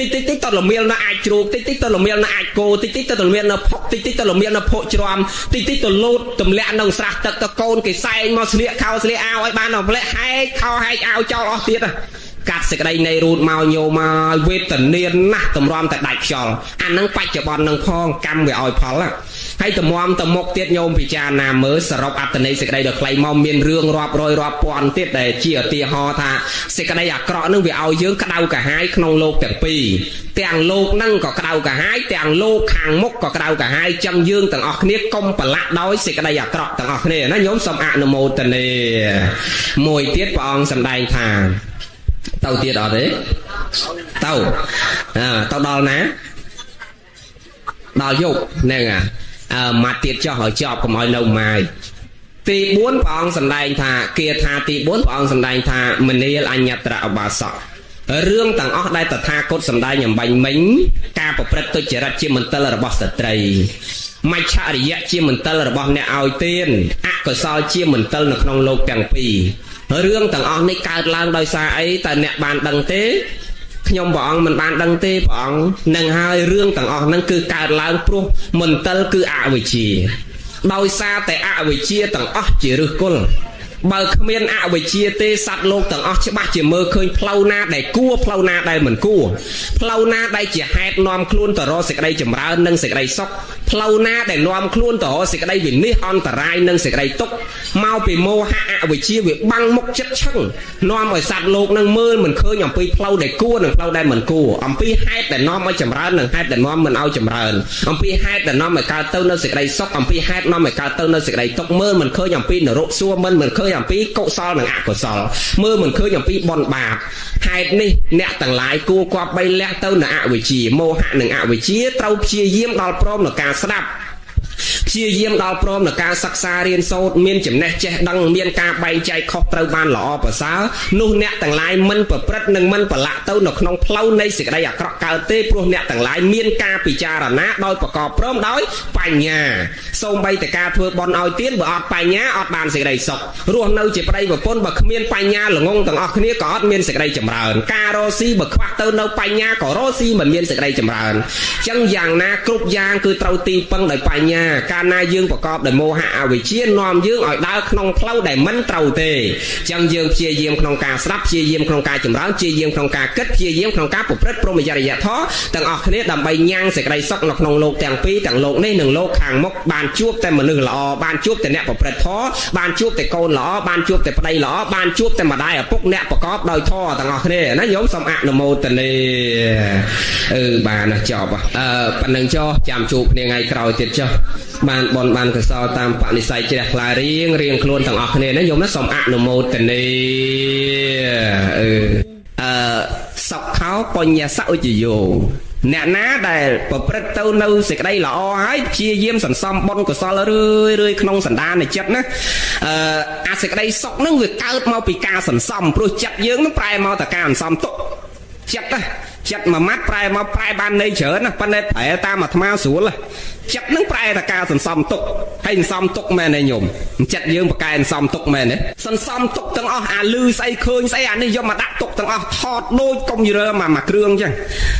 ទៅល្មៀលនៅអាចជ្រូកតិចទៅល្មៀលនៅអាចគោតិចទៅល្មៀលនៅផុកតិចទៅល្មៀលនៅភក់ជ្រាំតិចទៅលោតទម្លាក់នៅស្រះទឹកទៅកូនគេសែងមកស្លៀកខោស្លៀកអាវឲ្យបានដល់ម្លេះហែកខោហែកអាវចោលអស់ទៀតកាត់សេចក្តីនៃរូតមកញោមមកវេទនាណាស់តម្រាំតែដាច់ខ្យល់អានឹងបច្ចុប្បន្ននឹងផងកម្មវាឲ្យផលហើយតម្រាំទៅមុខទៀតញោមពិចារណាមើលសរុបអត្តន័យសេចក្តីដល់ខ្លីមកមានរឿងរាប់រយរាប់ពាន់ទៀតដែលជាឧទាហរណ៍ថាសេចក្តីអាក្រក់នឹងវាឲ្យយើងក្តៅកាហាយក្នុងលោកទាំងពីរទាំងលោកនឹងក៏ក្តៅកាហាយទាំងលោកខាងមុខក៏ក្តៅកាហាយចឹងយើងទាំងអស់គ្នាកុំប្រឡាក់ដោយសេចក្តីអាក្រក់ទាំងអស់គ្នាណាញោមសូមអនុមោទនាមួយទៀតព្រះអង្គសម្ដែងថាទៅទៀតអត់ទេទៅដល់ណាដល់យប់ហ្នឹងម៉ាត់ទៀតចោះឲ្យចប់កុំឲ្យនៅម៉ាយទី4ព្រះអង្គសម្ដែងថាគាថាទី4ព្រះអង្គសម្ដែងថាមនាលអញ្ញត្រអបាសករឿងទាំងអស់ដែលតថាគតសម្ដែងអំបញ្ញមិញការប្រព្រឹត្តទុច្ចរិតជាមន្ទិលរបស់ស្ត្រីមច្ឆរិយៈជាមន្ទិលរបស់អ្នកឲ្យទានអកុសលជាមន្ទិលនៅក្នុងលោកទាំងពីររឿងទាំងអស់នេះកើតឡើងដោយសារអីតើអ្នកបានដឹងទេខ្ញុំព្រះអង្គមិនបានដឹងទេព្រះអង្គនឹងហើយរឿងទាំងអស់ហ្នឹងគឺកើតឡើងព្រោះមន្ទិលគឺអវិជ្ជាដោយសារតែអវិជ្ជាទាំងអស់ជាឫសគល់បើគ្មានអវិជ្ជាទេសត្វលោកទាំងអស់ច្បាស់ជាមើលឃើញផ្លូវណាដែលគួរផ្លូវណាដែលមិនគួរផ្លូវណាដែលជាហេតុនាំខ្លួនទៅរកសេចក្តីចម្រើននិងសេចក្តីសុខផ្លូវណាដែលនាំខ្លួនទៅរកសេចក្តីវិនិច្ឆ័យអន្តរាយនិងសេចក្តីទុក្ខមកពីមោហៈអវិជ្ជាវាបាំងមុខចិត្តឈឹងនាំឲ្យសត្វលោកនឹងមើលមិនឃើញអំពីផ្លូវដែលគួរនិងផ្លូវដែលមិនគួរអំពីហេតុដែលនាំឲ្យចម្រើននិងហេតុដែលនាំមិនឲ្យចម្រើនអំពីហេតុដែលនាំឲ្យកើតទៅនៅសេចក្តីសុខអំពីហេតុនាំឲ្យកើតទៅនៅសេចក្តីទុក្ខមើលមិនឃើញអំពីនរកសួគ៌មិនឃើញអំពីកុសលនិងអកុសលមើលមិនឃើញអំពីបុណ្យបាបហេតុនេះអ្នកទាំងឡាយគួរគប្បីលះទៅនៅអវិជ្ជាមោហៈនិងអវិជ្ជាត្រូវព្យាយាមដល់ព្រមនឹងការស្ដាប់ព្យាយាមដល់ព្រមនឹងការសិក្សារៀនសូត្រមានចំណេះចេះដឹងមានការបែងចែកខុសត្រូវបានល្អប្រសើរនោះអ្នកទាំងឡាយមិនប្រព្រឹត្តនិងមិនប្រឡាក់ទៅនៅក្នុងផ្លូវនៃសេចក្តីអាក្រក់កើតទេព្រោះអ្នកទាំងឡាយមានការពិចារណាដោយប្រកបព្រមដោយបញ្ញាសូម្បីតែការធ្វើបុណ្យឲ្យទានបើអត់បញ្ញាអត់បានសេចក្តីសុខរស់នៅជាប្តីប្រពន្ធបើគ្មានបញ្ញាល្ងងទាំងអស់គ្នាក៏អត់មានសេចក្តីចម្រើនការរស់ស៊ីបើខ្វះទៅនៅបញ្ញាក៏រស់ស៊ីមិនមានសេចក្តីចម្រើនអញ្ចឹងយ៉ាងណាគ្រប់យ៉ាងគឺត្រូវទីពឹងដោយបញ្ញាកាលណាយើងប្រកបដោយមោហៈអវិជ្ជានាំយើងឲ្យដើរក្នុងផ្លូវដែលមិនត្រូវទេអញ្ចឹងយើងព្យាយាមក្នុងការស្ដាប់ព្យាយាមក្នុងការចម្រើនព្យាយាមក្នុងការគិតព្យាយាមក្នុងការប្រព្រឹត្តព្រហ្មចរិយធម៌ទាំងអស់គ្នាដើម្បីញ៉ាំងសេចក្តីសុខនៅក្នុងលោកទាំងពីរទាំងលោកនេះនិងលោកខាងមុខបានជួបតែមនុស្សល្អបានជួបតែអ្នកប្រព្រឹត្តធម៌បានជួបតែកូនល្អបានជួបតែប្តីល្អបានជួបតែម្ដាយឪពុកអ្នកប្រកបដោយធម៌ទាំងអស់គ្នាណាញោមសូមអនុមោទនាបានចប់ប៉ុណ្្នឹងចុះចាំជួបគ្នាថ្ងៃក្រោយទៀតចុះបានបនបានកសលតាមបនិស័យជ្រះថ្លារៀងខ្លួនទាំងអស់គ្នាណាញោមណាសូមអនុមោទនាសុខោបញ្ញសឧជយោអ្នកណាដែលប្រព្រឹត្តទៅនៅសេចក្តីល្អហើយព្យាយាមសន្សំបុណ្យកុសលរឿយក្នុងសន្តាននៃចិត្តណាអាសេចក្តីសុខនឹងវាកើតមកពីការសន្សំព្រោះចិត្តយើងនឹងប្រែមកតែការសន្សំទុកចិត្តណាចិត្តមួយម៉ាត់ប្រែមកប្រែបានន័យច្រើនណាប៉ុន្តែប្រែតាមអាត្មាស្រួលចិត្តនឹងប្រែតែការសន្សំទុកហើយសន្សំទុកមែនទេញោមចិត្តយើងប្រកែសន្សំទុកមែនទេសន្សំទុកទាំងអស់អាលឺស្អីឃើញស្អីអានេះយកមកដាក់ទុកទាំងអស់ថតដូចកុំព្យូទ័រមួយគ្រឿងអញ្ចឹង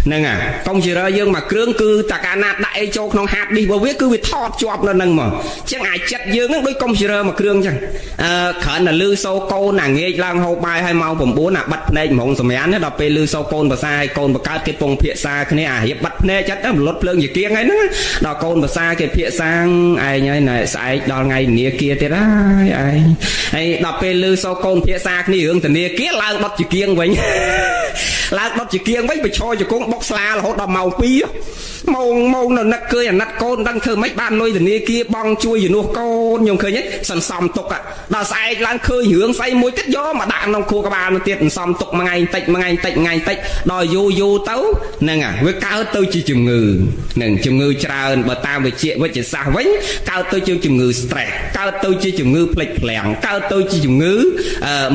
ហ្នឹងហើយកុំព្យូទ័រយើងមួយគ្រឿងគឺតែកាលណាដាក់អីចូលក្នុងហាតឌីសរបស់វាគឺវាថតជាប់នៅហ្នឹងមកអញ្ចឹងអាចចិត្តយើងហ្នឹងដូចកុំព្យូទ័រមួយគ្រឿងអញ្ចឹងគ្រាន់តែលឺសូកូនអាងាកឡើងហូបបាយឲ្យម៉ោង9អាបិទភ្នែកហ្មងសម្រានដល់ពេលលឺសូកូនភាសាឲ្យកូន បកើតគេពងភាសាគ្នាអារៀបបាត់ភ្នែកចិត្តទៅលត់ភ្លើងជាគៀងហ្នឹងដល់កូនភាសាគេភាសាឯងហើយណែស្អែកដល់ថ្ងៃធនាគារទៀតហើយឯងហើយដល់ពេលឮសូរកូនភាសាគ្នារឿងធនាគារឡើងដុតជាគៀងវិញឡើងដុតជាគៀងវិញបិឈរជង្គង់បុកស្លារហូតដល់ម៉ោង 2ម៉ោងនៅនឹកឃើញអាណិតកូនដឹងធ្វើម៉េចបានលុយធនាគារបងជួយជំនួសកូនខ្ញុំឃើញសន្សំទុកដល់ស្អែកឡើងឃើញរឿងស្អីមួយទៀតយកមកដាក់ក្នុងខួរក្បាលនោះទៀតសន្សំទុកមួយថ្ងៃតិចដល់យូរទៅហ្នឹងវាកើតទៅជាជំងឺហ្នឹងជំងឺច្រើនបើតាមវិទ្យាសាស្ត្រវិញកើតទៅជាជំងឺ stress កើតទៅជាជំងឺភ្លេចភ្លាំងកើតទៅជាជំងឺ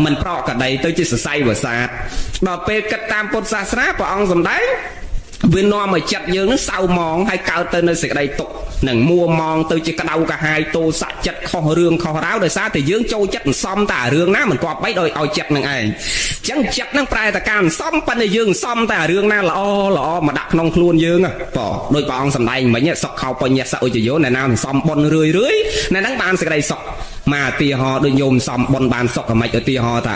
មិនប្រក្រតីទៅជាសរសៃប្រសាទដល់ពេលគិតតាមពុទ្ធសាសនាព្រះអង្គសម្ដែងវានាំឲ្យចិត្តយើងនឹងសៅមងហើយកើតទៅនៅសេចក្តីទុក្ខនឹងមួមងទៅជាក្តៅកាហាយទោសៈចិត្តខុសរឿងខុសរ៉ាវដោយសារតែយើងចូលចិត្តសំតែរឿងណាមិនគប្បីឲ្យចិត្តនឹងឯងអញ្ចឹងចិត្តនឹងប្រែតែការសំប៉ុន្តែយើងសំតែរឿងណាល្អមកដាក់ក្នុងខ្លួនយើងបងដោយព្រះអង្គសម្ដែងមិញសុខខោបញ្ញសឧជយោអ្នកណាសំបុនរឿយអ្នកហ្នឹងបានសេចក្តីសុខមកឧទាហរណ៍ដូចញោមសំបុនបានសុខហ្មងឧទាហរណ៍ថា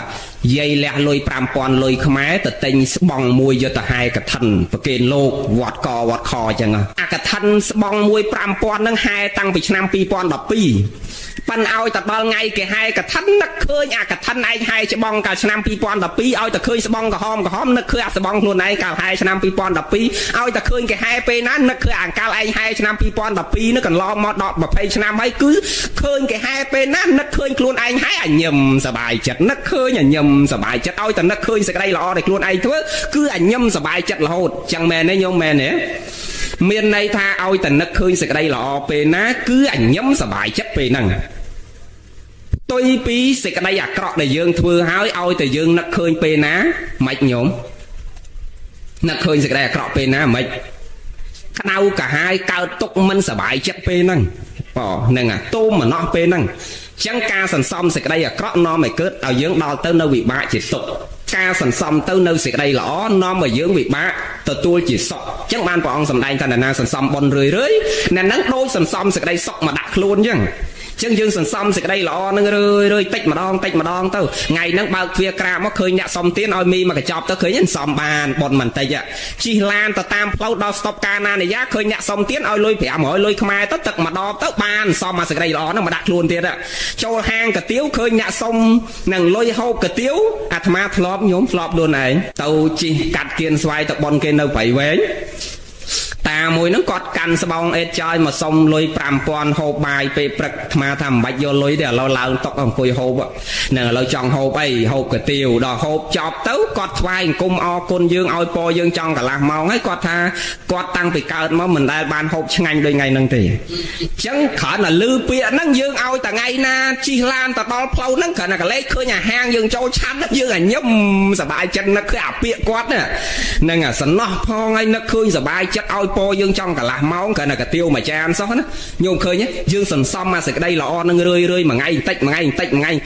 យាយលះលុយ 5000 លុយខ្មែរទៅទិញស្បង់មួយយកទៅហែកឋិនប្រគេនលោកវត្តកវត្តខអញ្ចឹងអាកឋិនស្បង់មួយ 5000 ហ្នឹងហែតាំងពីឆ្នាំ 2012ប៉ិនឲ្យទៅដល់ថ្ងៃគេហែកឋិននឹកឃើញអាកឋិនឯងហែច្បងកាលឆ្នាំ 2012ឲ្យទៅឃើញស្បង់ក្រហមនឹកឃើញអាស្បង់ខ្លួនឯងកាលហែឆ្នាំ 2012ឲ្យទៅឃើញគេហែពេលណានឹកឃើញអាកាលឯងហែឆ្នាំ 2012នេះកន្លងមកដល់20ឆ្នាំហើយគឺឃើញគេហែពេលណានឹកឃើញខ្លួនឯងហែអញញឹមសប្បាយចិត្តនឹកឃើញអញញឹមសប្បាយចិត្តឲ្យតែនឹកឃើញសេចក្តីល្អដែលខ្លួនឯងធ្វើគឺអញញឹមសប្បាយចិត្តរហូតចឹងមែនទេញោមមែនទេមានន័យថាឲ្យតែនឹកឃើញសេចក្តីល្អពេលណាគឺអញញឹមសប្បាយចិត្តពេលហ្នឹងទុយពីសេចក្តីអាក្រក់ដែលយើងធ្វើហើយឲ្យតែយើងនឹកឃើញពេលណាមិនញោមនឹកឃើញសេចក្តីអាក្រក់ពេលណាមិនក្តៅកាហាយកើតទុកមិនសប្បាយចិត្តពេលហ្នឹងហ្នឹងទូមម្នោះពេលហ្នឹងចឹងការសន្សំសេចក្តីអាក្រក់នាំឲ្យកើតឲ្យយើងដល់ទៅនៅវិបាកជាទុក្ខការសន្សំទៅនៅសេចក្តីល្អនាំឲ្យយើងវិបាកទទួលជាសុខចឹងបានព្រះអង្គសម្ដែងថាអ្នកណាសន្សំបុណ្យរឿយអ្នកហ្នឹងដូចសន្សំសេចក្តីសុខមកដាក់ខ្លួនចឹងចឹងយើងសន្សំសេចក្តីល្អនឹងរឿយតិចម្ដងទៅថ្ងៃហ្នឹងបើកទ្វារក្រាបមកឃើញអ្នកសំទៀនឲ្យមីមកកញ្ចប់ទៅឃើញសំបានបុណ្យបន្តិចជិះឡានទៅតាមផ្លូវដល់ស្តុបកាណានិយាឃើញអ្នកសំទៀនឲ្យលុយ500លុយខ្មែរទៅទឹកម្ដងទៅបានសំមកសេចក្តីល្អហ្នឹងមកដាក់ខ្លួនទៀតចូលហាងកាទៀវឃើញអ្នកសុំនឹងលុយហូបកាទៀវអាត្មាធ្លាប់ញោមធ្លាប់ខ្លួនឯងទៅជិះកាត់គៀនស្វាយទៅបុណ្យគេនៅព្រៃវែងតាមួយហ្នឹងគាត់កាន់ស្បោងអេតចោយមកសុំលុយ 5000 ហូបបាយពេលព្រឹកអាត្មាថាមិនបាច់យកលុយទេឥឡូវឡើងតុកអង្គុយហូបហ្នឹងឥឡូវចង់ហូបអីហូបកាទៀវដល់ហូបចប់ទៅគាត់ថ្វាយអង្គមអរគុណយើងឲ្យពរយើងចង់កន្លះម៉ោងហើយគាត់ថាគាត់តាំងពីកើតមកមិនដែលបានហូបឆ្ងាញ់ដូចថ្ងៃហ្នឹងទេអញ្ចឹងគ្រាន់តែឮពាក្យហ្នឹងយើងឲ្យតែថ្ងៃណាជិះឡានទៅដល់ផ្លូវហ្នឹងគ្រាន់តែកលេចឃើញអាហាងយើងចូលឆាន់យើងអាញឹមសប្បាយចិត្តនឹកឃើញអាពាក្យគាត់ហ្នឹងសំណោះផងហើយនឹកឃើញសប្បាយចិត្តឲ្យពរយើងចង់កន្លះម៉ោងគ្រាន់តែកាទៀវមួយចានសោះណាញោមឃើញយើងសន្សំមកសេចក្តីល្អនឹងរឿយមួយថ្ងៃបន្តិ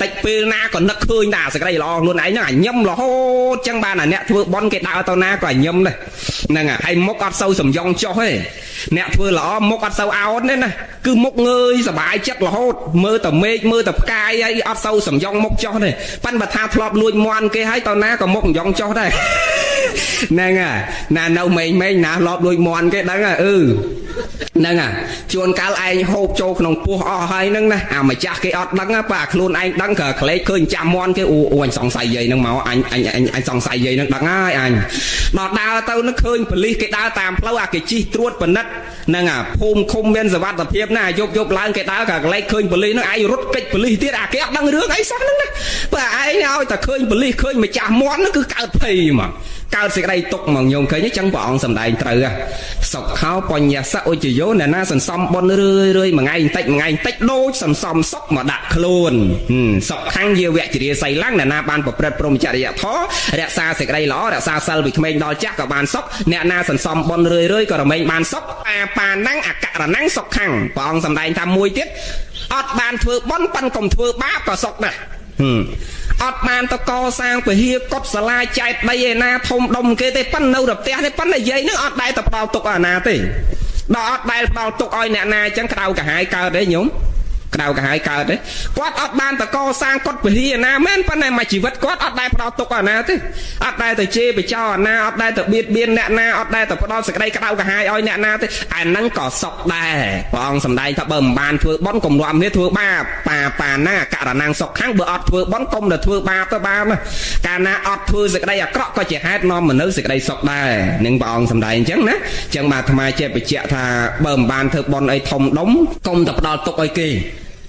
ចពេលណាក៏នឹកឃើញតែសេចក្តីល្អខ្លួនឯងហ្នឹងអាញឹមរហូតចឹងបានអាអ្នកធ្វើបុណ្យគេដើរទៅណាក៏អាញឹមដែរហ្នឹងហើយមុខអត់សូវសំយ៉ងចុះទេអ្នកធ្វើល្អមុខអត់សូវអោនទេណាគឺមុខងើយសប្បាយចិត្តរហូតមើលតែមេឃមើលតែផ្កាយហើយអត់សូវសំយ៉ងមុខចុះទេប៉ិនបើថាធ្លាប់លួចមន់គេហើយទៅណាក៏មុខសំយ៉ងចុះដែរហ្នឹងណានៅមេងណាធ្លាប់លួចមន់គេដឹងហ្នឹងជួនកាលឯងហូបចូលក្នុងពោះអស់ហើយហ្នឹងណាអាម្ចាស់គេអត់ដឹងប៉ាខ្លួនឯងដឹងក៏ក្លែកឃើញចាំមន់គេអូអញសង្ស័យយាយហ្នឹងមកអញសង្ស័យយាយហ្នឹងដឹងហើយអញដល់ដើរទៅនឹងឃើញប៉ូលីសគេដើរតាមផ្លូវអាគេជិះត្រួតពិនិត្យហ្នឹងភូមិឃុំមានសុវត្ថិភាពណាយប់ឡើងគេដើរក៏ក្លែកឃើញប៉ូលីសហ្នឹងឯងរត់កិច្ចប៉ូលីសទៀតអាគេអត់ដឹងរឿងអីសោះហ្នឹងណាបើឯងឲ្យតែឃើញប៉ូលីសឃើញម្ចាស់មន់ហ្នឹងគឺកើតភ័យមកកើតសេចក្តីទុកមកញោមឃើញចឹងព្រះអង្គសម្ដែងត្រូវសុខោបញ្ញសឧជយោអ្នកណាសន្សំបុណ្យរឿយមួយថ្ងៃបន្តិចដូចសន្សំសុខមកដាក់ខ្លួនសុខខាងយាវៈជារាសីឡើងអ្នកណាបានប្រព្រឹត្តព្រហ្មចរិយធម៌រក្សាសេចក្តីល្អរក្សាសិលពីក្មេងដល់ចាស់ក៏បានសុខអ្នកណាសន្សំបុណ្យរឿយក៏រមែងបានសុខប៉ាណាំងអករណังសុខខាងព្រះអង្គសម្ដែងថាមួយទៀតអត់បានធ្វើបុណ្យប៉ិនកុំធ្វើបាបក៏សុខដែរអត់បានទៅកសាងពហិកុដិសាលាចែកដីឯណាធំដុំគេទេប៉ិននៅរផ្ទះនេះប៉ិននិយាយនឹងអត់ដែលទៅផ្ដល់ទុកឲ្យណាទេដល់អត់ដែលផ្ដល់ទុកឲ្យអ្នកណាអញ្ចឹងក្តៅកាហាយកើតទេញោម ក្តៅក្រហាយកើតទេគាត់អត់បានតកសាងគាត់ពហិណាមែនប៉ុន្តែមួយជីវិតគាត់អត់ដែលផ្ដោតទុកអាណាទេអត់ដែលទៅជេរបចោអាណាអត់ដែលទៅបៀតបៀនអ្នកណាអត់ដែលទៅផ្ដោតសេចក្តីក្តៅក្រហាយឲ្យអ្នកណាទេអាហ្នឹងក៏សុខដែរព្រះអង្គសម្ដែងថាបើមិនបានធ្វើបុណ្យកុំនាំគ្នាធ្វើបាបប៉ាណាករណងសុខខាងបើអត់ធ្វើបុណ្យកុំទៅធ្វើបាបទៅបានកាលណាអត់ធ្វើសេចក្តីអាក្រក់ក៏ជាហេតុនាំមនុស្សសេចក្តីសុខដែរនឹងព្រះអង្គសម្ដែងអញ្ចឹងណាអញ្ចឹងបាទអាត្មាចេះបញ្ជាក់ថាបើមិនបានធ្វើបុណ្យអីធំដុំកុំទៅផ្ដោតទុកឲ្យគេ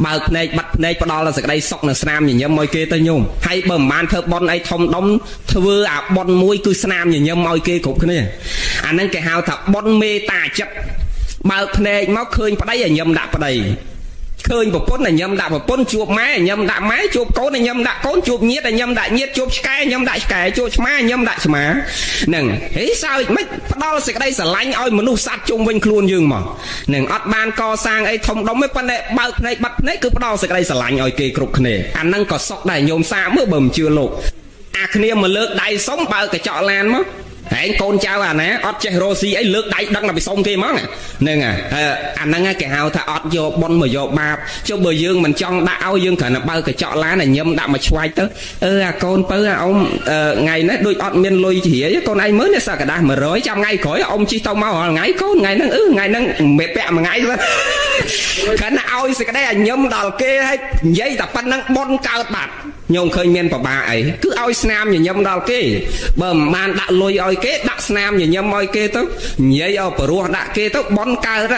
បើកភ្នែកបាត់ភ្នែកផ្ដល់ដល់សេចក្តីសុខនិងស្នាមញញឹមឲ្យគេទៅញោមហើយបើមិនបានធ្វើបុណ្យអីធំដុំធ្វើអាបុណ្យមួយគឺស្នាមញញឹមឲ្យគេគ្រប់គ្នាអាហ្នឹងគេហៅថាបុណ្យមេត្តាចិត្តបើកភ្នែកមកឃើញប្តីឲ្យញឹមដាក់ប្តីឃើញប្រពន្ធឲ្យញឹមដាក់ប្រពន្ធជួបម៉ែឲ្យញឹមដាក់ម៉ែជួបកូនឲ្យញឹមដាក់កូនជួបញាតិឲ្យញឹមដាក់ញាតិជួបឆ្កែញឹមដាក់ឆ្កែជួបឆ្មាឲ្យញឹមដាក់ឆ្មាហ្នឹងហេសើចមិនផ្ដល់សេចក្តីស្រឡាញ់ឲ្យមនុស្សសត្វជុំវិញខ្លួនយើងមកនឹងអត់បានកសាងអីធំដុំទេប៉ុន្តែបើកភ្នែកបាត់ភ្នែកគឺផ្ដល់សេចក្តីស្រឡាញ់ឲ្យគេគ្រប់គ្នាអាហ្នឹងក៏សុខដែរញោមសាកមើលបើមិនជឿលោកអាគ្នាមកលើកដៃសុំបើកកញ្ចក់ឡានមកហែងកូនចៅអាណាអត់ចេះរស់ស៊ីអីលើកដៃដឹងតែពីសុំគេហ្មងហ្នឹងអាហ្នឹងគេហៅថាអត់យកបុណ្យមកយកបាបចុះបើយើងមិនចង់ដាក់ឲ្យយើងគ្រាន់តែបើកកញ្ចក់ឡានឲ្យញឹមដាក់មកឆ្វាយទៅអាកូនពៅអាអ៊ំថ្ងៃនេះដូចអត់មានលុយជ្រាយកូនឯងមើលនេះសក្តាស់100ចាំថ្ងៃក្រោយអ៊ំជិះទៅមករាល់ថ្ងៃកូនថ្ងៃហ្នឹងថ្ងៃហ្នឹងមិនពាក់មួយថ្ងៃទៅគ្រាន់តែឲ្យសេចក្តីឲ្យញឹមដល់គេហើយនិយាយតែប៉ុណ្្នឹងបុណ្យកើតបាត់ញោមឃើញមានប្របាអីគឺឲ្យស្នាមញញឹមដល់គេបើមិនបានដាក់លុយឲ្យគេដាក់ស្នាមញញឹមឲ្យគេទៅនិយាយឲ្យព្រោះដាក់គេទៅបន់កើត